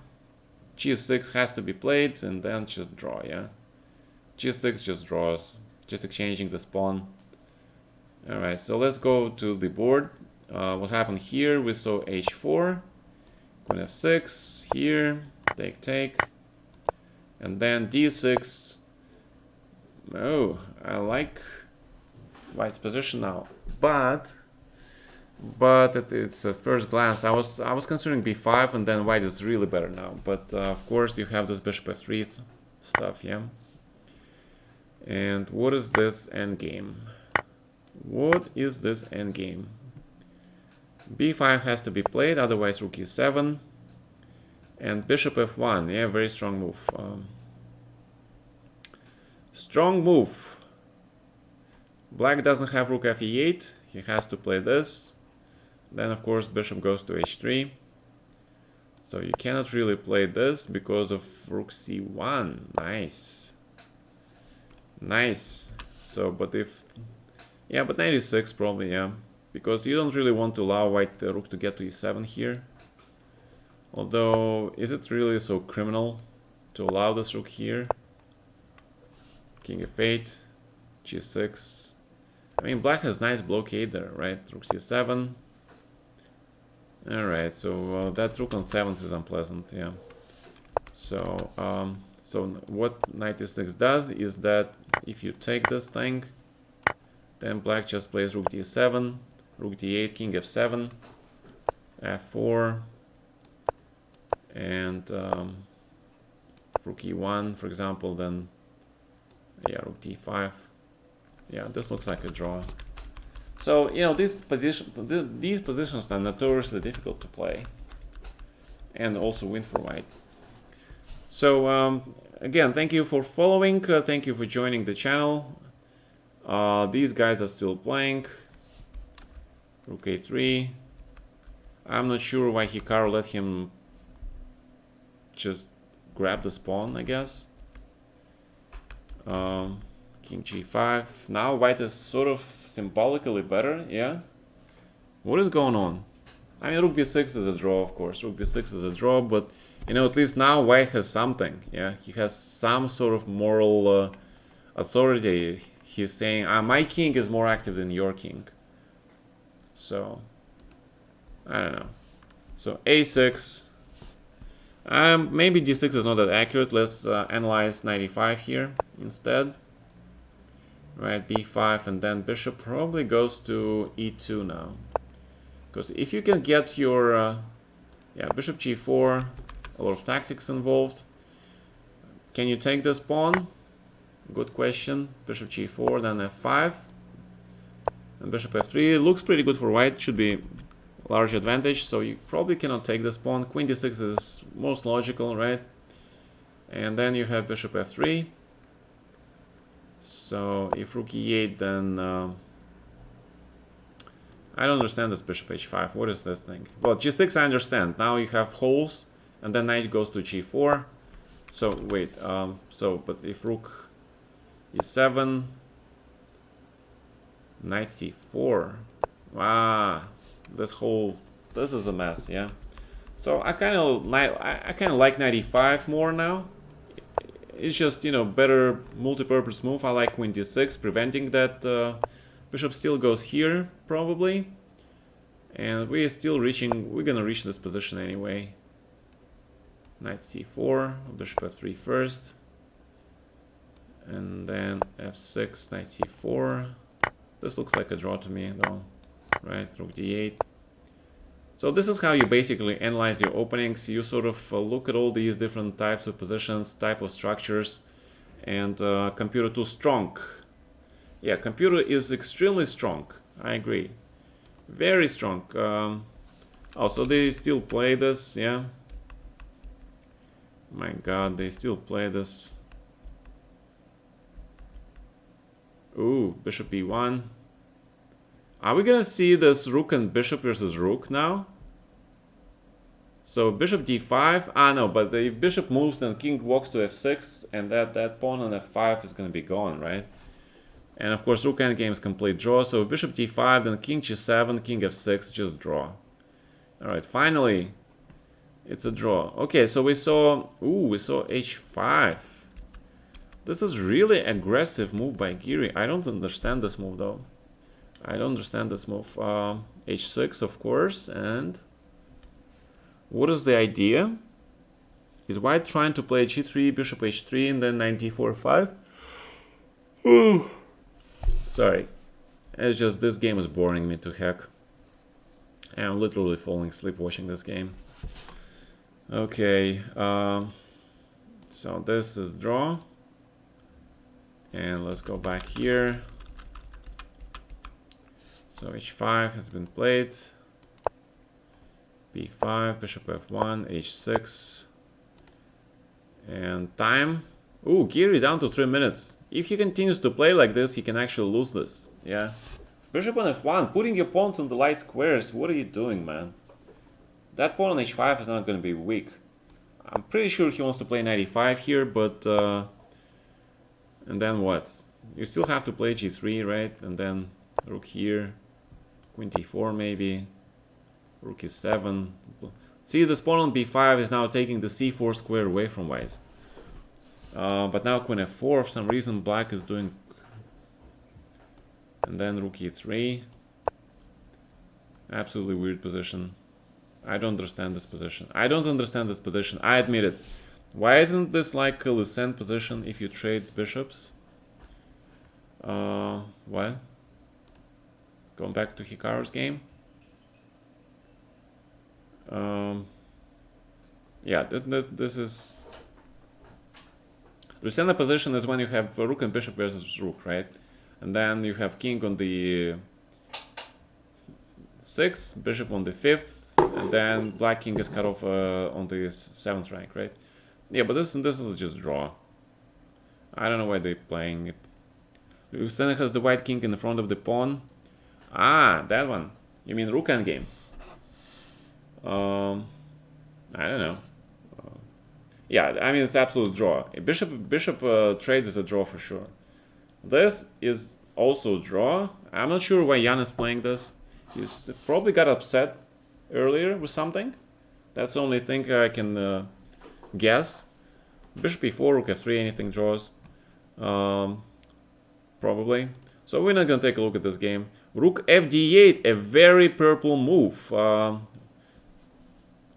g6 has to be played, and then just draw, yeah? g6 just draws, just exchanging this pawn. Alright, so let's go to the board. What happened here? We saw h4, queen f6, here, take, and then d6. Oh, I like white's position now, but it's at first glance I was considering b5, and then white is really better now. But of course you have this bishop f3 stuff, yeah. And what is this endgame? What is this endgame? b5 has to be played, otherwise rook e7, and bishop f1. Yeah, very strong move. Strong move. Black doesn't have rook fe8. He has to play this. Then of course bishop goes to h3. So you cannot really play this because of rook c1. Nice. So, but if... Yeah, but 96 probably, yeah. Because you don't really want to allow white rook to get to e7 here. Although, is it really so criminal to allow this rook here? King f8, g6. I mean, black has nice blockade there, right? Rook c7. Alright, so that rook on 7s is unpleasant, yeah. So, so what knight e6 does is that if you take this thing, then black just plays rook d7, rook d8, king f7, f4, and rook e1, for example, then yeah, rook d5. Yeah, this looks like a draw. So, you know, these positions are notoriously difficult to play and also win for white. So, again, thank you for following. Thank you for joining the channel. These guys are still playing. Rook a3. I'm not sure why Hikaru let him just grab the pawn, I guess. King g5. Now white is sort of symbolically better, yeah? What is going on? I mean, rook b6 is a draw, of course. Rook b6 is a draw, but, you know, at least now white has something, yeah? He has some sort of moral authority. He's saying, my king is more active than your king. So, I don't know. So, a6. Maybe d6 is not that accurate. Let's analyze 95 here instead. Right, b5, and then bishop probably goes to e2 now. Because if you can get your, yeah, bishop g4, a lot of tactics involved. Can you take this pawn? Good question. Bishop g4, then f5. And bishop f3. It looks pretty good for white. Should be a large advantage. So you probably cannot take this pawn. Queen d6 is most logical, right? And then you have bishop f3. So if rook e8, then I don't understand this bishop h5. What is this thing? Well, g6 I understand. Now you have holes, and then knight goes to g4. So wait, but if rook e7, knight c4. This is a mess, yeah. So I kind of like knight e5 more now. It's just, you know, better multi-purpose move. I like queen d6, preventing that bishop still goes here, probably. And we're gonna reach this position anyway. Knight c4, bishop f3 first. And then f6, knight c4. This looks like a draw to me, though. Right, rook d8. So this is how you basically analyze your openings. You sort of look at all these different types of positions, type of structures, and computer too strong. Yeah, computer is extremely strong. I agree. Very strong. Oh, so they still play this, yeah? My God, they still play this. Ooh, bishop e1. Are we gonna see this rook and bishop versus rook now? So bishop d5. No, but if bishop moves, then king walks to f6, and that pawn on f5 is gonna be gone, right? And of course, rook endgame is complete draw. So if bishop d5, then king g7, king f6, just draw. All right, finally, it's a draw. Okay, so we saw h5. This is really aggressive move by Giri. I don't understand this move though. I don't understand this move. h6, of course, and what is the idea? Is white trying to play g3, bishop h3, and then knight d4, 5? Sorry. It's just this game is boring me to heck. And I'm literally falling asleep watching this game. Okay, so this is draw. And let's go back here. So h5 has been played. b5, bishop f1, h6. And time. Ooh, Giri down to 3 minutes. If he continues to play like this, he can actually lose this. Yeah. Bishop on f1, putting your pawns on the light squares. What are you doing, man? That pawn on h5 is not going to be weak. I'm pretty sure he wants to play knight e5 here, but... and then what? You still have to play g3, right? And then rook here. Queen d4 maybe. Rook e7. See, this pawn on b5 is now taking the c4 square away from white. But now queen f4, for some reason black is doing... And then rook e3. Absolutely weird position. I don't understand this position. I don't understand this position. I admit it. Why isn't this like a Lucent position if you trade bishops? What? Going back to Hikaru's game. Yeah, this is... Lucena position is when you have rook and bishop versus rook, right? And then you have king on the 6th, bishop on the 5th, and then black king is cut off on the 7th rank, right? Yeah, but this is just draw. I don't know why they're playing it. Lucena has the white king in the front of the pawn. Ah, that one. You mean rook endgame? I don't know. Yeah, I mean, it's absolute draw. Bishop trade is a draw for sure. This is also a draw. I'm not sure why Jan is playing this. He's probably got upset earlier with something. That's the only thing I can guess. Bishop e4, rook f3, anything draws. Probably. So we're not gonna take a look at this game. Rook fd8, a very purple move.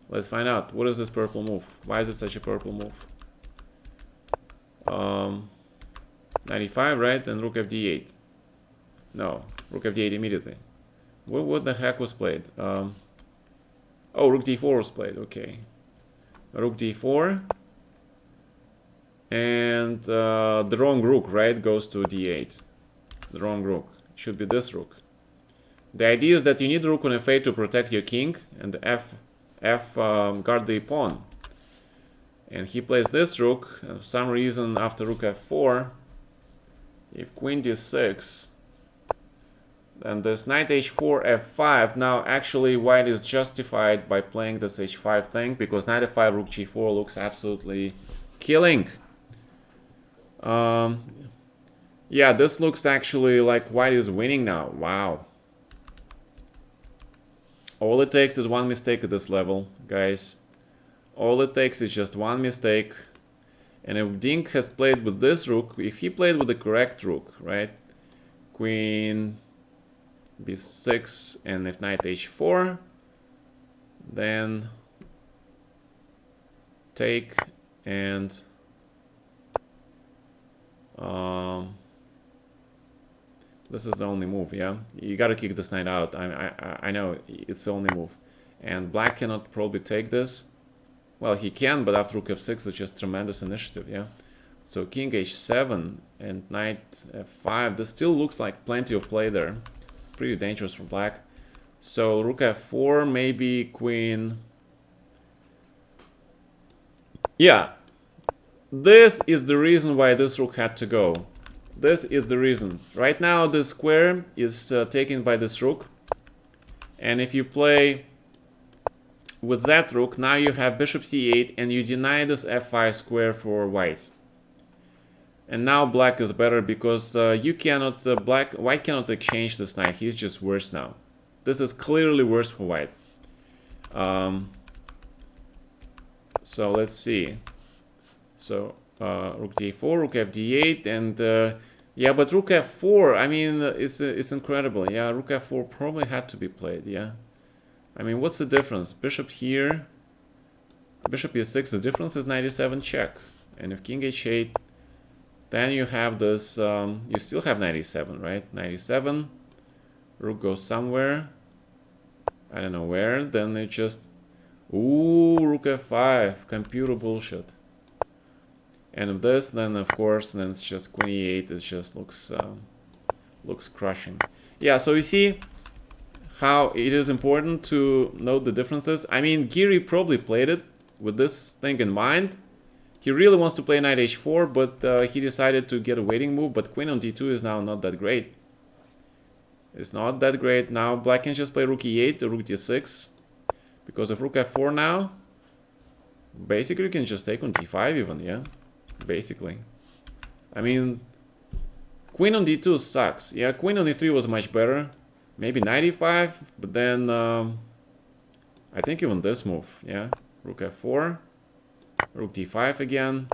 Let's find out. What is this purple move? Why is it such a purple move? 95, right? And rook fd8. No, rook fd8 immediately. What the heck was played? Oh, rook d4 was played. Okay. Rook d4. And the wrong rook, right, goes to d8. The wrong rook. Should be this rook. The idea is that you need rook on f8 to protect your king, and f guard the pawn. And he plays this rook. And for some reason, after rook f4, if queen d6, then this knight h4, f5. Now, actually, white is justified by playing this h5 thing, because knight f5, rook g4 looks absolutely killing. Yeah, this looks actually like white is winning now. Wow. All it takes is one mistake at this level, guys. All it takes is just one mistake. And if Dink has played with this rook, if he played with the correct rook, right? Queen b6, and if knight h4, then take and this is the only move, yeah? You gotta kick this knight out. I know, it's the only move. And black cannot probably take this. Well, he can, but after rook f6, it's just tremendous initiative, yeah? So king h7 and knight f5. This still looks like plenty of play there. Pretty dangerous for black. So rook f4, maybe queen. Yeah. This is the reason why this rook had to go. This is the reason. Right now, this square is taken by this rook. And if you play with that rook, now you have bishop c8, and you deny this f5 square for white. And now black is better because you cannot, white cannot exchange this knight. He's just worse now. This is clearly worse for white. So let's see. So rook d4, rook fd8, and yeah, but rook f4. I mean, it's incredible. Yeah, rook f4 probably had to be played. Yeah, I mean, what's the difference? Bishop here, bishop e6. The difference is 97 check, and if king h8, then you have this. You still have 97, right? 97. Rook goes somewhere. I don't know where. Then it just. Ooh, rook f5. Computer bullshit. And if this, then of course, then it's just queen e8. It just looks crushing. Yeah, so you see how it is important to note the differences. I mean, Giri probably played it with this thing in mind. He really wants to play knight h4, but he decided to get a waiting move. But queen on d2 is now not that great. It's not that great. Now black can just play rook e8 or rook d6. Because of rook f4 now, basically you can just take on d5 even, yeah? Basically. I mean, queen on d2 sucks. Yeah, queen on e3 was much better. Maybe knight e5, but then I think even this move, yeah? Rook f4, rook d5 again.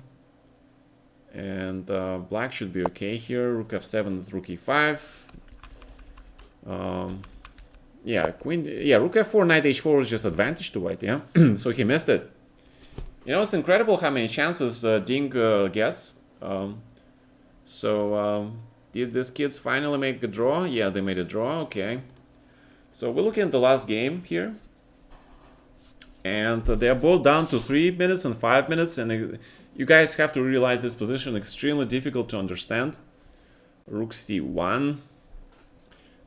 And black should be okay here. Rook f7 with rook e5. Yeah, queen. Yeah, rook f4, knight h4 was just advantage to white. Yeah, so he missed it. You know, it's incredible how many chances Ding gets. Did these kids finally make a draw? Yeah, they made a draw. Okay. So we're looking at the last game here, and they're both down to 3 minutes and 5 minutes. And you guys have to realize this position extremely difficult to understand. Rook c1,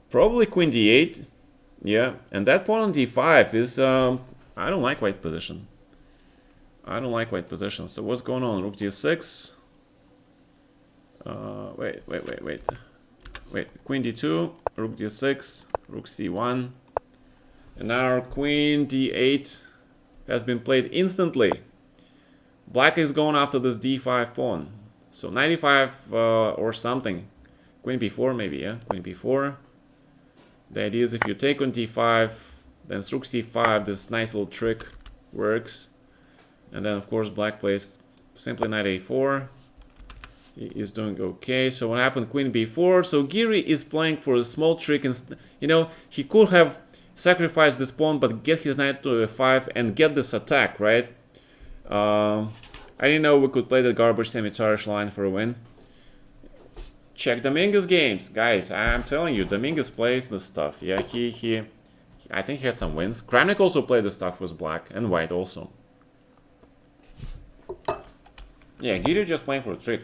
probably queen d8. Yeah, and that pawn on d5 is, I don't like white position. I don't like white position. So what's going on? Rook d6. Wait. Queen d2, rook d6, rook c1. And now queen d8 has been played instantly. Black is going after this d5 pawn. So 95 or something. Queen b4 maybe, yeah? Queen b4. The idea is if you take on d5, then rook c5, this nice little trick works. And then of course black plays simply knight a4. He is doing okay. So what happened? Queen b4. So Giri is playing for a small trick. And, you know, he could have sacrificed this pawn, but get his knight to f5 and get this attack, right? I didn't know we could play the garbage semi-Tarish line for a win. Check Dominguez games, guys. I'm telling you, Dominguez plays this stuff. Yeah, I think he had some wins. Kramnik also played this stuff with black and white also. Yeah, Giri just playing for a trick.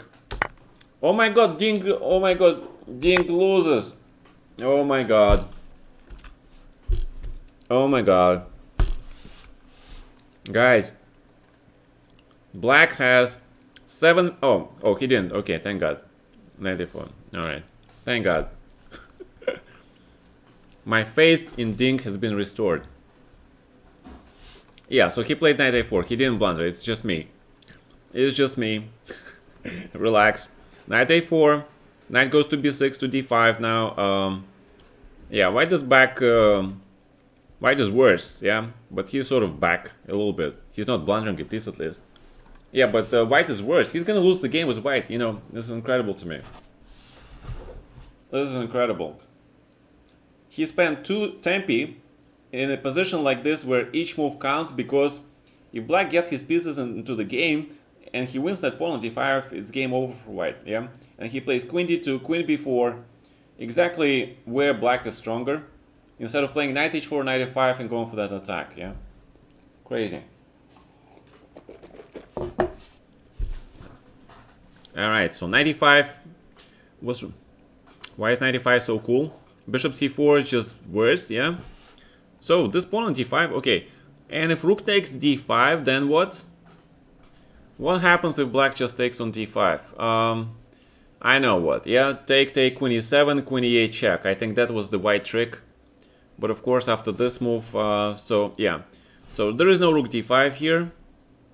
Oh my god, Ding! Oh my god, Ding loses. Oh my god. Oh my god. Guys, black has 7. Oh, he didn't. Okay, thank god. 94. Alright. Thank god. My faith in Ding has been restored. Yeah, so he played knight a4. He didn't blunder. It's just me. It's just me. Relax. Knight a4. Knight goes to b6 to d5 now. Yeah, white is back. White is worse, yeah, but he's sort of back a little bit. He's not blundering a piece at least. Yeah, but white is worse. He's gonna lose the game with white. You know, this is incredible to me. This is incredible. He spent 2 tempi in a position like this where each move counts, because if black gets his pieces into the game and he wins that pawn on d5, it's game over for white, yeah? And he plays queen d2, queen b4, exactly where black is stronger, instead of playing knight h4, knight f5 and going for that attack, yeah? Crazy. Alright, so 95 was... Why is 95 so cool? Bishop c4 is just worse, yeah? So, this pawn on d5, okay. And if rook takes d5, then what? What happens if black just takes on d5? I know what, yeah? Take, queen e7, queen e8 check. I think that was the white trick. But of course, after this move, so yeah. So there is no rook d5 here.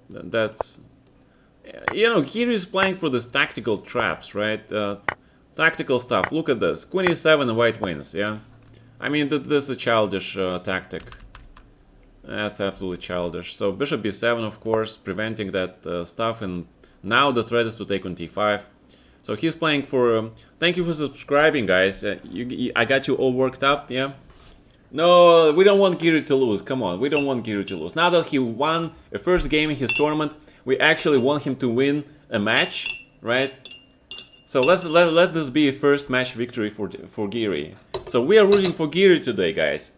That's... You know, Giri is playing for these tactical traps, right? Tactical stuff. Look at this. Queen e7 and white wins, yeah? I mean, this is a childish tactic. That's absolutely childish. So bishop b7, of course, preventing that stuff. And now the threat is to take on d5. So he's playing for... thank you for subscribing, guys. I got you all worked up, yeah? No, we don't want Giri to lose. Come on, we don't want Giri to lose. Now that he won a first game in his tournament, we actually want him to win a match, right? So let this be a first match victory for Giri. So we are rooting for Giri today, guys.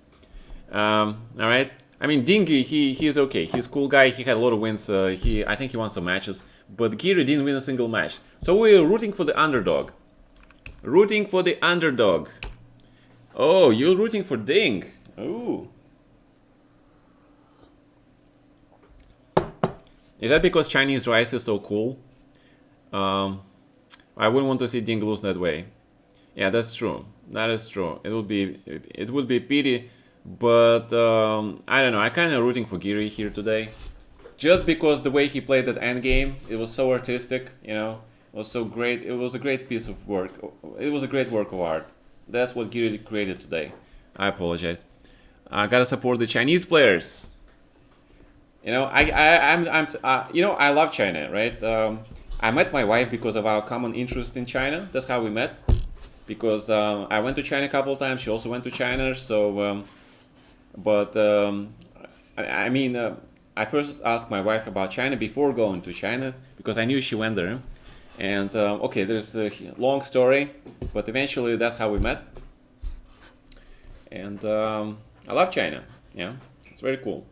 All right. I mean, Dingy, he's okay. He's a cool guy. He had a lot of wins. I think he won some matches, but Giri didn't win a single match. So we are rooting for the underdog. Rooting for the underdog. Oh, you're rooting for Ding. Ooh. Is that because Chinese rice is so cool? I wouldn't want to see Ding lose that way. Yeah, that's true. That is true. It would be pity, but I don't know. I kind of rooting for Giri here today, just because the way he played that endgame, it was so artistic. You know, it was so great. It was a great piece of work. It was a great work of art. That's what Giri created today. I apologize. I gotta support the Chinese players. You know, you know, I love China, right? I met my wife because of our common interest in China. That's how we met. Because I went to China a couple of times. She also went to China. So, I mean, I first asked my wife about China before going to China because I knew she went there. And okay, there's a long story, but eventually that's how we met. And I love China. Yeah, it's very cool.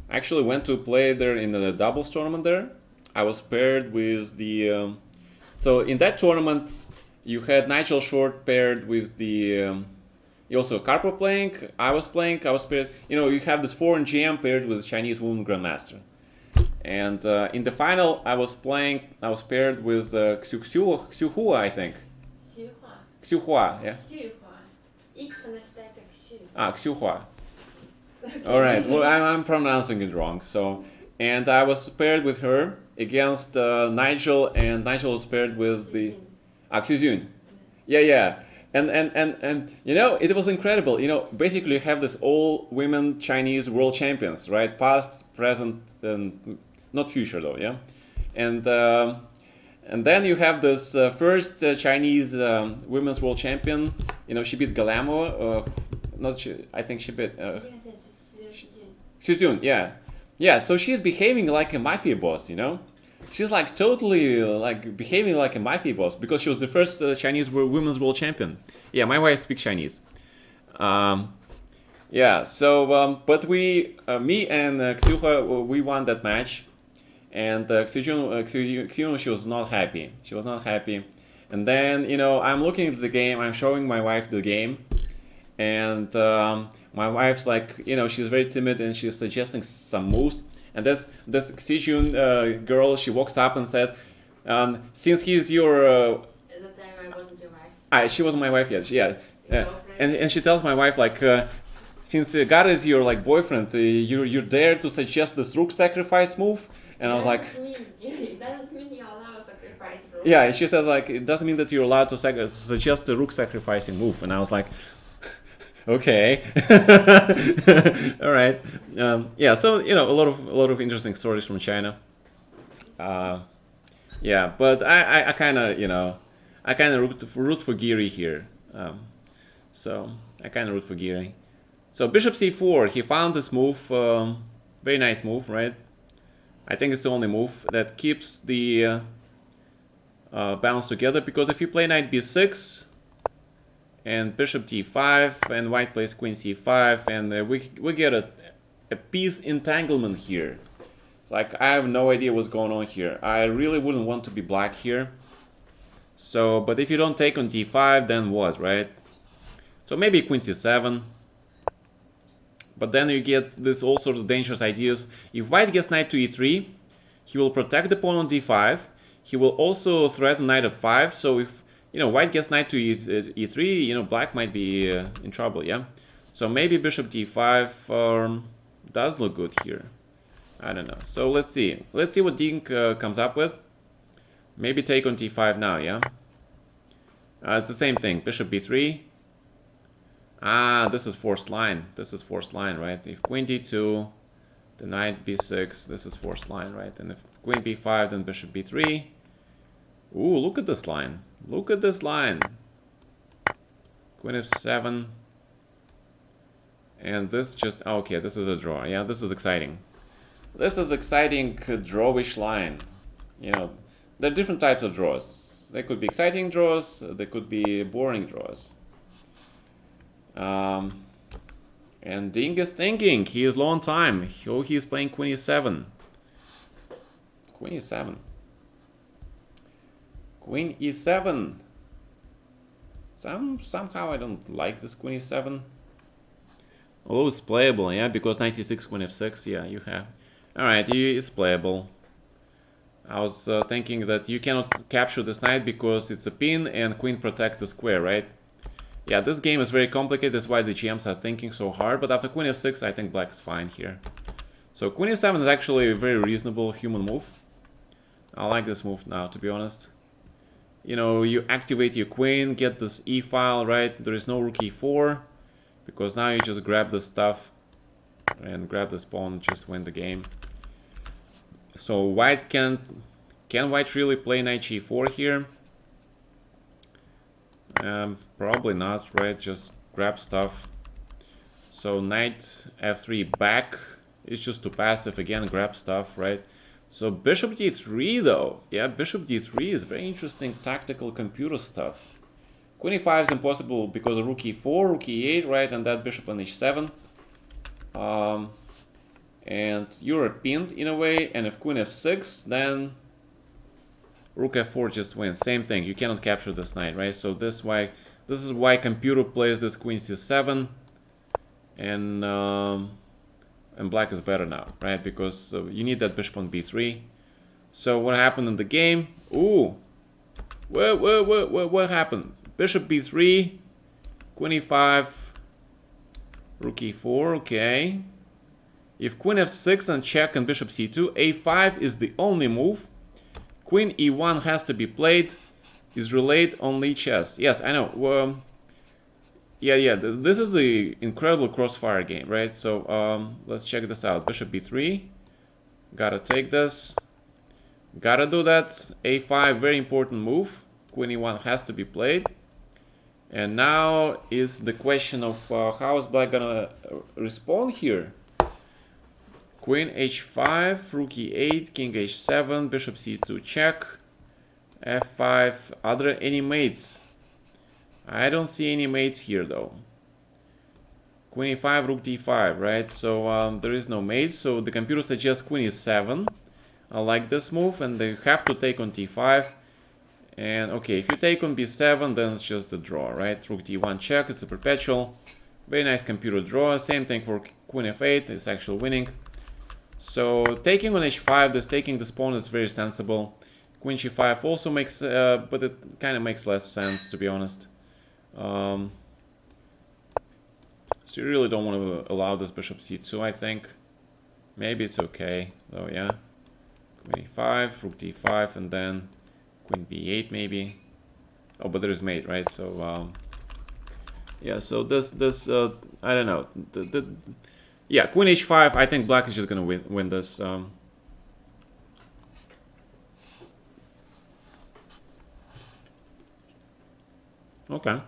I actually went to play there in the doubles tournament there. I was paired with the... so in that tournament, you had Nigel Short paired with the... you also Karpov playing, I was playing, I was paired... You know, you have this foreign GM paired with a Chinese woman grandmaster. And in the final, I was paired with Xiuhua, I think. Xiuhua, yeah. Xiuhua. All right. Well, I'm pronouncing it wrong. So and I was paired with her against Nigel, and Nigel was paired with the Xu. Yeah, yeah. And you know, it was incredible. You know, basically you have this all women Chinese world champions, right? Past, present, and not future though, yeah. And and then you have this first Chinese women's world champion. You know, she beat Galamo. Not she, I think she beat Xu Jun. Yeah, yeah. So she's behaving like a mafia boss. You know, she's like totally like behaving like a mafia boss because she was the first Chinese women's world champion. Yeah, my wife speaks Chinese. Um, yeah, so but we, me and Ksyuha, we won that match, and Xu, she was not happy. She was not happy, and then you know I'm looking at the game. I'm showing my wife the game, and my wife's like, you know, she's very timid and she's suggesting some moves. And this Xijun girl, she walks up and says, "Since he's your," At the time, I wasn't your wife. she wasn't my wife yet. Yeah, and she tells my wife like, since Gata is your like boyfriend, you're there to suggest this rook sacrifice move. And I was like, It doesn't mean you allow sacrifice, bro. yeah. And she says like, it doesn't mean that you're allowed to suggest a rook sacrificing move. And I was like, okay, all right, yeah. So you know, a lot of interesting stories from China. Yeah, but I kind of, you know, I kind of root for Geary here. So I kind of root for Geary. So bishop c4, he found this move, very nice move, right? I think it's the only move that keeps the balance together, because if you play knight b6 and bishop d5 and white plays queen c5, and we get a piece entanglement here. It's like I have no idea what's going on here. I really wouldn't want to be black here. So, but if you don't take on d5, then what, right? So maybe queen c7. But then you get this all sorts of dangerous ideas. If white gets knight to e3, he will protect the pawn on d5. He will also threaten knight f5. So if, you know, white gets knight to e3, you know, black might be in trouble, yeah? So maybe bishop d5 does look good here. I don't know. So let's see. Let's see what Dink comes up with. Maybe take on d5 now, yeah? It's the same thing. Bishop b3. Ah, this is forced line. This is forced line, right? If queen d2, the knight b6, this is forced line, right? And if queen b5, then bishop b3. Ooh, look at this line. Look at this line. Queen f7. And this just, okay, this is a draw. Yeah, this is exciting. This is exciting drawish line. You know, there are different types of draws. They could be exciting draws. They could be boring draws. And Ding is thinking. He is low on time. Oh, he is playing queen e7. Queen e7. Queen e7. Somehow I don't like this queen e7. Oh, it's playable, yeah, because knight c6, queen f6, yeah, you have. Alright, it's playable. I was thinking that you cannot capture this knight because it's a pin and queen protects the square, right? Yeah, this game is very complicated, that's why the GMs are thinking so hard, but after queen f6, I think black's fine here. So queen e7 is actually a very reasonable human move. I like this move now, to be honest. You know, you activate your queen, get this e-file, right? There is no rook e4, because now you just grab this stuff and grab this pawn, just win the game. So white can white really play knight g4 here? Probably not, right? Just grab stuff. So knight f3 back is just too passive. Again, grab stuff, right? So bishop d3 though. Yeah, bishop d3 is very interesting tactical computer stuff. Queen e5 is impossible because of rook e4, rook e8, right? And that bishop on h7. And you're pinned in a way. And if queen f6, then rook f4 just wins. Same thing. You cannot capture this knight, right? So this is why computer plays this queen c7, and black is better now, right? Because you need that bishop on b3. So what happened in the game? Ooh, what happened? Bishop b3, queen e5, rook e4. Okay, If queen f6 and check and bishop c2, a5 is the only move. Queen e1 has to be played. Is relayed on LiChess. Yes, I know. Yeah. This is the incredible crossfire game, right? So let's check this out. Bishop b3. Gotta take this. Gotta do that. a5, very important move. Queen e1 has to be played. And now is the question of how is black gonna respond here? Queen h5, rook e8, king h7, bishop c2 check, f5. Are there any mates? I don't see any mates here though. Queen e5, rook d5, right? So there is no mate, so the computer suggests queen e7. I like this move, and they have to take on t5. And okay, if you take on b7, then it's just a draw, right? Rook d1 check, it's a perpetual. Very nice computer draw. Same thing for queen f8, it's actually winning. So taking on h5, this taking this pawn is very sensible. Queen g5 also makes, but it kind of makes less sense, to be honest. So you really don't want to allow this bishop c2, I think. Maybe it's okay, though, yeah. Queen e5, rook d5, and then queen b8 maybe. Oh, but there is mate, right? So yeah, so this I don't know. Yeah, queen h5. I think black is just gonna win this. Okay.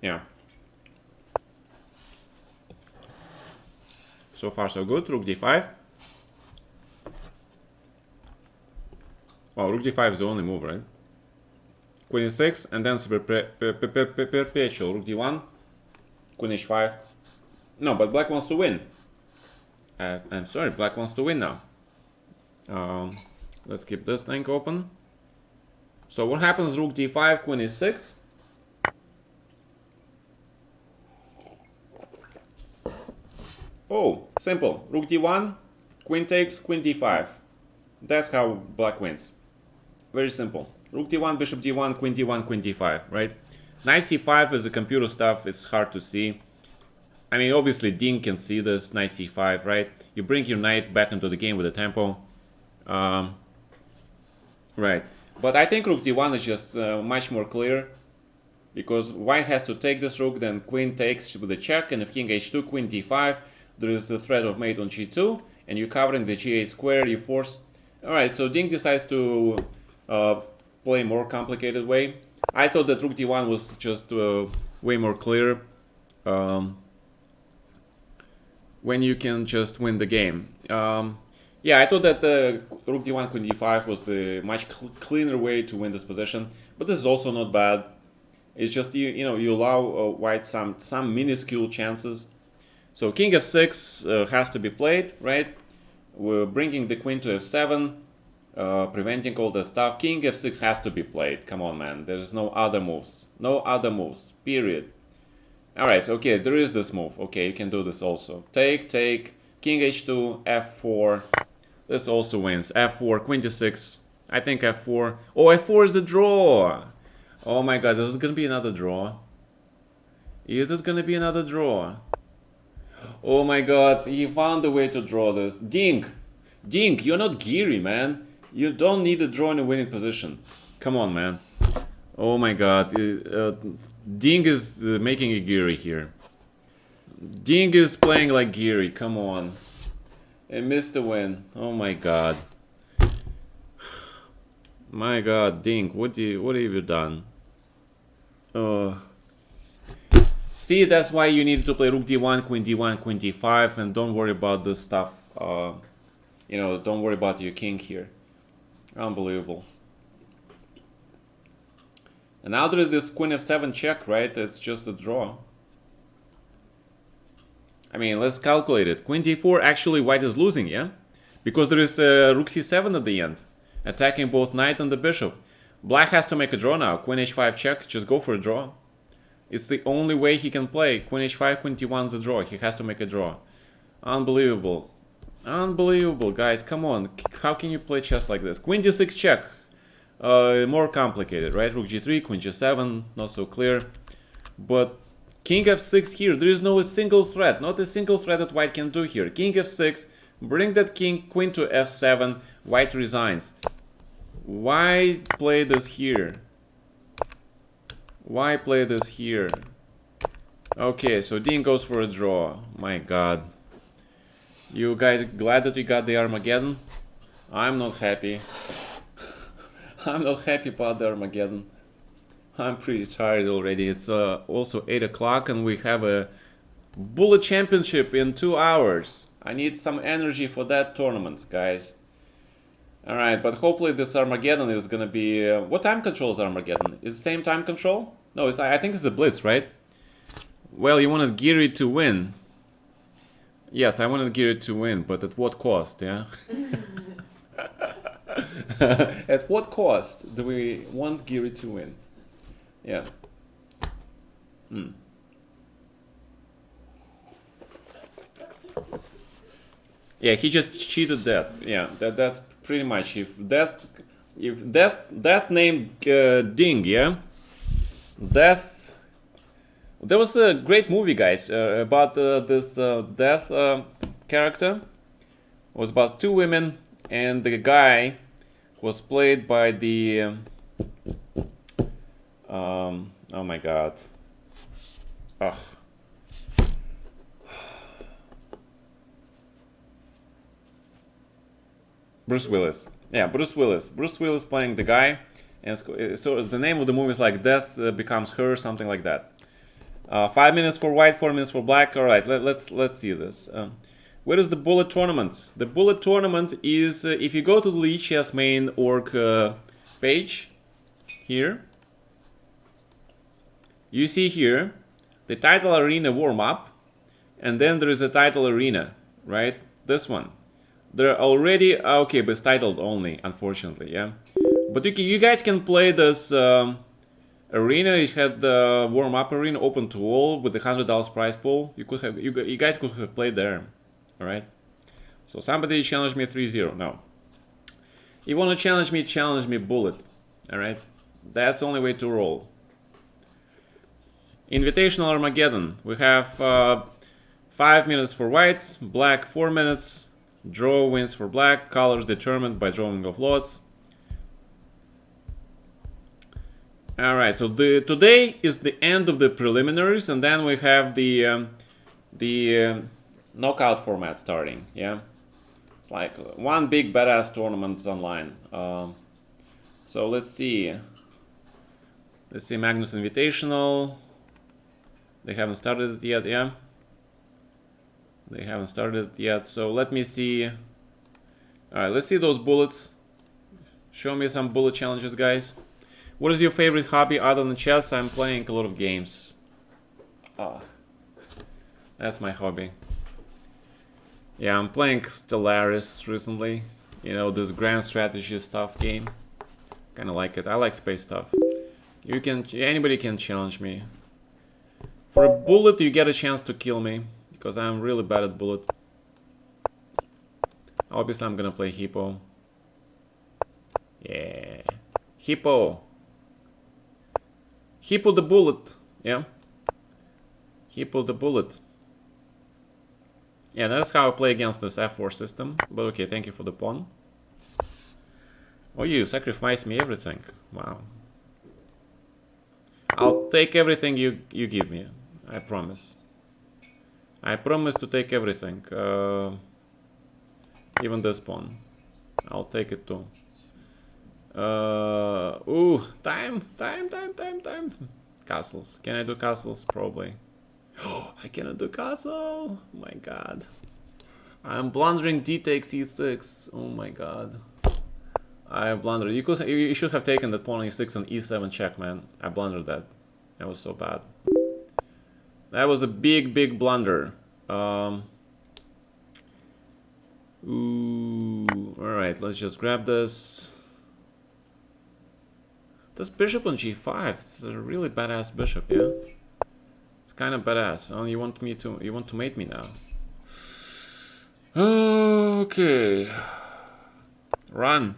Yeah. So far so good. Rook d5. Oh, rook d5 is the only move, right? Queen e6, and then perpetual. Rook d1, queen h5. No, but black wants to win. I'm sorry, black wants to win now. Let's keep this thing open. So what happens? Rook d5, queen e6. Oh, simple. Rook d1, queen takes, queen d5. That's how black wins. Very simple. Rook d1, bishop d1, queen d1, queen d5, right? Knight c5 is the computer stuff. It's hard to see. I mean, obviously, Dean can see this, knight c5, right? You bring your knight back into the game with the tempo. Right. But I think rook d1 is just much more clear. Because white has to take this rook, then queen takes with a check, and if king h2, queen d5, there is the threat of mate on g2, and you're covering the g8 square, you force. Alright, so Ding decides to play more complicated way. I thought that rook d1 was just way more clear when you can just win the game. Yeah, I thought that rook d1, queen d5 was the much cleaner way to win this position, but this is also not bad. It's just you allow white some minuscule chances. So king f6 has to be played, right? We're bringing the queen to f7, preventing all that stuff. King f6 has to be played. Come on, man. There's no other moves. No other moves. Period. All right. Okay, there is this move. Okay, you can do this also. Take. King h2, f4. This also wins. f4, queen d6. I think f4. Oh, f4 is a draw. Oh my god, this is gonna be another draw. Is this gonna be another draw? Oh my god, he found a way to draw this. Ding, you're not geary, man. You don't need a draw in a winning position. Come on, man. Oh my god, Ding is making a geary here. Ding is playing like geary. Come on, and missed the win. Oh my god. My god, Ding, what have you done? See, that's why you need to play rook d1, queen d1, queen d5, and don't worry about this stuff. Don't worry about your king here. Unbelievable. And now there is this queen f7 check, right? It's just a draw. I mean, let's calculate it. Queen d4, actually white is losing, yeah? Because there is rook c7 at the end, attacking both knight and the bishop. Black has to make a draw now. Queen h5 check, just go for a draw. It's the only way he can play. Queen h5, queen t1 is a draw. He has to make a draw. Unbelievable. Unbelievable, guys. Come on. How can you play chess like this? Queen d6 check. More complicated, right? Rook g3, queen g7, not so clear. But king f6 here, there is no single threat. Not a single threat that white can do here. King f6, bring that king, queen to f7, white resigns. Why play this here? Why play this here? Okay, so Dean goes for a draw. My god. You guys glad that we got the Armageddon? I'm not happy. I'm not happy about the Armageddon. I'm pretty tired already. It's also 8 o'clock and we have a Bullet Championship in 2 hours. I need some energy for that tournament, guys. Alright, but hopefully this Armageddon is gonna be... what time control is Armageddon? Is it the same time control? No, I think it's a Blitz, right? Well, you wanted Geary to win. Yes, I wanted Geary to win, but at what cost, yeah? At what cost do we want Geary to win? Yeah. Yeah, he just cheated death. Yeah, that's pretty much. If death named Ding, yeah, death. There was a great movie, guys, about this death character. It was about 2 women, and the guy was played by the. Oh my god. Ugh. Bruce Willis. Yeah, Bruce Willis. Bruce Willis playing the guy, and so the name of the movie is like Death Becomes Her, something like that. 5 minutes for white, 4 minutes for black. All right, let's see this. Where is the bullet tournament? The bullet tournament is if you go to the LiChess main org page here. You see here the title arena warm up, and then there is a title arena, right? This one. They're already okay, but it's titled only, unfortunately, yeah. But you guys can play this arena. It had the warm up arena open to all with the $100 prize pool. You guys could have played there, all right. So somebody challenged me 3-0. No. You want to challenge me bullet, all right. That's the only way to roll. Invitational Armageddon. We have 5 minutes for white, black 4 minutes. Draw wins for black, colors determined by drawing of lots. Alright, so today is the end of the preliminaries, and then we have the knockout format starting, yeah? It's like one big badass tournament online. So let's see. Let's see Magnus Invitational. They haven't started it yet, yeah? They haven't started yet, so let me see. Alright, let's see those bullets. Show me some bullet challenges, guys. What is your favorite hobby other than chess? I'm playing a lot of games. That's my hobby. Yeah, I'm playing Stellaris recently. You know, this grand strategy stuff game. Kinda like it. I like space stuff. Anybody can challenge me. For a bullet, you get a chance to kill me. Because I'm really bad at bullet. Obviously, I'm gonna play Hippo. Yeah. Hippo. Hippo the bullet. Yeah. Hippo the bullet. Yeah, that's how I play against this F4 system. But okay, thank you for the pawn. Oh, you sacrificed me everything. Wow. I'll take everything you give me. I promise. I promise to take everything, even this pawn. I'll take it too. Ooh, time. Castles. Can I do castles? Probably. Oh, I cannot do castle. Oh my god. I'm blundering d takes e6. Oh my god. I have blundered. You should have taken that pawn e6 and e7 check, man. I blundered that. That was so bad. That was a big blunder. Ooh, alright, let's just grab this. This bishop on g5, it's a really badass bishop, yeah? It's kind of badass. Oh, you want to mate me now? Okay. Run.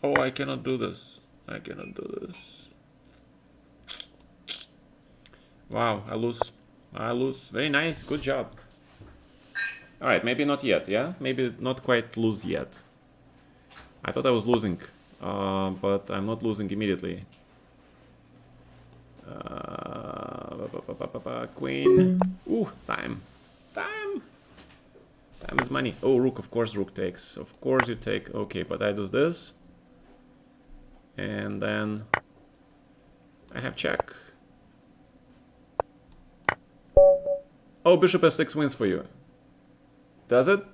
Oh, I cannot do this. I cannot do this. Wow, I lose. I lose. Very nice. Good job. All right, maybe not yet. Yeah, maybe not quite lose yet. I thought I was losing, but I'm not losing immediately. Queen. Ooh, time. Time. Time is money. Oh, rook. Of course, rook takes. Of course, you take. Okay, but I do this, and then I have check. Oh, bishop f6 wins for you. Does it?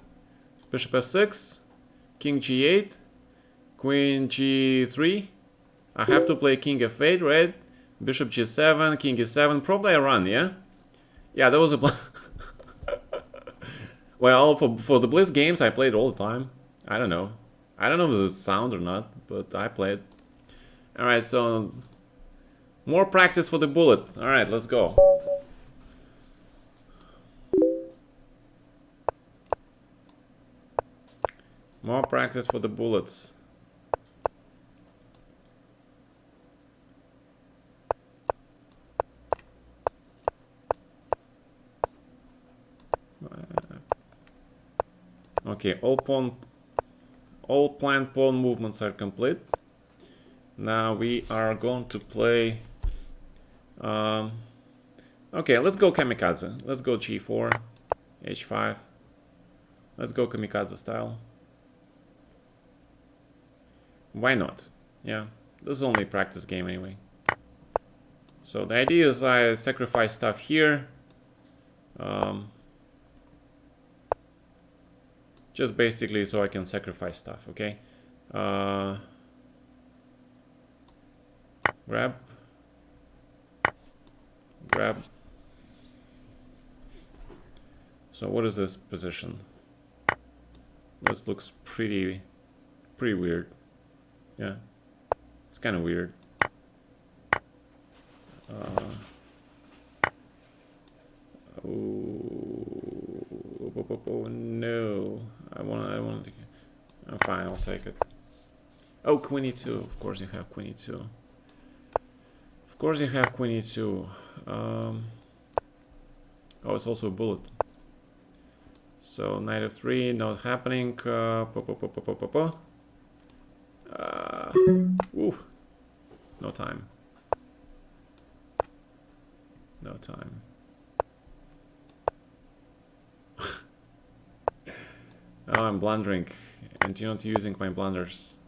Bishop f6, king g8, queen g3. I have to play king f8, right? Bishop g7, king e7. Probably I run, yeah? Yeah, that was a well, for the Blitz games, I played all the time. I don't know. I don't know if it's sound or not, but I played. Alright, so more practice for the bullet. Alright, let's go. More practice for the bullets. Okay, all planned pawn movements are complete. Now we are going to play. Okay, let's go kamikaze. Let's go g4, h5. Let's go kamikaze style. Why not? Yeah, this is only a practice game anyway. So the idea is I sacrifice stuff here. Just basically so I can sacrifice stuff, okay? Grab. So what is this position? This looks pretty weird. Yeah, it's kind of weird. Oh no! I want to. Fine, I'll take it. Oh, queen e2. Of course you have queen e2. Of course you have queen e2. Oh, it's also a bullet. So knight f3, not happening. Ooh, no time. No time. Oh, I'm blundering, and you're not using my blunders.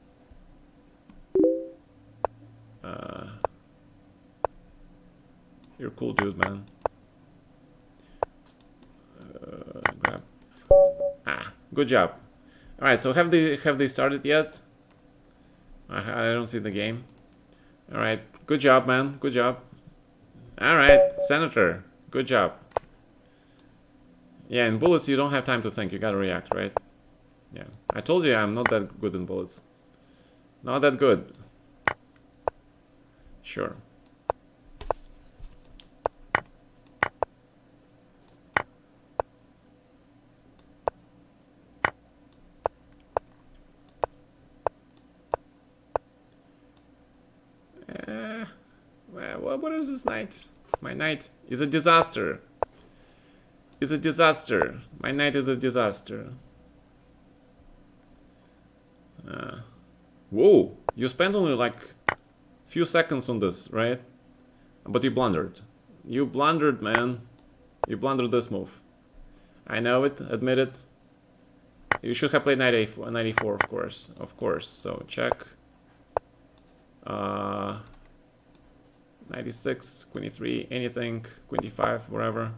You're a cool dude, man. Grab. Ah, good job. All right, so have they started yet? I don't see the game. All right, good job, man. Good job. All right, Senator. Good job. Yeah, in bullets you don't have time to think. You gotta react, right? Yeah, I told you I'm not that good in bullets. Not that good. Sure. Well, what is this knight? My knight is a disaster. It's a disaster. My knight is a disaster. Whoa! You spent only like few seconds on this, right? But you blundered. You blundered, man. You blundered this move. I know it. Admit it. You should have played knight a4, knight e4, of course. Of course. So check. 96, queen e3, anything, queen d5, whatever.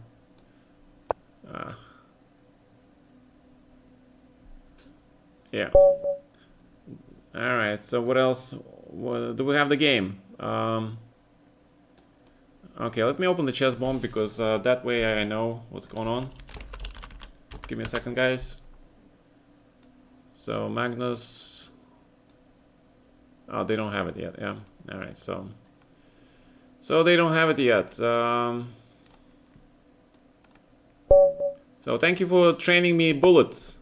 Yeah. All right. So what else? Do we have the game? Okay, let me open the chess bomb because that way I know what's going on. Give me a second, guys. So Magnus. Oh, they don't have it yet. Yeah. All right. So So they don't have it yet. So thank you for training me bullets.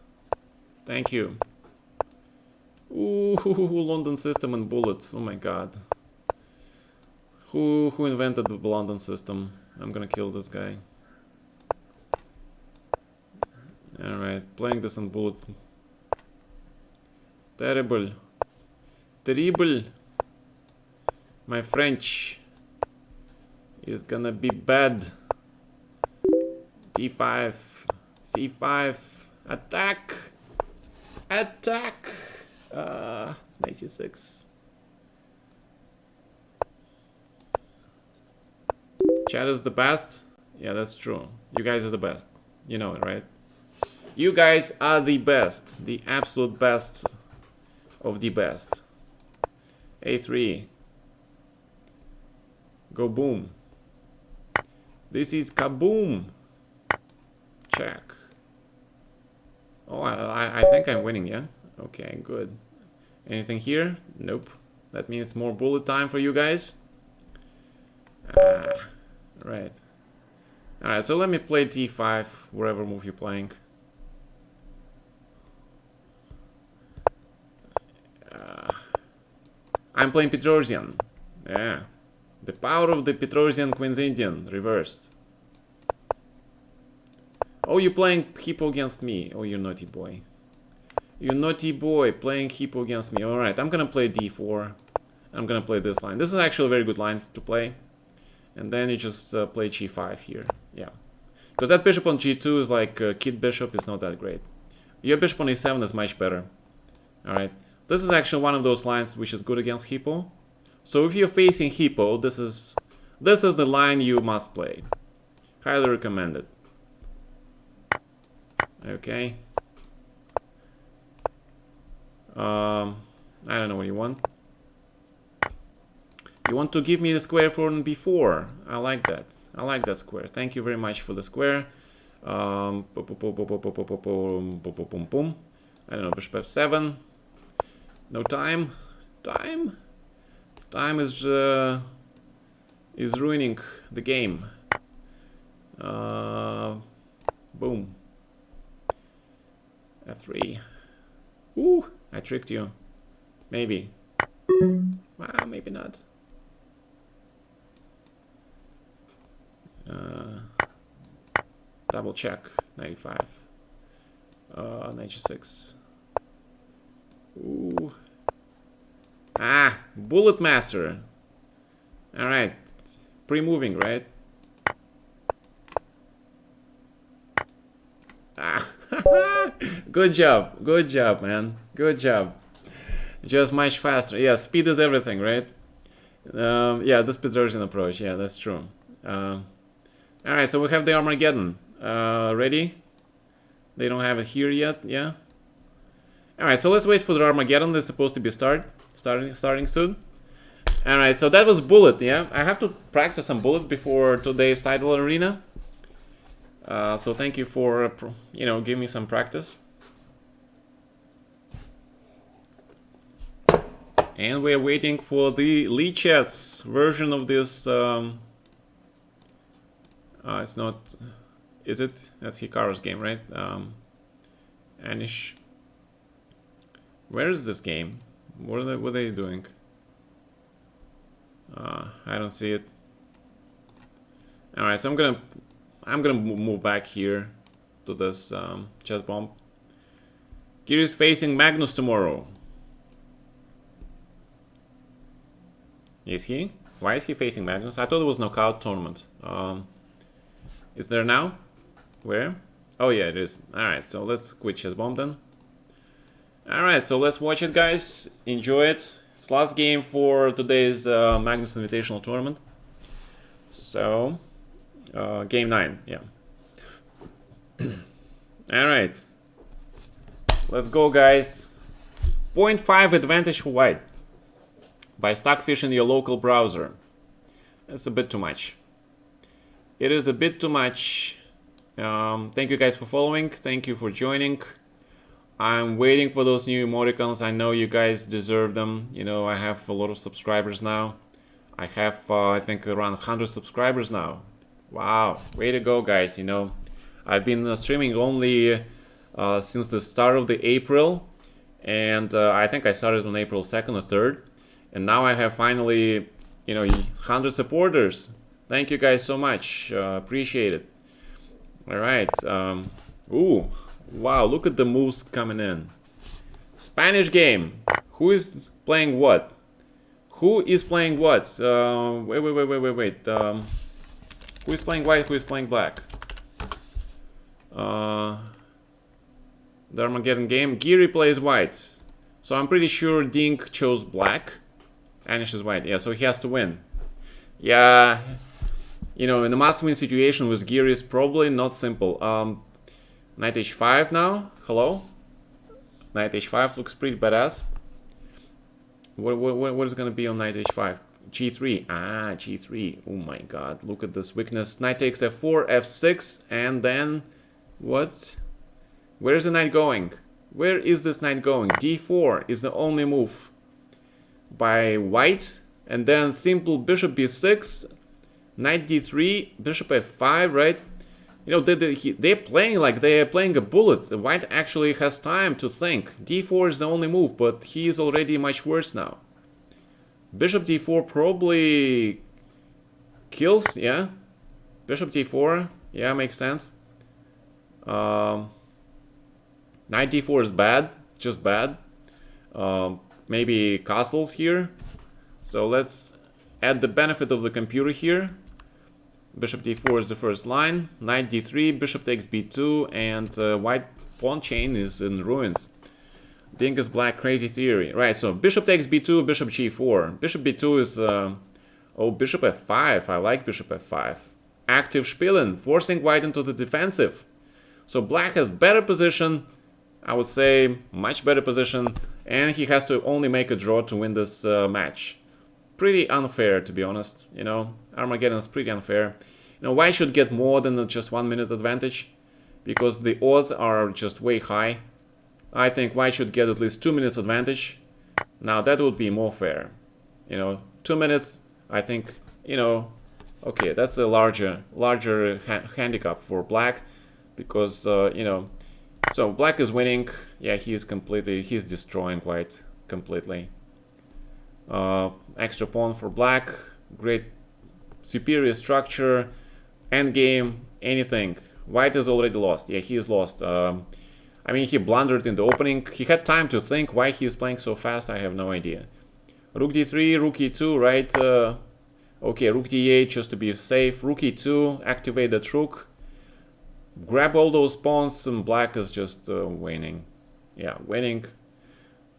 Thank you. Ooh, London system and bullets. Oh my god. Who invented the London system? I'm gonna kill this guy. Alright, playing this on bullets. Terrible. Terrible. My French is gonna be bad. D5. C5. Attack. Attack. Knight C6. Chat is the best. Yeah, that's true. You guys are the best. You know it, right? You guys are the best. The absolute best of the best. A3. Go boom. This is kaboom. Check. Oh, I think I'm winning, yeah? Okay, good. Anything here? Nope. That means more bullet time for you guys. Right. Alright, so let me play d5, wherever move you're playing. I'm playing Petrosian. Yeah. The power of the Petrosian Queen's Indian, reversed. Oh, you're playing Hippo against me. Oh, you naughty boy. You naughty boy, playing Hippo against me. Alright, I'm gonna play d4. I'm gonna play this line. This is actually a very good line to play. And then you just play g5 here. Yeah. Because that bishop on g2 is like kid bishop, is not that great. Your bishop on e7 is much better. Alright. This is actually one of those lines which is good against Hippo. So if you're facing Hippo, this is the line you must play. Highly recommended. Okay. I don't know what you want. You want to give me the square for b4. I like that. I like that square. Thank you very much for the square. I don't know, bishop f7. No time. Time is ruining the game. Boom. F3. Ooh, I tricked you. Maybe. Well, maybe not. Double check. 95. 96. Ooh. Ah, Bullet Master. Alright. Pre-moving, right? Ah. Good job, man. Good job. Just much faster. Yeah, speed is everything, right? Yeah, this Petrosian approach. Yeah, that's true. Alright, so we have the Armageddon. Ready? They don't have it here yet, yeah? Alright, so let's wait for the Armageddon. That's supposed to be starting soon. Alright, so that was Bullet, yeah? I have to practice some Bullet before today's title arena. So thank you for, giving me some practice. And we're waiting for the LiChess version of this. It's not. Is it? That's Hikaru's game, right? Anish. Where is this game? What are they doing? I don't see it. All right, so I'm gonna move back here to this chess bomb. Kyrgyz facing Magnus tomorrow. Is he? Why is he facing Magnus? I thought it was knockout tournament. Is there now? Where? Oh yeah, it is. Alright, so let's quit chess bomb then. Alright, so let's watch it, guys. Enjoy it. It's last game for today's Magnus Invitational Tournament. So, game 9, yeah. Alright. Let's go, guys. 0.5 advantage for white by stockfishing your local browser. That's a bit too much. It is a bit too much. Thank you guys for following. Thank you for joining. I'm waiting for those new emoticons. I know you guys deserve them. You know, I have a lot of subscribers now. I have, I think, around 100 subscribers now. Wow, way to go, guys. You know, I've been streaming only since the start of the April, and I think I started on April 2nd or 3rd, and now I have finally, you know, 100 supporters. Thank you guys so much. Appreciate it. All right. Ooh, wow, look at the moves coming in. Spanish game. Who is playing what? Who is playing what? Wait. Who is playing white? Who is playing black? The Armageddon game. Geary plays white. So I'm pretty sure Dink chose black. Anish is white. Yeah, so he has to win. Yeah. You know, in a must-win situation with Geary is probably not simple. Knight h5 now. Hello? Knight h5 looks pretty badass. What is going to be on knight h5? g3. Ah, g3. Oh my god, look at this weakness. Knight takes f4, f6, and then what? Where is the knight going? Where is this knight going? d4 is the only move by white, and then simple bishop b6, knight d3, bishop f5, right? You know, they're playing like they're playing a bullet. The white actually has time to think. d4 is the only move, but he is already much worse now. Bishop d4 probably kills, yeah. Bishop d4, yeah, makes sense. Knight d4 is bad, just bad. Maybe castles here. So let's add the benefit of the computer here. Bishop d4 is the first line. Knight d3, bishop takes b2, and white pawn chain is in ruins. Dink is black, crazy theory. Right, so bishop takes b2, bishop g4. Bishop b2 is... oh, bishop f5. I like bishop f5. Active Spielen, forcing white into the defensive. So black has better position. I would say much better position. And he has to only make a draw to win this match. Pretty unfair, to be honest. You know, Armageddon is pretty unfair. You know, white should get more than just 1 minute advantage, because the odds are just way high. I think white should get at least 2 minutes advantage. Now that would be more fair. You know, 2 minutes, I think, you know, okay, that's a larger handicap for black, because, you know, so black is winning. Yeah, he's destroying white completely. Extra pawn for black, great, superior structure, endgame, anything. White is already lost. Yeah, he is lost. I mean, he blundered in the opening. He had time to think. Why he is playing so fast, I have no idea. Rook d3, rook e2, right? Okay, rook d8 just to be safe. Rook e2, activate that rook. Grab all those pawns, and black is just winning. Yeah, winning.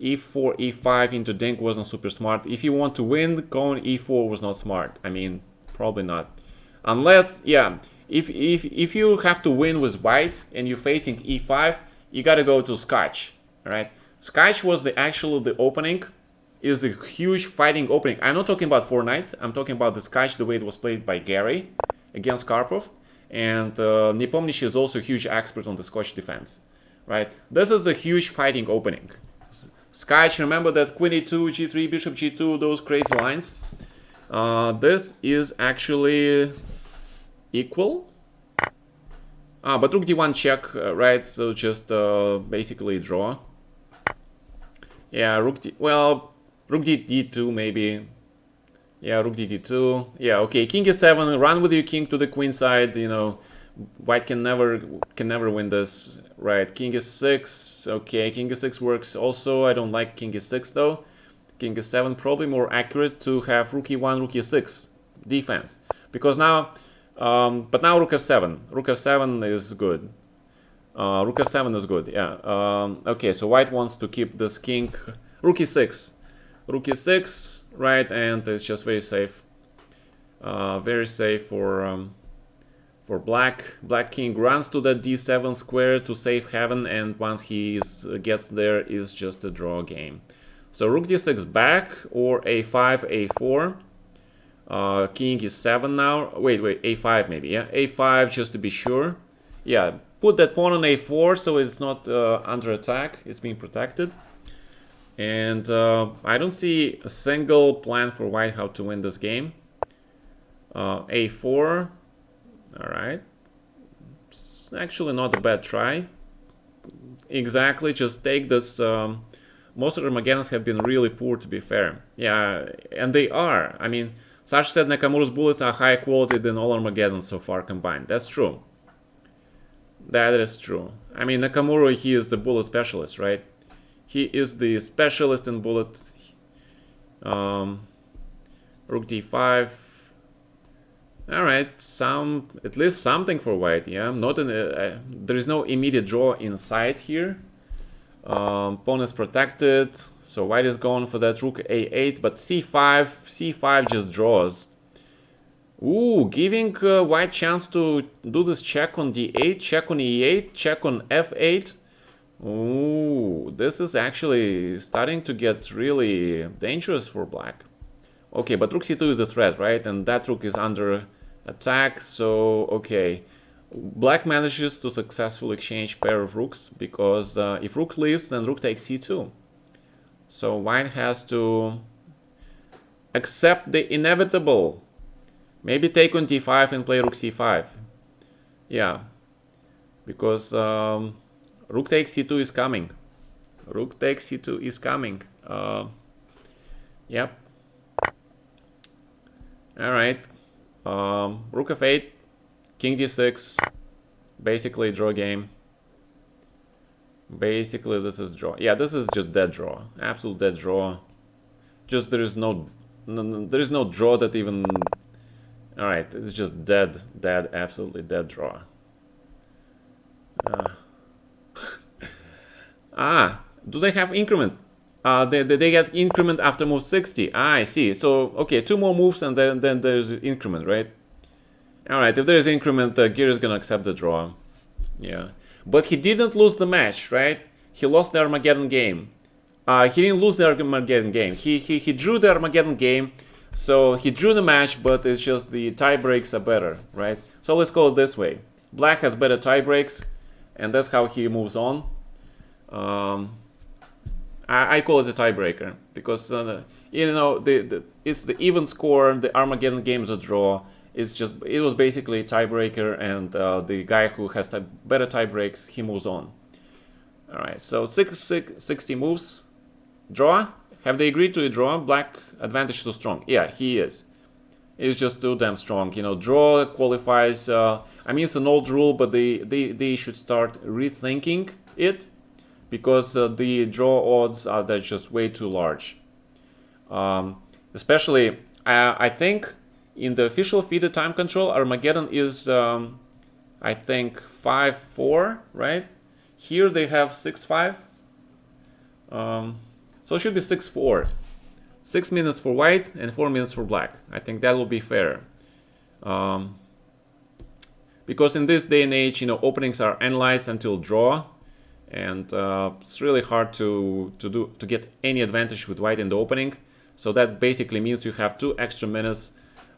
e4, e5 into Dink wasn't super smart. If you want to win, going e4 was not smart. I mean, probably not. Unless, yeah, if you have to win with white and you're facing e5, you gotta go to Scotch, right? Scotch was the opening. It is a huge fighting opening. I'm not talking about 4 knights. I'm talking about the Scotch, the way it was played by Gary against Karpov. And Nepomniachtchi is also a huge expert on the Scotch defense, right? This is a huge fighting opening. Scotch, remember that queen e2, g3, bishop g2, those crazy lines. This is actually equal. But rook d1 check, right? So just basically draw. Yeah, rook d2 maybe. Yeah, rook d2. Yeah, okay, king e7. Run with your king to the queen side. You know, white can never win this. Right, king e6. Okay, king e6 works also. I don't like king e6 though. King e7 probably more accurate to have rook e1, rook e6 defense, because now. But now rook f7. Rook f7 is good. Rook f7 is good, yeah. Okay, so white wants to keep this king. Rook e6. Rook e6, right, and it's just very safe. Very safe for black. Black king runs to the d7 square to save heaven, and once he gets there, is just a draw game. So rook d6 back, or a5, a4. King is 7 now. Wait, a5 maybe, yeah? a5 just to be sure. Yeah, put that pawn on a4 so it's not under attack. It's being protected. And I don't see a single plan for white how to win this game. A4. All right. It's actually not a bad try. Exactly, just take this. Most of the Armageddons have been really poor, to be fair. Yeah, and they are. I mean, Sash said Nakamura's bullets are higher quality than all Armageddons so far combined. That's true. That is true. I mean, Nakamura, he is the bullet specialist, right? He is the specialist in bullet. Rook d5. All right, at least something for white. Yeah, not there is no immediate draw inside here. Pawn is protected, so white is going for that rook a8, but c5 just draws. Ooh, giving white chance to do this check on d8, check on e8, check on f8. Ooh, this is actually starting to get really dangerous for black. Okay, but rook c2 is a threat, right? And that rook is under attack, so okay. Black manages to successfully exchange pair of rooks, because if rook leaves, then rook takes c2. So white has to accept the inevitable. Maybe take on d5 and play rook c5. Yeah, because rook takes c2 is coming. Rook takes c2 is coming. Yep. All right. Rook f8, king d6. Basically draw game. Basically this is draw. Yeah, this is just dead draw. Absolute dead draw. Just there is no draw that even. All right, it's just dead, absolutely dead draw. Do they have increment? They get increment after move 60. I see. So okay, 2 more moves and then there's increment, right? All right, if there's increment, Gir is gonna accept the draw. Yeah, but he didn't lose the match, right? He lost the Armageddon game. He didn't lose the Armageddon game. He drew the Armageddon game. So he drew the match, but it's just the tie breaks are better, right? So let's call it this way. Black has better tie breaks, and that's how he moves on. I call it a tiebreaker because you know it's the even score. The Armageddon game is a draw. It was basically a tiebreaker, and the guy who has better tie breaks, he moves on. All right, so 60 moves, draw. Have they agreed to a draw? Black advantage too strong. Yeah, he is. It's just too damn strong. You know, draw qualifies. I mean, it's an old rule, but they should start rethinking it, because the draw odds are just way too large. Especially, I think in the official FIDE time control, Armageddon is, I think, 5-4, right? Here they have 6-5. So it should be 6-4. 6 minutes for white and 4 minutes for black. I think that will be fair. Because in this day and age, you know, openings are analyzed until draw, and it's really hard to get any advantage with white in the opening. So that basically means you have 2 extra minutes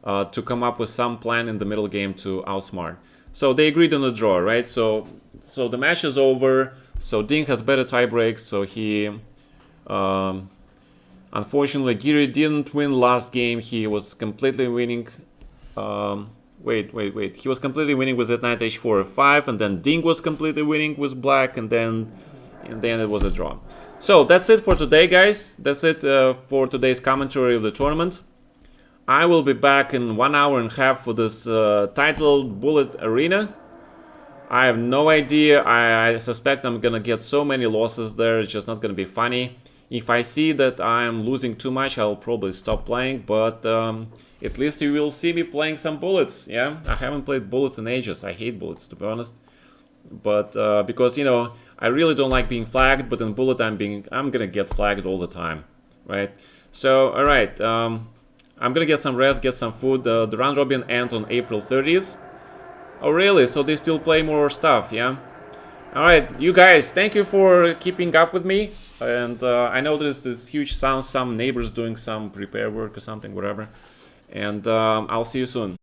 to come up with some plan in the middle game to outsmart. So they agreed on the draw, right? So the match is over. So Ding has better tie breaks. So he, unfortunately, Giri didn't win last game. He was completely winning. Wait. He was completely winning with that knight h4 f5, and then Ding was completely winning with black, and then it was a draw. So that's it for today, guys. That's it for today's commentary of the tournament. I will be back in 1 hour and a half for this titled Bullet Arena. I have no idea. I suspect I'm gonna get so many losses there. It's just not gonna be funny. If I see that I'm losing too much, I'll probably stop playing. But at least you will see me playing some bullets. Yeah, I haven't played bullets in ages. I hate bullets, to be honest. But because, you know, I really don't like being flagged. But in bullet, I'm gonna get flagged all the time, right? So all right, I'm gonna get some rest, get some food. The round robin ends on April 30th. Oh really? So they still play more stuff, yeah? Alright, you guys, thank you for keeping up with me. And I know there's this huge sound, some neighbors doing some repair work or something, whatever. And I'll see you soon.